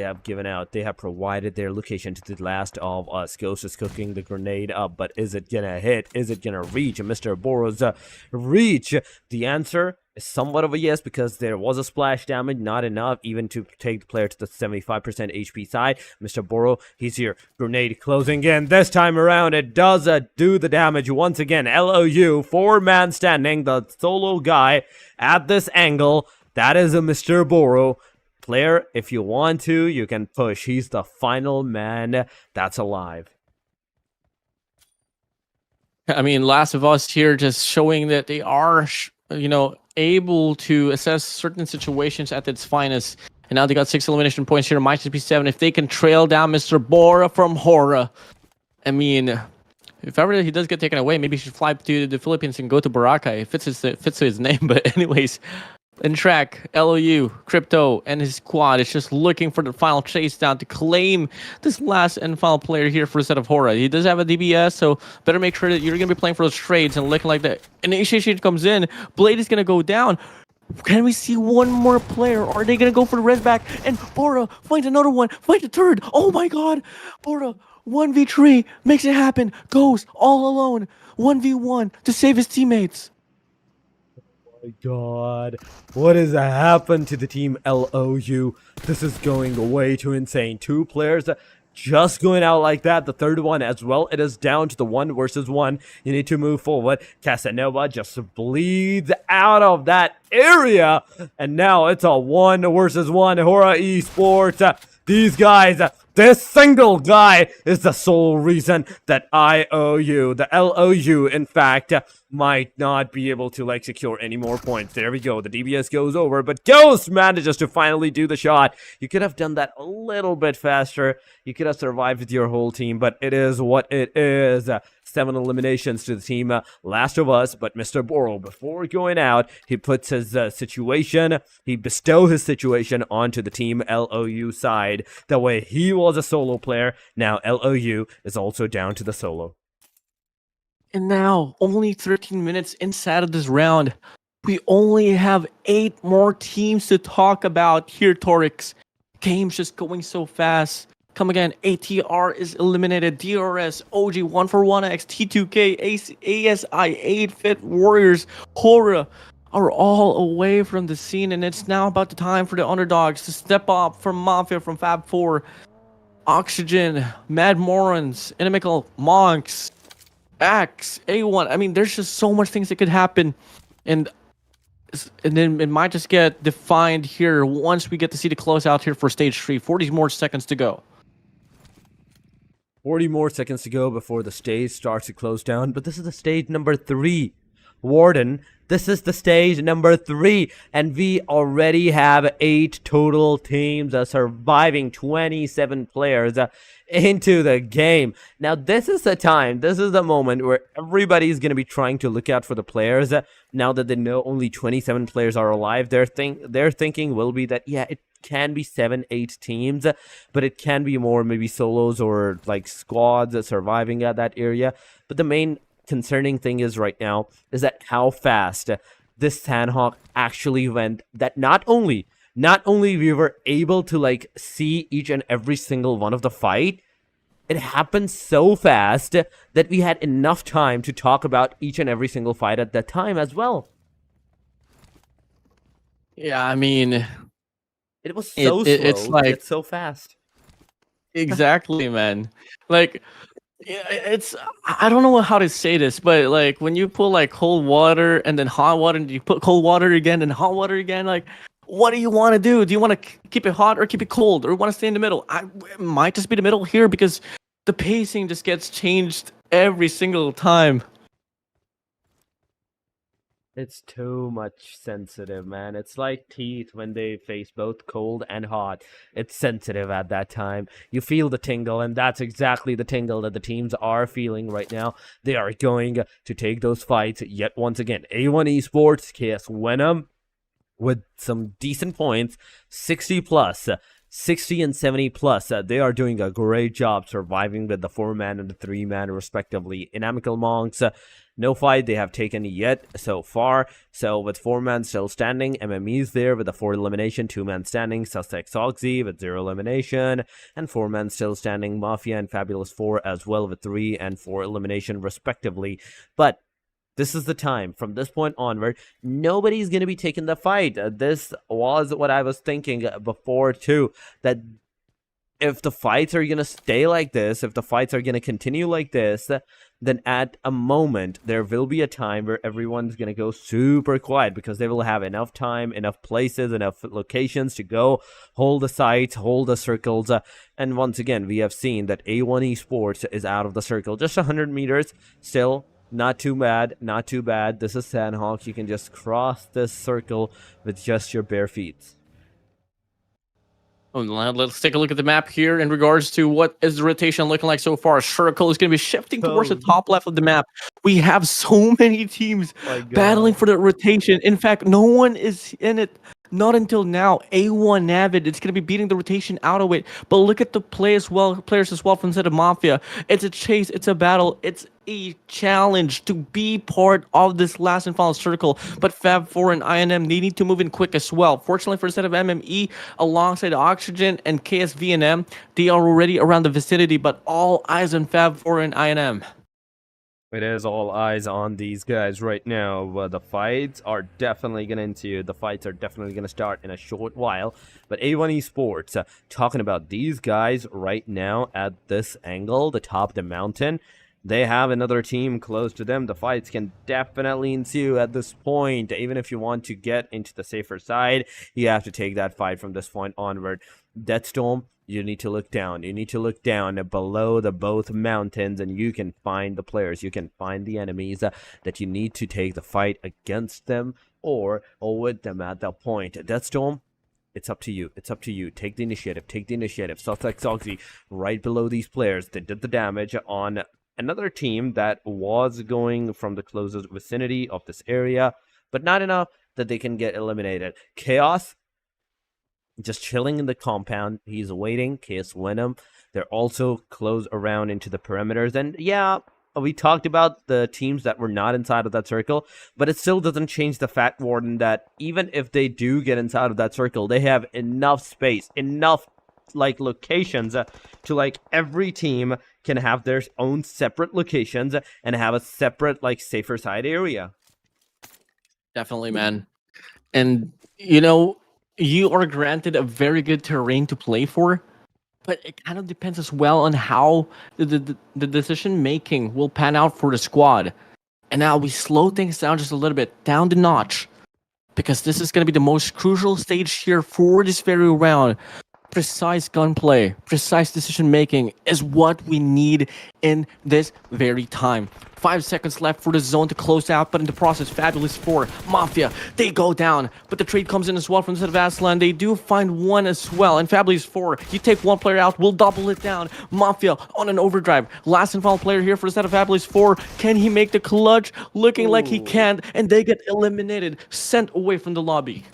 they have provided their location to the Last of Us. Ghost is cooking the grenade up, but is it gonna hit? Is it gonna reach Mr. Boro's reach? The answer is somewhat of a yes, because there was a splash damage, not enough even to take the player to the 75% HP side. Mr. Boro, he's here. Grenade closing in. This time around, it does do the damage once again. LOU, 4-man standing, the solo guy at this angle. That is a Mr. Boro. Player, if you want to, you can push. He's the final man that's alive. I mean, Last of Us here just showing that they are, able to assess certain situations at its finest. And now they got 6 elimination points here. Might just be 7 if they can trail down Mr. Boro from HORAA. I mean, if ever he does get taken away, maybe he should fly to the Philippines and go to Boracay. It fits his name. But anyways, in track, LOU, Crypto, and his squad is just looking for the final chase down to claim this last and final player here for the set of HORAA. He does have a DBS, so better make sure that you're going to be playing for those trades and looking like that. And initiation comes in, Blade is going to go down. Can we see one more player? Or are they going to go for the res back? And HORAA finds another one, finds a third. Oh my god, HORAA 1v3 makes it happen. Goes all alone, 1v1 to save his teammates. My god, what has happened to the team LOU? This is going way too insane. 2 players just going out like that. The third one as well. It is down to the 1 versus 1. You need to move forward. Casanova just bleeds out of that area, and now it's a 1 versus 1. HORAA Esports, these guys, this single guy is the sole reason that the LOU, in fact, might not be able to secure any more points. There we go. The DBS goes over, but Ghost manages to finally do the shot. You could have done that a little bit faster. You could have survived with your whole team, but it is what it is. 7 eliminations to the team Last of Us, but Mr. Boro, before going out, he puts his situation, he bestows his situation onto the team LOU side. That way, he was a solo player. Now LOU is also down to the solo. And now, only 13 minutes inside of this round, we only have 8 more teams to talk about here, Torix. Game's just going so fast. Come again, ATR is eliminated. DRS, OG, 141X, T2K, ASI, 8-Fit Warriors, HORAA are all away from the scene, and it's now about the time for the underdogs to step up from MAFIA, from Fab 4, Oxygen, Mad Morons, Inimical, Monks, Axe, A1. I mean, there's just so much things that could happen, and then it might just get defined here once we get to see the closeout here for stage 3. 40 more seconds to go. 40 more seconds to go before the stage starts to close down, but this is the stage number 3. Warden, this is the stage number 3, and we already have 8 total teams surviving, 27 players into the game. Now, this is the time, this is the moment where everybody's going to be trying to look out for the players. Now that they know only 27 players are alive, their thinking will be that, yeah, it can be 7-8 teams, but it can be more, maybe solos or squads surviving at that area. But the main concerning thing is right now is that how fast this sanhok actually went, that not only we were able to see each and every single one of the fight, it happened so fast that we had enough time to talk about each and every single fight at that time as well. Yeah, I mean, it was so slow, it's so fast. Exactly, man. Like, yeah, it's I don't know how to say this, but like when you put like cold water and then hot water, and you put cold water again and hot water again, like what do you want to do? Do you want to keep it hot or keep it cold, or want to stay in the middle? It might just be the middle here because the pacing just gets changed every single time. It's too much sensitive, man. It's like teeth when they face both cold and hot. It's sensitive at that time. You feel the tingle, and that's exactly the tingle that the teams are feeling right now. They are going to take those fights yet once again. A1 Esports, KS Venom, with some decent points, 60 plus. 60 and 70 plus. They are doing a great job surviving with the 4-man and the 3-man respectively. INIMICAL Monks, no fight they have taken yet so far. So with 4-man still standing, MME's there with a 4 elimination, 2-man standing, Sussex Oxy with 0 elimination, and 4-man still standing, MAFIA and Fabulous 4 as well with 3 and 4 elimination respectively. But this is the time. From this point onward, nobody's going to be taking the fight. This was what I was thinking before, too. That if the fights are going to stay like this, if the fights are going to continue like this, then at a moment, there will be a time where everyone's going to go super quiet because they will have enough time, enough places, enough locations to go hold the sites, hold the circles. And once again, we have seen that A1 Esports is out of the circle. Just 100 meters still. Not too bad, not too bad. This is Sanhok. You can just cross this circle with just your bare feet. Oh, let's take a look at the map here in regards to what is the rotation looking like so far. Circle is going to be shifting towards the top left of the map. We have so many teams battling for the rotation. In fact, no one is in it. Not until now. A1 Navid, it's going to be beating the rotation out of it. But look at the players as well from the side of MAFIA. It's a chase, it's a battle, it's a challenge to be part of this last and final circle. But Fab4 and INM, they need to move in quick as well. Fortunately for the set of MME, alongside Oxygen and KSVNM, they are already around the vicinity, but all eyes on Fab4 and INM. It is all eyes on these guys right now. The fights are definitely going to start in a short while. But A1 Esports, talking about these guys right now at this angle, the top of the mountain, they have another team close to them. The fights can definitely ensue at this point. Even if you want to get into the safer side, you have to take that fight from this point onward. Deathstorm, you need to look down. You need to look down below the both mountains, and you can find the players. You can find the enemies that you need to take the fight against them or with them at that point. Deathstorm, it's up to you. It's up to you. Take the initiative. Take the initiative. Sussex Oxy right below these players. They did the damage on another team that was going from the closest vicinity of this area, but not enough that they can get eliminated. Chaos, just chilling in the compound. He's waiting. KS Venom, they're also close around into the perimeters. And yeah, we talked about the teams that were not inside of that circle, but it still doesn't change the fact, Warden, that even if they do get inside of that circle, they have enough space, enough like locations to like every team can have their own separate locations and have a separate like safer side area. Definitely, man. And you know, you are granted a very good terrain to play for, but it kind of depends as well on how the decision making will pan out for the squad. And now we slow things down just a little bit, down the notch, because this is going to be the most crucial stage here for this very round. Precise gunplay, precise decision making is what we need in this very time. 5 seconds left for the zone to close out, but in the process, Fabulous 4, MAFIA, they go down. But the trade comes in as well from the side of Aslan. They do find one as well. And Fabulous 4, you take one player out, we'll double it down. MAFIA on an overdrive. Last and final player here for the side of Fabulous 4. Can he make the clutch? Looking like he can't, and they get eliminated, sent away from the lobby.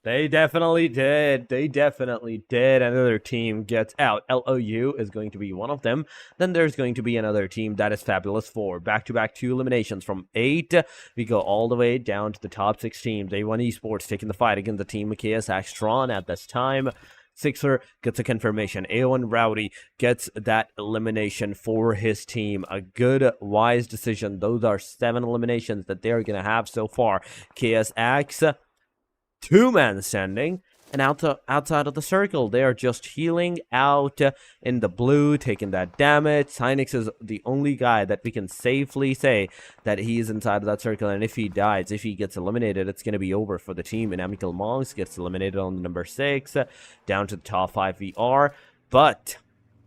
They definitely did. They definitely did. Another team gets out. LOU is going to be one of them. Then there's going to be another team that is Fabulous 4. Back-to-back 2 eliminations from 8. We go all the way down to the top 6 teams. A1 Esports taking the fight against the team of AXETRON at this time. Sixer gets a confirmation. A1 Rowdy gets that elimination for his team. A good, wise decision. Those are 7 eliminations that they're going to have so far. KSX, 2-man standing. And outside of the circle, they are just healing out in the blue, taking that damage. Cynix is the only guy that we can safely say that he's inside of that circle. And if he dies, if he gets eliminated, it's going to be over for the team. And INIMICAL Monks gets eliminated on the number 6, down to the top 5 VR. But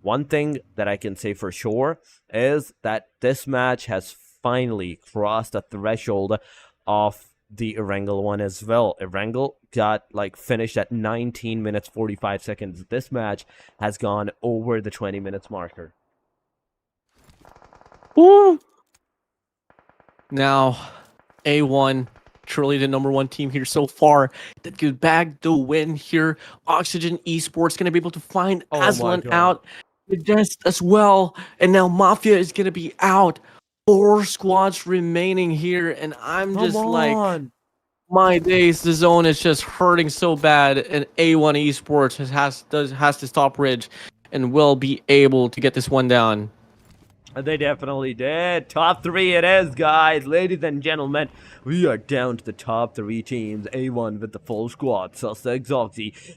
one thing that I can say for sure is that this match has finally crossed the threshold of the erangle one as well. Erangle got finished at 19 minutes 45 seconds. This match has gone over the 20 minutes marker. Woo! Now, A1, truly the #1 team here so far that could bag the win here. Oxygen Esports going to be able to find Aslan out. Just as well. And now Mafia is going to be out. 4 squads remaining here. And I'm Come just on. like, my days, the zone is just hurting so bad. And A1 Esports has to stop Ridge and will be able to get this one down. They definitely did. Top 3 it is, guys. Ladies and gentlemen, we are down to the top 3 teams. A1 with the full squad, Ccs Sa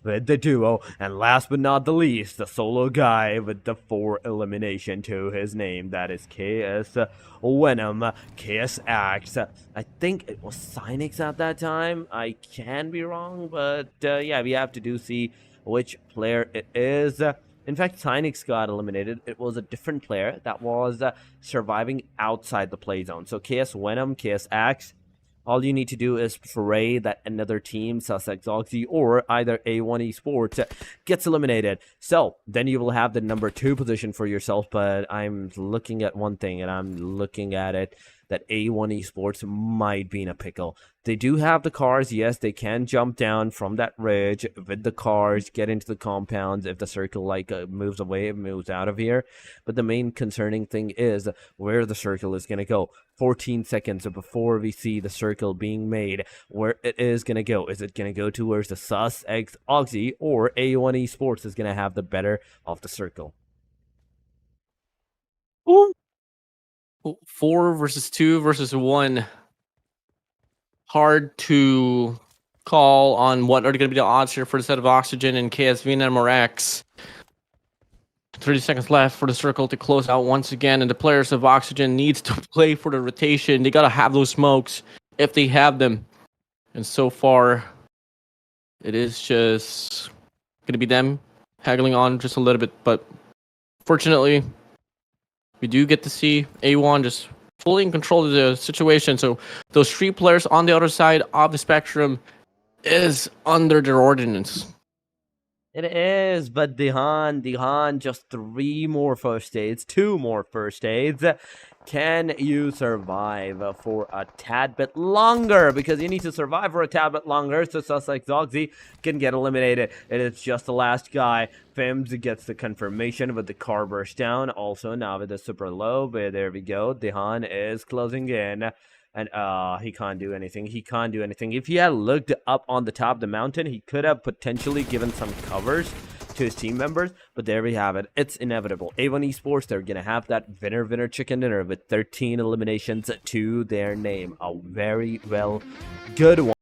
with the duo, and last but not the least, the solo guy with the 4 elimination to his name. That is KS Venom, KS Axe. I think it was Cynix at that time. I can be wrong, but yeah, we have to see which player it is. In fact, Cynix got eliminated. It was a different player that was surviving outside the play zone. So KS Venom, KS Axe, all you need to do is pray that another team, Ccs Sa or either A1 Esports, gets eliminated. So then you will have the number 2 position for yourself. But I'm looking at one thing, and I'm looking at it that A1 Esports might be in a pickle. They do have the cars. Yes, they can jump down from that ridge with the cars, get into the compounds. If the circle moves away, it moves out of here. But the main concerning thing is where the circle is going to go. 14 seconds before we see the circle being made, where it is going to go. Is it going to go towards the Ccs Sa or A1 Esports is going to have the better of the circle? Ooh. 4 versus 2 versus 1. Hard to call on what are going to be the odds here for the set of Oxygen and KS Venom or X. 30 seconds left for the circle to close out once again, and the players of Oxygen needs to play for the rotation. They got to have those smokes if they have them. And so far, it is just going to be them haggling on just a little bit. But fortunately, we do get to see A1 just fully in control of the situation. So those 3 players on the other side of the spectrum is under their ordinance. It is, but Dihan, just 3 more first aids, 2 more first aids. Can you survive for a tad bit longer? Because you need to survive for a tad bit longer so Ccs Sa can get eliminated. It is just the last guy. Fims gets the confirmation with the car burst down. Also now with the super low, but there we go. Dihan is closing in. And he can't do anything. He can't do anything. If he had looked up on the top of the mountain, he could have potentially given some covers to his team members. But there we have it. It's inevitable. A1 Esports, they're going to have that winner chicken dinner with 13 eliminations to their name. A very good one.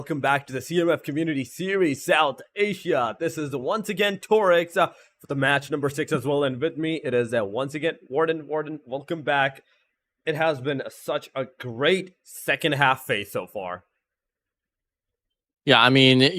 Welcome back to the CMF Community Series South Asia. This is once again Torix for the match number 6 as well, and with me it is once again Warden. Welcome back. It has been such a great second half phase so far. Yeah, I mean,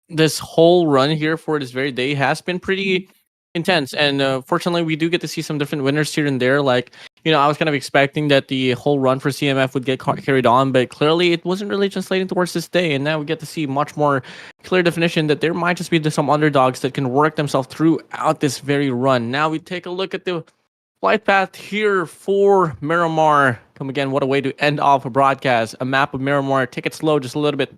this whole run here for this very day has been pretty intense, and fortunately, we do get to see some different winners here and there. Like, I was kind of expecting that the whole run for CMF would get carried on, but clearly it wasn't really translating towards this day, and now we get to see much more clear definition that there might just be some underdogs that can work themselves throughout this very run. Now we take a look at the flight path here for Miramar. Come again, what a way to end off a broadcast. A map of Miramar. Take it slow just a little bit.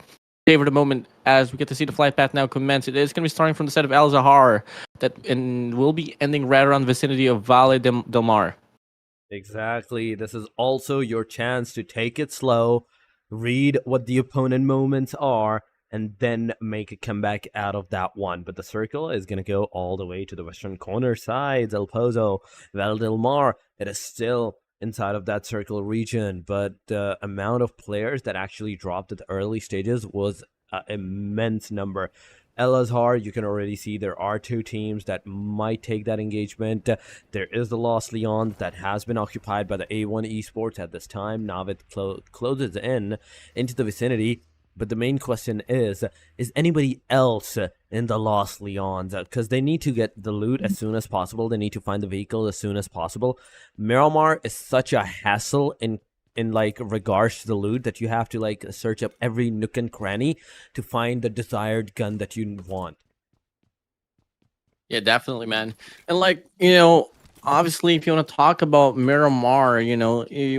Savor the moment as we get to see the flight path now commence. It is going to be starting from the set of Al Zahar and will be ending right around the vicinity of Valle del Mar. Exactly. This is also your chance to take it slow, read what the opponent moments are, and then make a comeback out of that one. But the circle is going to go all the way to the western corner sides. El Pozo, Valle del Mar. It is still inside of that circle region, but the amount of players that actually dropped at the early stages was an immense number. El Azhar, you can already see there are 2 teams that might take that engagement. There is the Los Leons that has been occupied by the A1 Esports at this time. Now it closes into the vicinity. But the main question is anybody else in the Los Leons? Because they need to get the loot as soon as possible. They need to find the vehicle as soon as possible. Miramar is such a hassle in like regards to the loot that you have to like search up every nook and cranny to find the desired gun that you want. Yeah, definitely, man. And like, obviously, if you want to talk about Miramar, you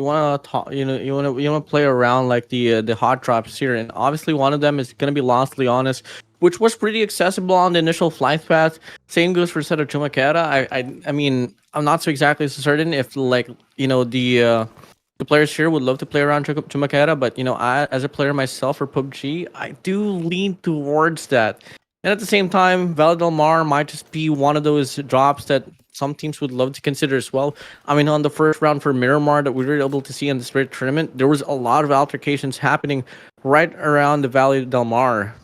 want to talk, you want to play around like the hot drops here, and obviously one of them is going to be Los Leones, which was pretty accessible on the initial flight path. Same goes for set of Chumaquera. I mean, I'm not so exactly certain if like the players here would love to play around Chumaquera, but I, as a player myself for PUBG, I do lean towards that. And at the same time, Valle del Mar might just be one of those drops that some teams would love to consider as well. I mean, on the first round for Miramar that we were able to see in the Spirit Tournament, there was a lot of altercations happening right around the Valle del Mar.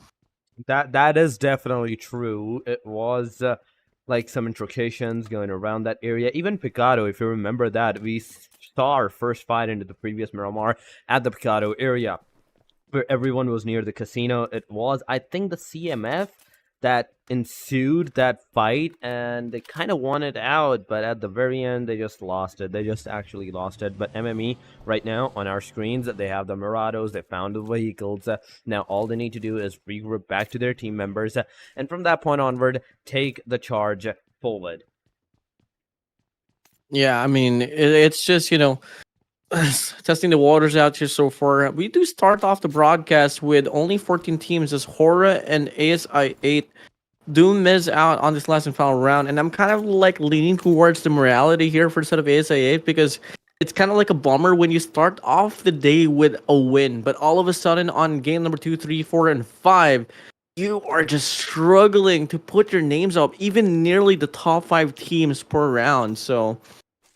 That is definitely true. It was like some intrications going around that area. Even Picado, if you remember that, we saw our first fight into the previous Miramar at the Picado area, where everyone was near the casino. It was, I think, the CMF that ensued that fight, and they kind of won it out, but at the very end, they just lost it. They just actually lost it. But MME, right now, on our screens, they have the Murados, they found the vehicles. Now, all they need to do is regroup back to their team members, and from that point onward, take the charge forward. Yeah, I mean, it's just, testing the waters out here so far. We do start off the broadcast with only 14 teams as HORAA and ASI 8 do miss out on this last and final round. And I'm kind of like leaning towards the morality here for the set of ASI 8 because it's kind of like a bummer when you start off the day with a win, but all of a sudden on game number 2, 3, 4, and 5, you are just struggling to put your names up, even nearly the top 5 teams per round. So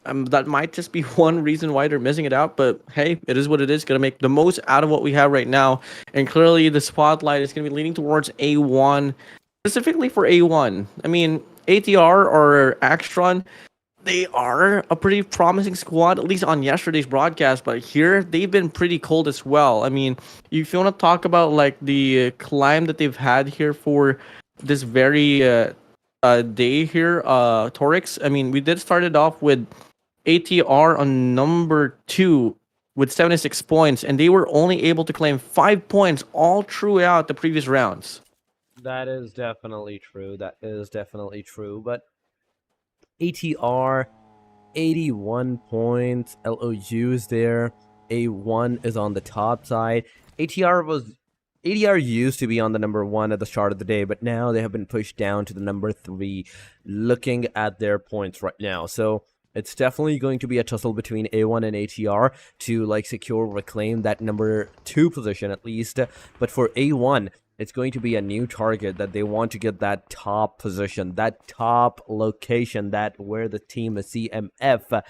that might just be one reason why they're missing it out, but hey, it is what it is. Gonna make the most out of what we have right now, and clearly the spotlight is gonna be leaning towards A1, specifically for A1. I mean, ATR or AXETRON, they are a pretty promising squad, at least on yesterday's broadcast, but here they've been pretty cold as well. I mean, if you want to talk about like the climb that they've had here for this very day here, Torix, I mean, we did start it off with ATR on number 2 with 76 points, and they were only able to claim 5 points all throughout the previous rounds. That is definitely true. But ATR, 81 points. LOU's there. A1 is on the top side. ATR used to be on the number 1 at the start of the day, but now they have been pushed down to the number 3, looking at their points right now. So it's definitely going to be a tussle between A1 and ATR to like reclaim that number 2 position at least. But for A1, it's going to be a new target that they want to get that top position, that top location, that where the team of CMF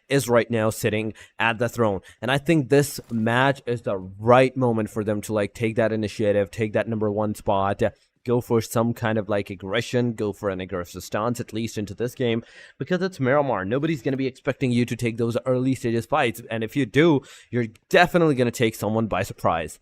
is right now sitting at the throne. And I think this match is the right moment for them to like take that initiative, take that #1 spot, go for some kind of like aggression, go for an aggressive stance, at least into this game, because it's Miramar. Nobody's going to be expecting you to take those early stages fights. And if you do, you're definitely going to take someone by surprise.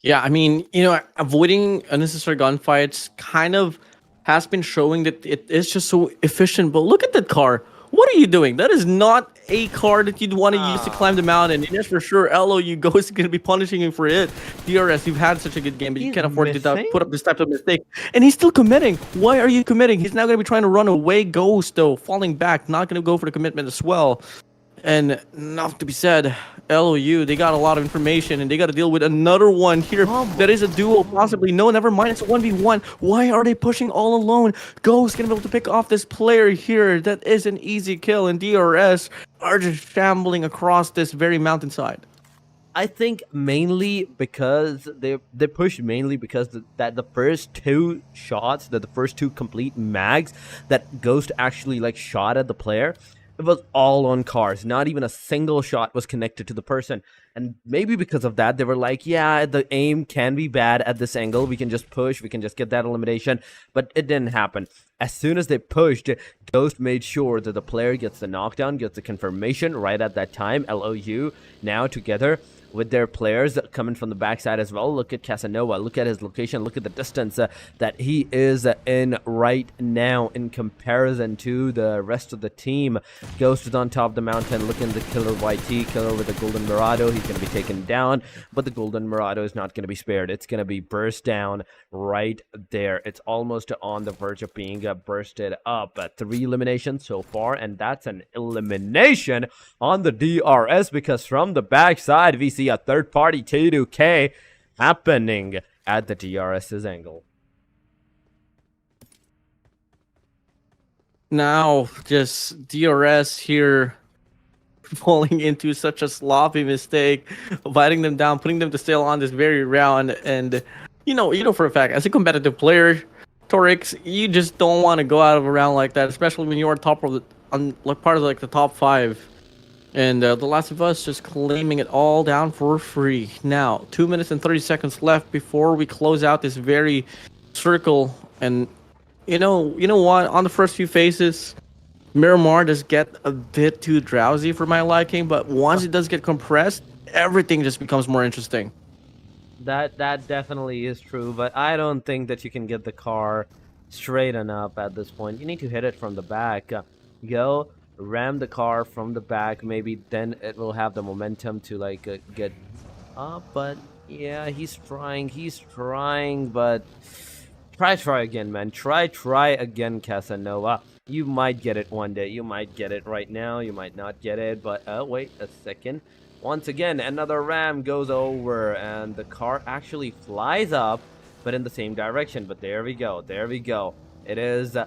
Yeah, I mean, you know, avoiding unnecessary gunfights kind of has been showing that it is just so efficient. But look at that car. What are you doing? That is not a car that you'd want to use to climb the mountain. And yes, for sure, LOU Ghost is going to be punishing him for it. DRS, you've had such a good game, but you can't afford to put up this type of mistake. And he's still committing. Why are you committing? He's now going to be trying to run away. Ghost, though, falling back, not going to go for the commitment as well. And enough to be said, LOU, they got a lot of information, and they got to deal with another one here that is a duo, possibly. No, never mind, it's a 1v1. Why are they pushing all alone? Ghost gonna be able to pick off this player here. That is an easy kill, and DRS are just shambling across this very mountainside. I think mainly because they pushed mainly because the first two shots, the first two complete mags that Ghost actually like shot at the player, it was all on cars. Not even a single shot was connected to the person. And maybe because of that, they were like, yeah, the aim can be bad at this angle. We can just push. We can just get that elimination. But it didn't happen. As soon as they pushed, Ghost made sure that the player gets the knockdown, gets the confirmation right at that time. LOU now together with their players coming from the backside as well. Look at Casanova. Look at his location. Look at the distance that he is in right now in comparison to the rest of the team. Ghost is on top of the mountain. Look at the killer YT, killer with the Golden Murado. He's going to be taken down, but the Golden Murado is not going to be spared. It's going to be burst down right there. It's almost on the verge of being bursted up. 3 eliminations so far, and that's an elimination on the DRS, because from the backside we see a third-party T2K happening at the DRS's angle. Now, just DRS here falling into such a sloppy mistake, biting them down, putting them to still on this very round. And you know for a fact, as a competitive player, Torix, you just don't want to go out of a round like that, especially when you're top of like part of like the top 5. And The Last of Us just claiming it all down for free. Now, 2 minutes and 30 seconds left before we close out this very circle. And you know what? On the first few phases, Miramar does get a bit too drowsy for my liking. But once it does get compressed, everything just becomes more interesting. That definitely is true, but I don't think that you can get the car straight enough at this point. You need to hit it from the back. Go ram the car from the back, maybe then it will have the momentum to like get up. But yeah, he's trying, but try again, man. Try again, Casanova. You might get it one day. You might get it right now. You might not get it, but wait a second. Once again, another ram goes over, and the car actually flies up, but in the same direction. But there we go. It is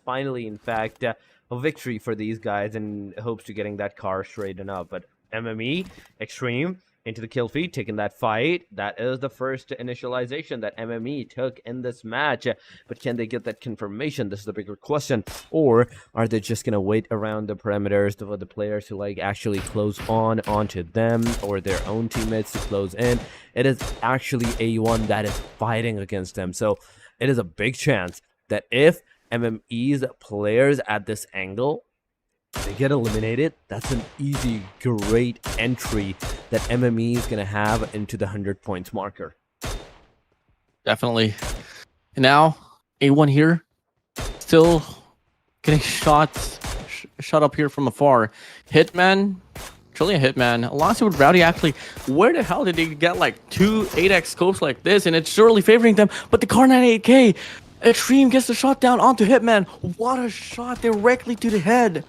finally, in fact, a victory for these guys in hopes to getting that car straightened up. But MME, Extreme, into the kill feed, taking that fight. That is the first initialization that MME took in this match. But can they get that confirmation? This is the bigger question. Or are they just going to wait around the perimeters for the players to like actually close onto them, or their own teammates to close in? It is actually A1 that is fighting against them. So it is a big chance that if MME's players at this angle, they get eliminated, that's an easy, great entry that MME is going to have into the 100 points marker. Definitely. And now, A1 here, still getting shot up here from afar. Hitman, truly a Hitman. Alonso with Rowdy actually, where the hell did they get like 2 8x scopes like this? And it's surely favoring them, but the Car 98K, Extreme gets the shot down onto Hitman. What a shot directly to the head.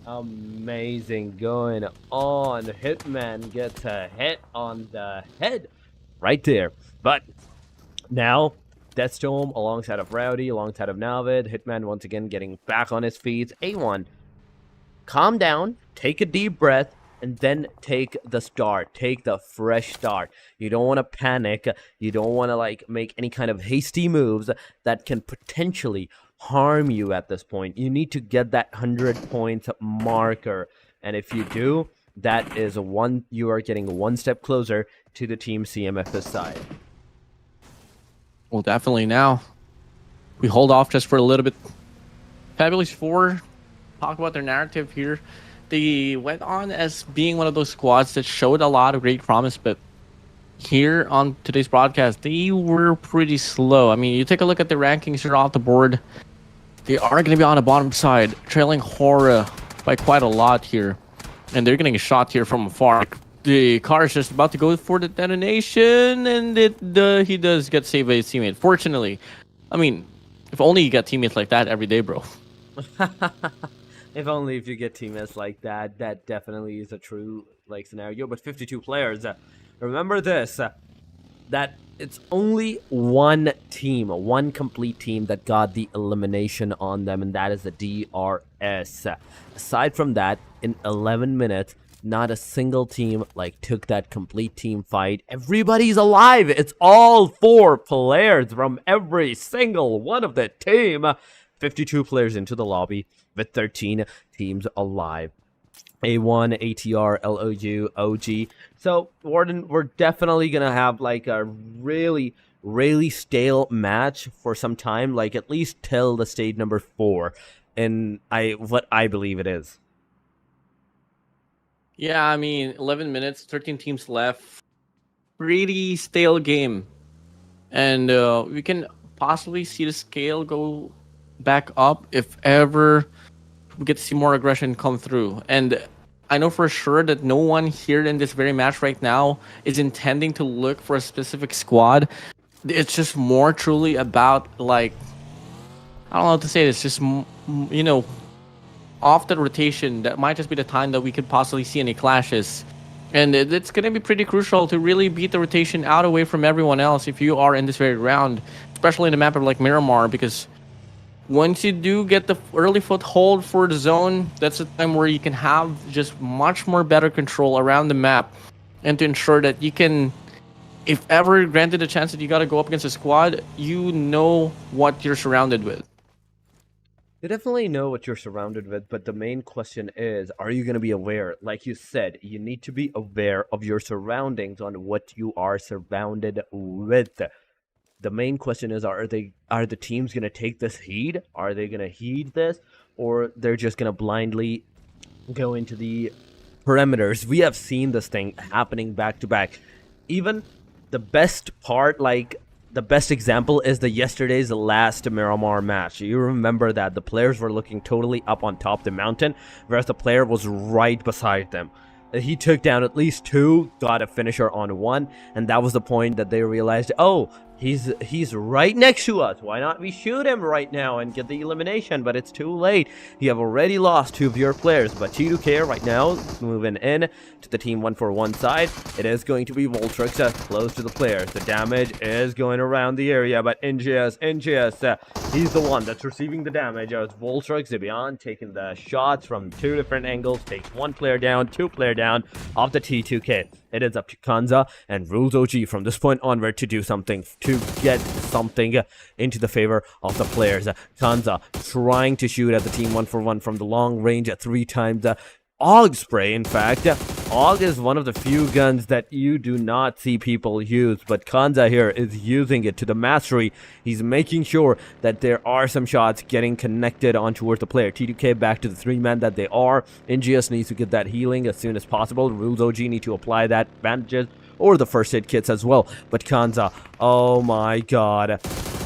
Amazing going on. Hitman gets a hit on the head right there. But now Deathstorm alongside of Rowdy, alongside of Navid. Hitman once again getting back on his feet. A1, calm down, take a deep breath, and then take the start, take the fresh start. You don't want to panic. You don't want to like make any kind of hasty moves that can potentially harm you at this point. You need to get that 100-point marker, and if you do, that is you are getting one step closer to the Team CMF's side. Well, definitely now. We hold off just for a little bit. Fabulous 4 talk about their narrative here. They went on as being one of those squads that showed a lot of great promise, but here on today's broadcast, they were pretty slow. I mean, you take a look at the rankings here off the board. They are going to be on the bottom side, trailing HORAA by quite a lot here. And they're getting a shot here from afar. The car is just about to go for the detonation, and he does get saved by his teammate. Fortunately, I mean, if only you got teammates like that every day, bro. If only if you get teammates like that. That definitely is a true like scenario. But 52 players. Remember this, that it's only one team, one complete team that got the elimination on them, and that is the DRS. Aside from that, in 11 minutes, not a single team like took that complete team fight. Everybody's alive. It's all 4 players from every single one of the team. 52 players into the lobby with 13 teams alive. A1, ATR, LOU, OG. So, Warden, we're definitely going to have like a really, really stale match for some time, like at least till the stage number 4, and what I believe it is. Yeah, I mean, 11 minutes, 13 teams left. Pretty stale game. And we can possibly see the scale go back up if ever we get to see more aggression come through. And I know for sure that no one here in this very match right now is intending to look for a specific squad. It's just more truly about, like, I don't know how to say this, just, you know, off the rotation. That might just be the time that we could possibly see any clashes. And it's going to be pretty crucial to really beat the rotation out away from everyone else if you are in this very round, especially in a map like Miramar, because once you do get the early foothold for the zone, that's a time where you can have just much more better control around the map, and to ensure that you can, if ever granted a chance that you got to go up against a squad, you know what you're surrounded with. You definitely know what you're surrounded with, but the main question is, are you going to be aware? Like you said, you need to be aware of your surroundings on what you are surrounded with. The main question is, are the teams going to take this heed? Are they going to heed this? Or they're just going to blindly go into the perimeters? We have seen this thing happening back to back. Even the best part, like the best example, is yesterday's last Miramar match. You remember that the players were looking totally up on top of the mountain, whereas the player was right beside them. He took down at least 2, got a finisher on 1, and that was the point that they realized, oh, he's right next to us. Why not we shoot him right now and get the elimination? But it's too late. You have already lost 2 of your players. But T2K right now moving in to the team 141 side. It is going to be Voltrix close to the players. The damage is going around the area, but NGS, he's the one that's receiving the damage. As Voltrix, Zibian taking the shots from 2 different angles, takes 1 player down, 2 player down of the T2K. It is up to Kanza and Rules OG from this point onward to do something, to get something into the favor of the players. Kanza trying to shoot at the team 141 from the long range at 3 times. AUG spray, in fact. AUG is one of the few guns that you do not see people use, but Kanza here is using it to the mastery. He's making sure that there are some shots getting connected on towards the player. T2K back to the 3-man that they are. NGS needs to get that healing as soon as possible. Rules OG need to apply that bandages or the first aid kits as well. But Kanza, oh my god.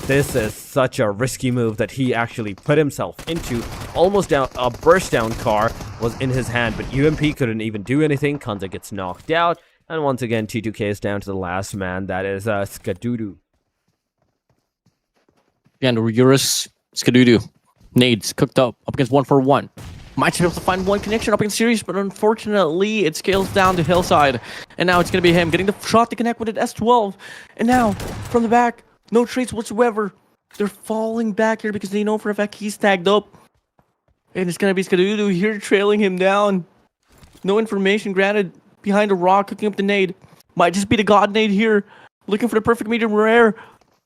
This is such a risky move that he actually put himself into. Almost down, a burst down car was in his hand, but UMP couldn't even do anything. Kanza gets knocked out, and once again T2K is down to the last man. That is Skadudu. And Eurus, Skadudu, nades cooked up against 141. Might be able to find one connection up in series, but unfortunately it scales down to Hillside, and now it's going to be him getting the shot to connect with it, S12, and now from the back, no trace whatsoever. They're falling back here because they know for a fact he's tagged up. And it's going to be Skadudu here trailing him down. No information granted. Behind a rock, cooking up the nade. Might just be the god nade here. Looking for the perfect medium rare.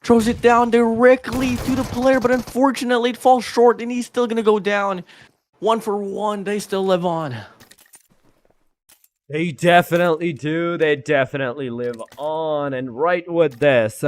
Throws it down directly to the player, but unfortunately it falls short and he's still gonna go down. 1 for 1, they still live on. They definitely do. They definitely live on. And right with this,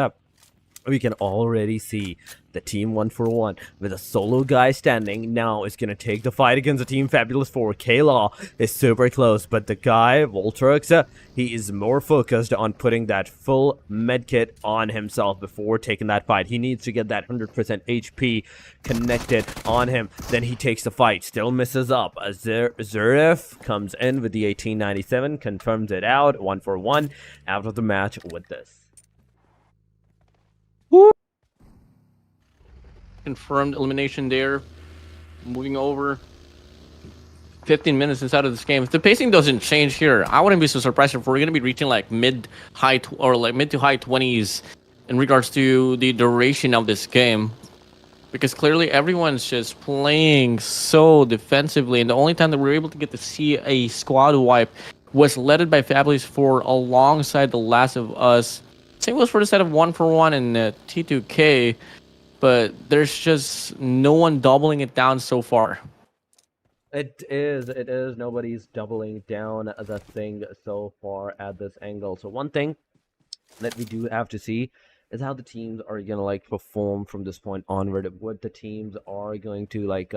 we can already see the team 1 for 1 with a solo guy standing now is going to take the fight against the team Fabulous 4. K-Law is super close, but the guy, Voltrux, he is more focused on putting that full medkit on himself before taking that fight. He needs to get that 100% HP connected on him. Then he takes the fight, still misses up. Zurif comes in with the 1897, confirms it out, 1 for 1 out of the match with this. Confirmed elimination there. Moving over. 15 minutes inside of this game. If the pacing doesn't change here, I wouldn't be so surprised if we're going to be reaching like mid to high 20s in regards to the duration of this game. Because clearly everyone's just playing so defensively, and the only time that we were able to get to see a squad wipe was led by Fabulous 4 alongside The Last of Us. Same goes for the set of 1 for 1 and T2K. But there's just no one doubling it down so far. It is. Nobody's doubling down the thing so far at this angle. So one thing that we do have to see is how the teams are going to like perform from this point onward. What the teams are going to like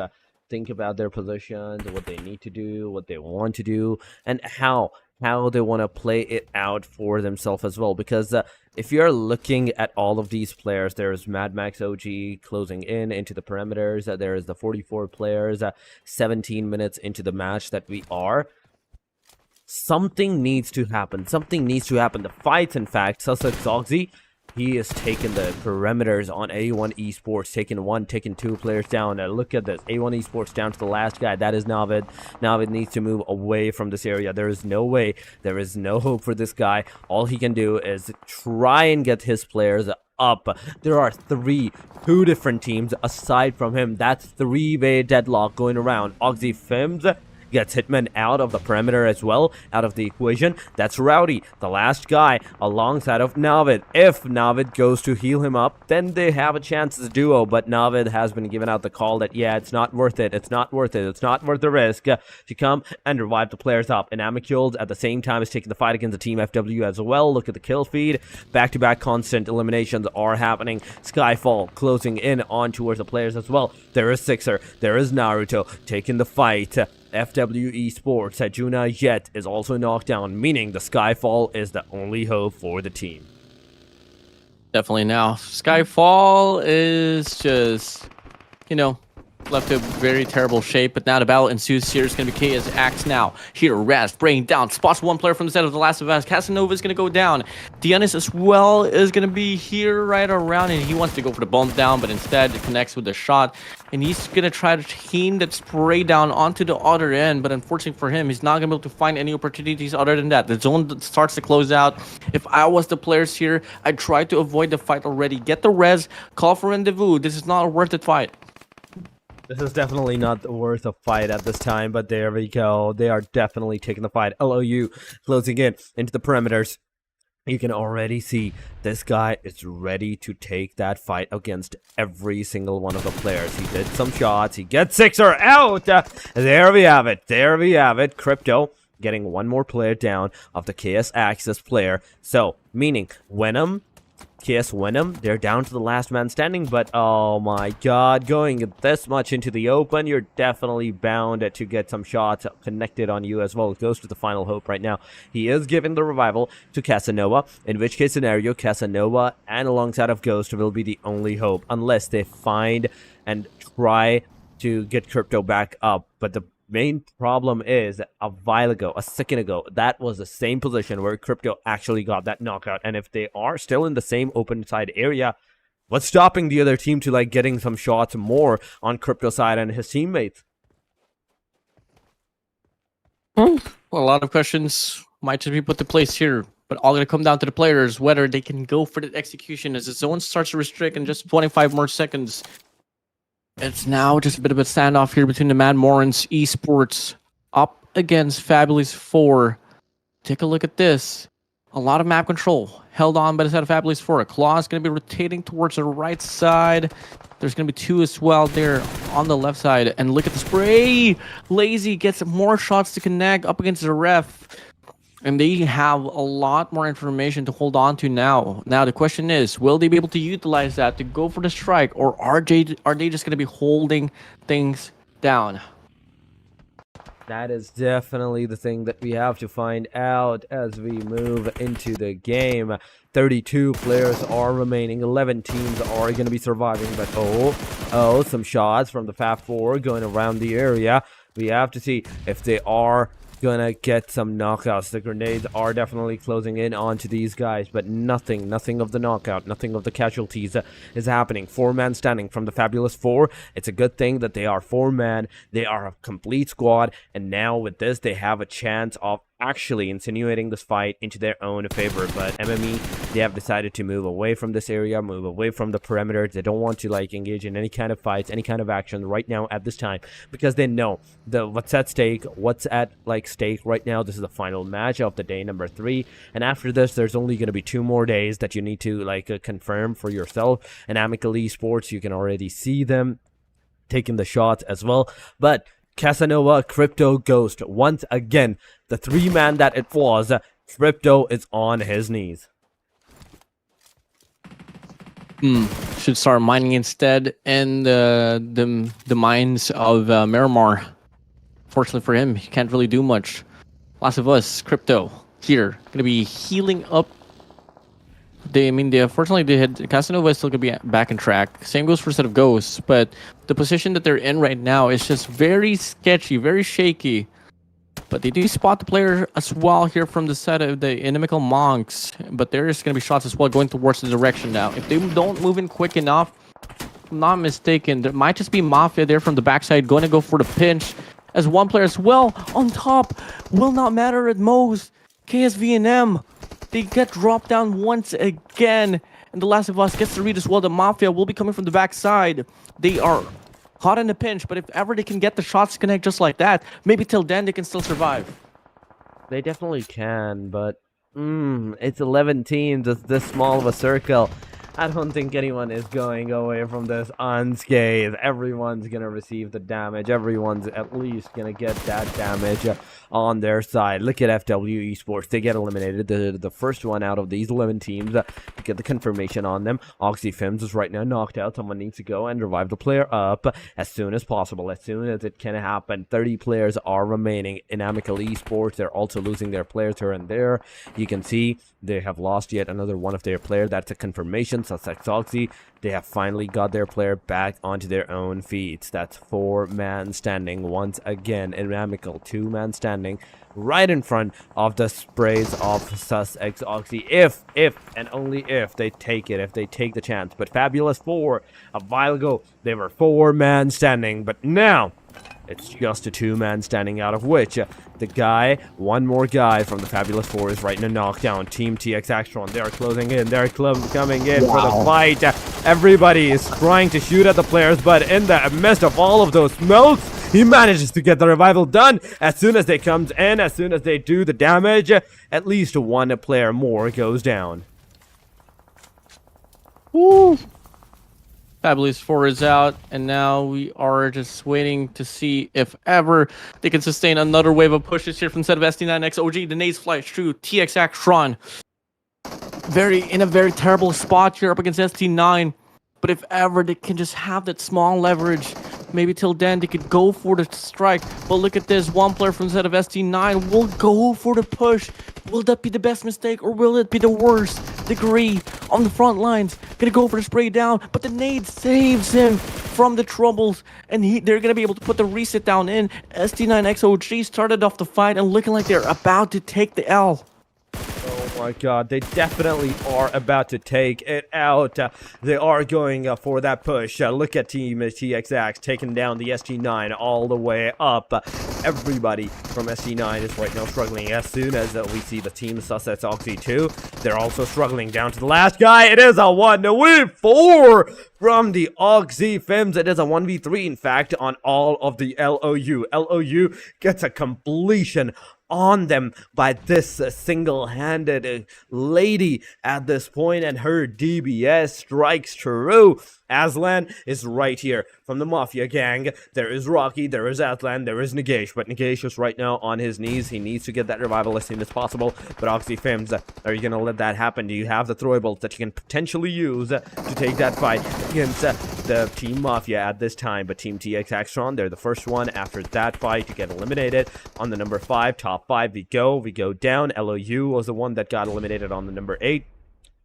think about their positions, what they need to do, what they want to do, and how they want to play it out for themselves as well. Because if you're looking at all of these players, there's Mad Max OG closing in into the perimeters. There is the 44 players, 17 minutes into the match that we are. Something needs to happen. Something needs to happen. The fights, in fact, Sussex Zoxy, he has taken the perimeters on A1 Esports, taking 2 players down. Look at this. A1 Esports down to the last guy. That is Navid. Navid needs to move away from this area. There is no way. There is no hope for this guy. All he can do is try and get his players up. There are 2 different teams aside from him. That's 3-way deadlock going around. Oxy Fims gets Hitman out of the perimeter as well, out of the equation. That's Rowdy, the last guy, alongside of Navid. If Navid goes to heal him up, then they have a chance as a duo, but Navid has been given out the call that, yeah, it's not worth it, it's not worth the risk to come and revive the players up. And INIMICAL at the same time is taking the fight against the team FW as well. Look at the kill feed. Back-to-back constant eliminations are happening. Skyfall closing in on towards the players as well. There is Sixer, there is Naruto taking the fight. FW Esports at Juna Jet is also knocked down, meaning the Skyfall is the only hope for the team. Definitely now. Skyfall is just, left to a very terrible shape, but now the battle ensues here. It's going to be K as Axe now. Here, Raz bringing down, spots 1 player from the set of The Last of Us. Casanova is going to go down. Dianis as well is going to be here right around, and he wants to go for the bump down, but instead it connects with the shot, and he's going to try to team that spray down onto the other end, but unfortunately for him, he's not going to be able to find any opportunities other than that. The zone starts to close out. If I was the players here, I'd try to avoid the fight already. Get the res, call for rendezvous. This is not a worth it fight. This is definitely not worth a fight at this time, but there we go. They are definitely taking the fight. LOU closing in into the perimeters. You can already see this guy is ready to take that fight against every single one of the players. He did some shots. He gets Sixer out. There we have it. There we have it. Crypto getting 1 more player down of the KS Access player. So, meaning Venom, KS Venom, they're down to the last man standing, but oh my god, going this much into the open, you're definitely bound to get some shots connected on you as well. It goes to the final hope right now. He is giving the revival to Casanova, in which case scenario, Casanova and alongside of Ghost will be the only hope, unless they find and try to get Crypto back up. But the main problem is a second ago, that was the same position where Crypto actually got that knockout. And if they are still in the same open side area, what's stopping the other team to like getting some shots more on Crypto side and his teammates? Well, a lot of questions might just be put to place here, but all going to come down to the players, whether they can go for the execution as the zone starts to restrict in just 25 more seconds. It's now just a bit of a standoff here between the Mad Morons Esports up against Fabulous 4. Take a look at this. A lot of map control held on by the side of Fabulous 4. A claw is going to be rotating towards the right side. There's going to be 2 as well there on the left side. And look at the spray. Lazy gets more shots to connect up against the ref. And they have a lot more information to hold on to now. Now the question is, will they be able to utilize that to go for the strike, or are they just going to be holding things down? That is definitely the thing that we have to find out as we move into the game. 32 players are remaining. 11 teams are going to be surviving. But some shots from the Fab 4 going around the area. We have to see if they are gonna get some knockouts. The grenades are definitely closing in onto these guys, but nothing of the knockout, nothing of the casualties is happening. 4-man standing from the Fabulous 4. It's a good thing that they are 4-man. They are a complete squad, and now with this, they have a chance of actually insinuating this fight into their own favor. But MME, they have decided to move away from this area, move away from the perimeter. They don't want to like engage in any kind of fights, any kind of action right now at this time, because they know what's at stake, what's at like stake right now. This is the final match of the day number 3, and after this there's only going to be 2 more days that you need to like confirm for yourself. And INIMICAL Esports, you can already see them taking the shots as well. But Casanova, Crypto, Ghost, once again, the 3-man that it was, Crypto is on his knees. Should start mining instead in the mines of Miramar. Fortunately for him, he can't really do much. Last of Us, Crypto, here, gonna be healing up. Unfortunately, they had Casanova is still gonna be back in track. Same goes for a set of Ghosts, but the position that they're in right now is just very sketchy, very shaky. But they do spot the player as well here from the set of the Inimical Monks. But there's gonna be shots as well going towards the direction now. If they don't move in quick enough, if I'm not mistaken, there might just be Mafia there from the backside going to go for the pinch. As one player as well on top, will not matter at most. KSV&M. They get dropped down once again. And the Last of Us gets to read as well. The Mafia will be coming from the backside. They are caught in a pinch, but if ever they can get the shots to connect just like that, maybe till then they can still survive. They definitely can, but it's 11 teams. It's this small of a circle. I don't think anyone is going away from this unscathed. Everyone's going to receive the damage. Everyone's at least going to get that damage on their side. Look at FW Esports. They get eliminated. The first one out of these 11 teams to get the confirmation on them. OxyFims is right now knocked out. Someone needs to go and revive the player up as soon as possible, as soon as it can happen. 30 players are remaining in INIMICAL Esports. They're also losing their players here and there. You can see they have lost yet another one of their players. That's a confirmation. Suspect Oxy, they have finally got their player back onto their own feet. That's 4-man standing once again in INIMICAL. 2-man standing right in front of the sprays of Sussex Oxy. If and only if they take it, if they take the chance. But Fabulous 4, a while ago, they were 4-man standing, but now it's just a 2-man standing, out of which one more guy from the Fabulous 4 is right in a knockdown. Team AXETRON, they are closing in. They're coming in for the fight. Everybody is trying to shoot at the players, but in the midst of all of those smokes, he manages to get the revival done. As soon as they come in, as soon as they do the damage, at least one player more goes down. Woo! Fabulous 4 is out, and now we are just waiting to see if ever they can sustain another wave of pushes here from set of ST9XOG. The nades fly through AXETRON. In a very terrible spot here up against ST9. But if ever they can just have that small leverage, maybe till then they could go for the strike. But look at this, one player from set of ST9 will go for the push. Will that be the best mistake, or will it be the worst? Degree on the front lines, gonna go for the spray down, but the nade saves him from the troubles, and they're gonna be able to put the reset down in. ST9XOG started off the fight and looking like they're about to take the L. Oh my god, they definitely are about to take it out. They are going for that push. Look at Team TXX taking down the ST9 all the way up. everybody from SC9 is right now struggling. As soon as we see the team Sussets Oxy 2, they're also struggling down to the last guy. It is a 1v4 from the Oxy Fims. It is a 1v3, in fact, on all of the LOU. LOU gets a completion on them by this single-handed lady at this point, and her DBS strikes true. Aslan is right here from the Mafia gang. There is Rocky, there is Aslan, there is Nagesh, but Nagesh is right now on his knees. He needs to get that revival as soon as possible. But Oxy Fims, are you gonna let that happen? Do you have the throwables that you can potentially use to take that fight against the Team Mafia at this time? But Team TX AXETRON, they're the first one after that fight to get eliminated on the number 5. Top 5 we go down. LOU was the one that got eliminated on the number 8.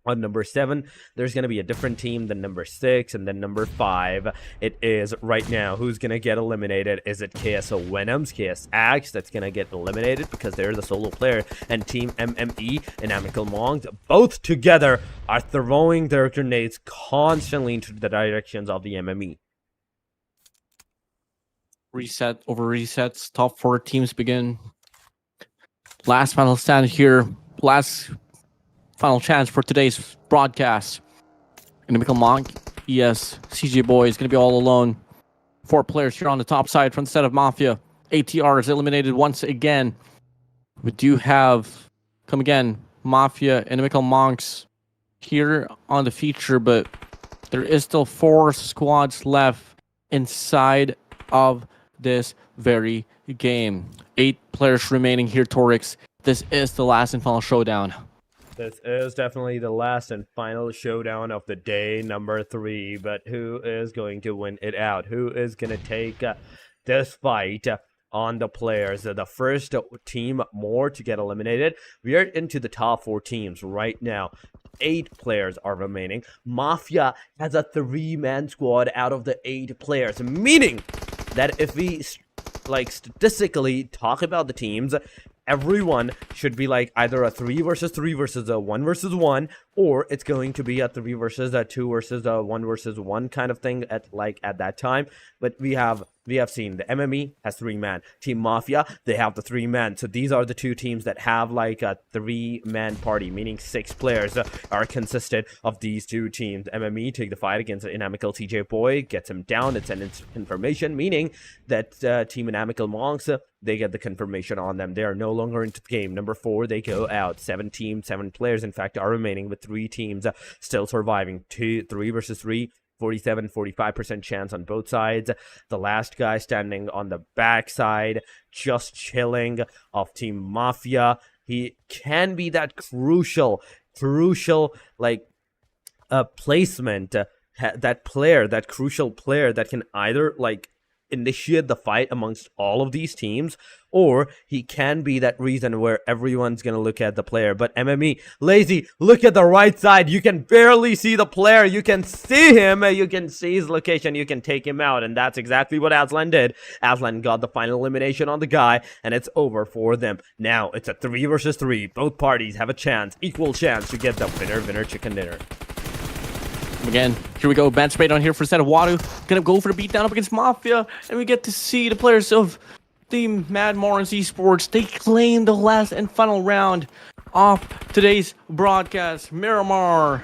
On number 7, there's going to be a different team than number 6, and then number 5, it is right now who's going to get eliminated. Is it KSO Venoms, KS Axe that's going to get eliminated because they're the solo player, and Team MME and INIMICAL Monks both together are throwing their grenades constantly into the directions of the MME. Reset over resets. Top 4 teams begin. Last final stand here. Last final chance for today's broadcast. INIMICAL Monk, ES, CJ Boy is going to be all alone. 4 players here on the top side from the set of Mafia. ATR is eliminated once again. We do have, come again, Mafia, INIMICAL Monks here on the feature, but there is still 4 squads left inside of this very game. 8 players remaining here, Torix. This is the last and final showdown. This is definitely the last and final showdown of the day, number 3. But who is going to win it out? Who is going to take this fight on the players? The first team more to get eliminated. We are into the top 4 teams right now. 8 players are remaining. Mafia has a 3-man squad out of the 8 players, meaning that if we statistically talk about the teams, everyone should be like either a 3 versus 3 versus a 1 versus 1, or it's going to be a 3 versus a 2 versus a 1 versus 1 kind of thing at that time. But we have seen the MME has 3-man. Team Mafia, they have the 3-man. So these are the 2 teams that have like a 3-man party, meaning 6 players are consisted of these 2 teams. MME take the fight against INIMICAL TJ Boy, gets him down, it's an confirmation, meaning that Team INIMICAL Monks, they get the confirmation on them. They are no longer into the game. Number 4, they go out. 7 teams, 7 players, in fact, are remaining, with 3 teams still surviving. 3 versus 3. 47-45% chance on both sides. The last guy standing on the backside, just chilling, of Team Mafia. He can be that crucial like placement, that crucial player that can either like initiate the fight amongst all of these teams, or he can be that reason where everyone's gonna look at the player. But MME, lazy, look at the right side. You can barely see the player. You can see him. You can see his location. You can take him out. And that's exactly what Aslan did. Aslan got the final elimination on the guy, and it's over for them. Now it's a 3 versus 3. Both parties have a chance, equal chance, to get the winner chicken dinner. Again, here we go. Bench spade on here for a set of Wadu. Gonna go for the beatdown up against Mafia. And we get to see the players of the Mad Morons Esports. They claim the last and final round of today's broadcast. Miramar.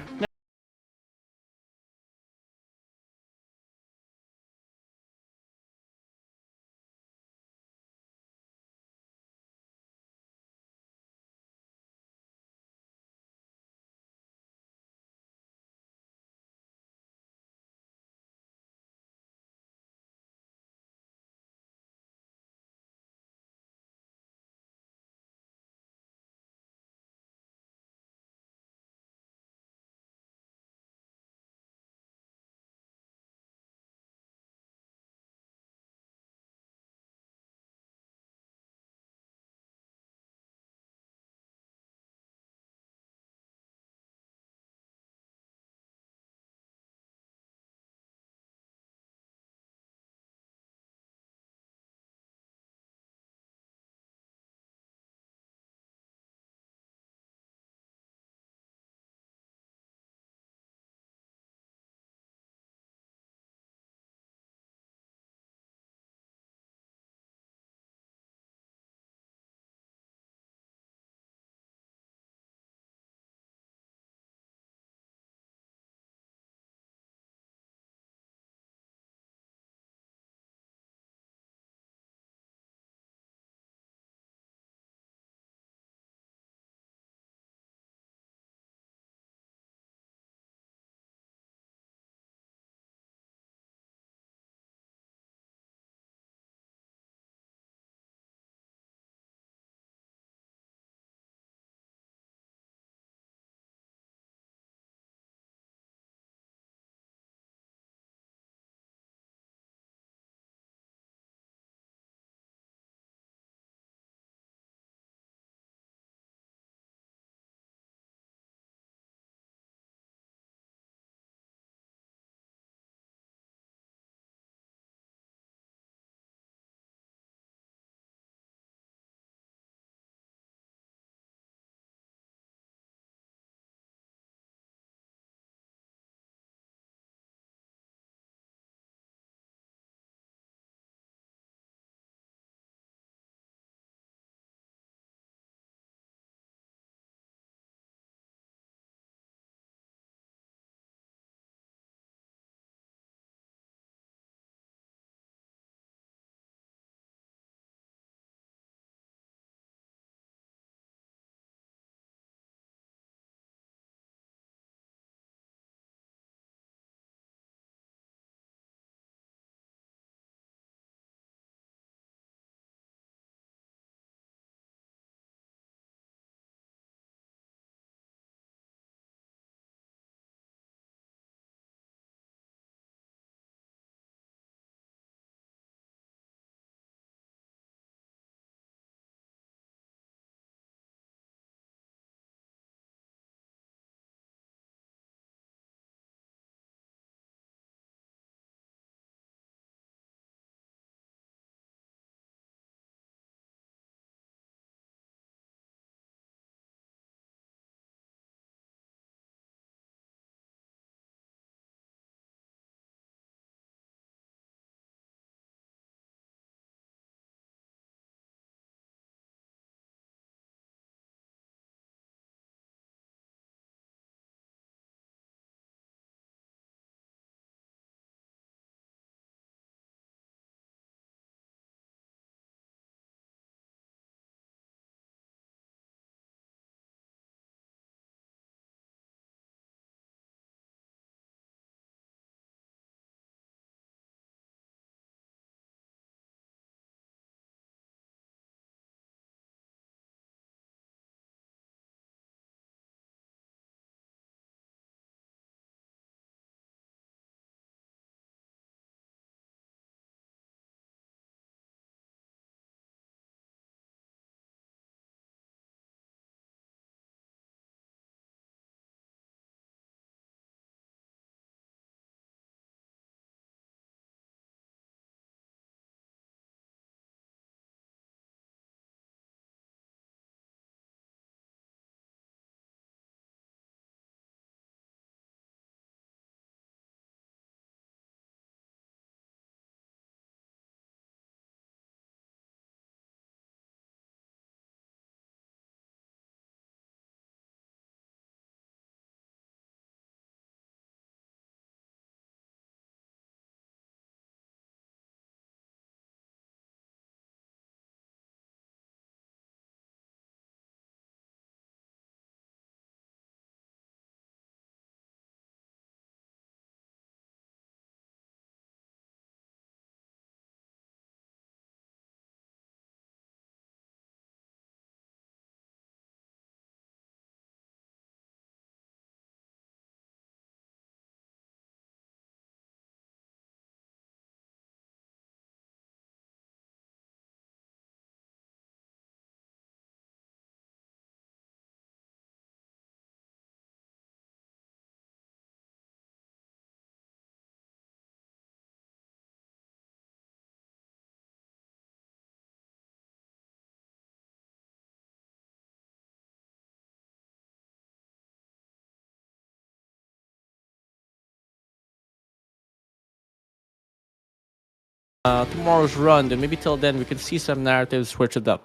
tomorrow's run, then maybe till then we can see some narratives switch it up.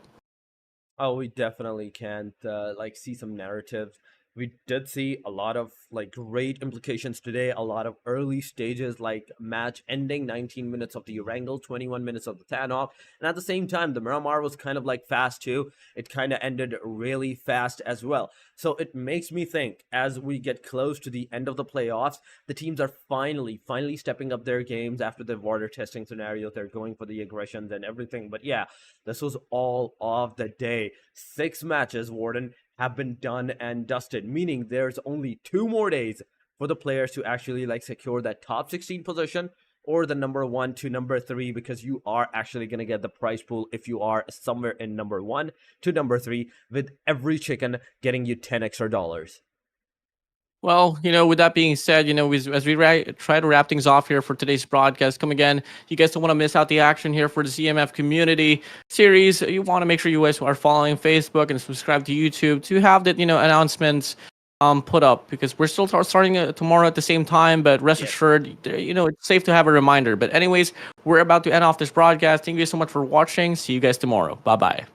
Oh, we definitely can't see some narratives. We did see a lot of great implications today, a lot of early stages like match ending, 19 minutes of the erangle, 21 minutes of the sanhok, and at the same time the miramar was kind of fast too. It kind of ended really fast as well. So it makes me think, as we get close to the end of the playoffs, the teams are finally stepping up their games after the water testing scenario. They're going for the aggressions and everything. But yeah, this was all of the day. 6 matches, Warden, have been done and dusted, meaning there's only 2 more days for the players to actually secure that top 16 position or the number 1 to number 3, because you are actually going to get the prize pool if you are somewhere in number 1 to number 3, with every chicken getting you 10 extra dollars. Well, with that being said, as we try to wrap things off here for today's broadcast, come again, you guys don't want to miss out the action here for the CMF community series. You want to make sure you guys are following Facebook and subscribe to YouTube to have the, announcements put up, because we're still starting tomorrow at the same time, but rest assured, it's safe to have a reminder. But anyways, we're about to end off this broadcast. Thank you so much for watching. See you guys tomorrow. Bye-bye.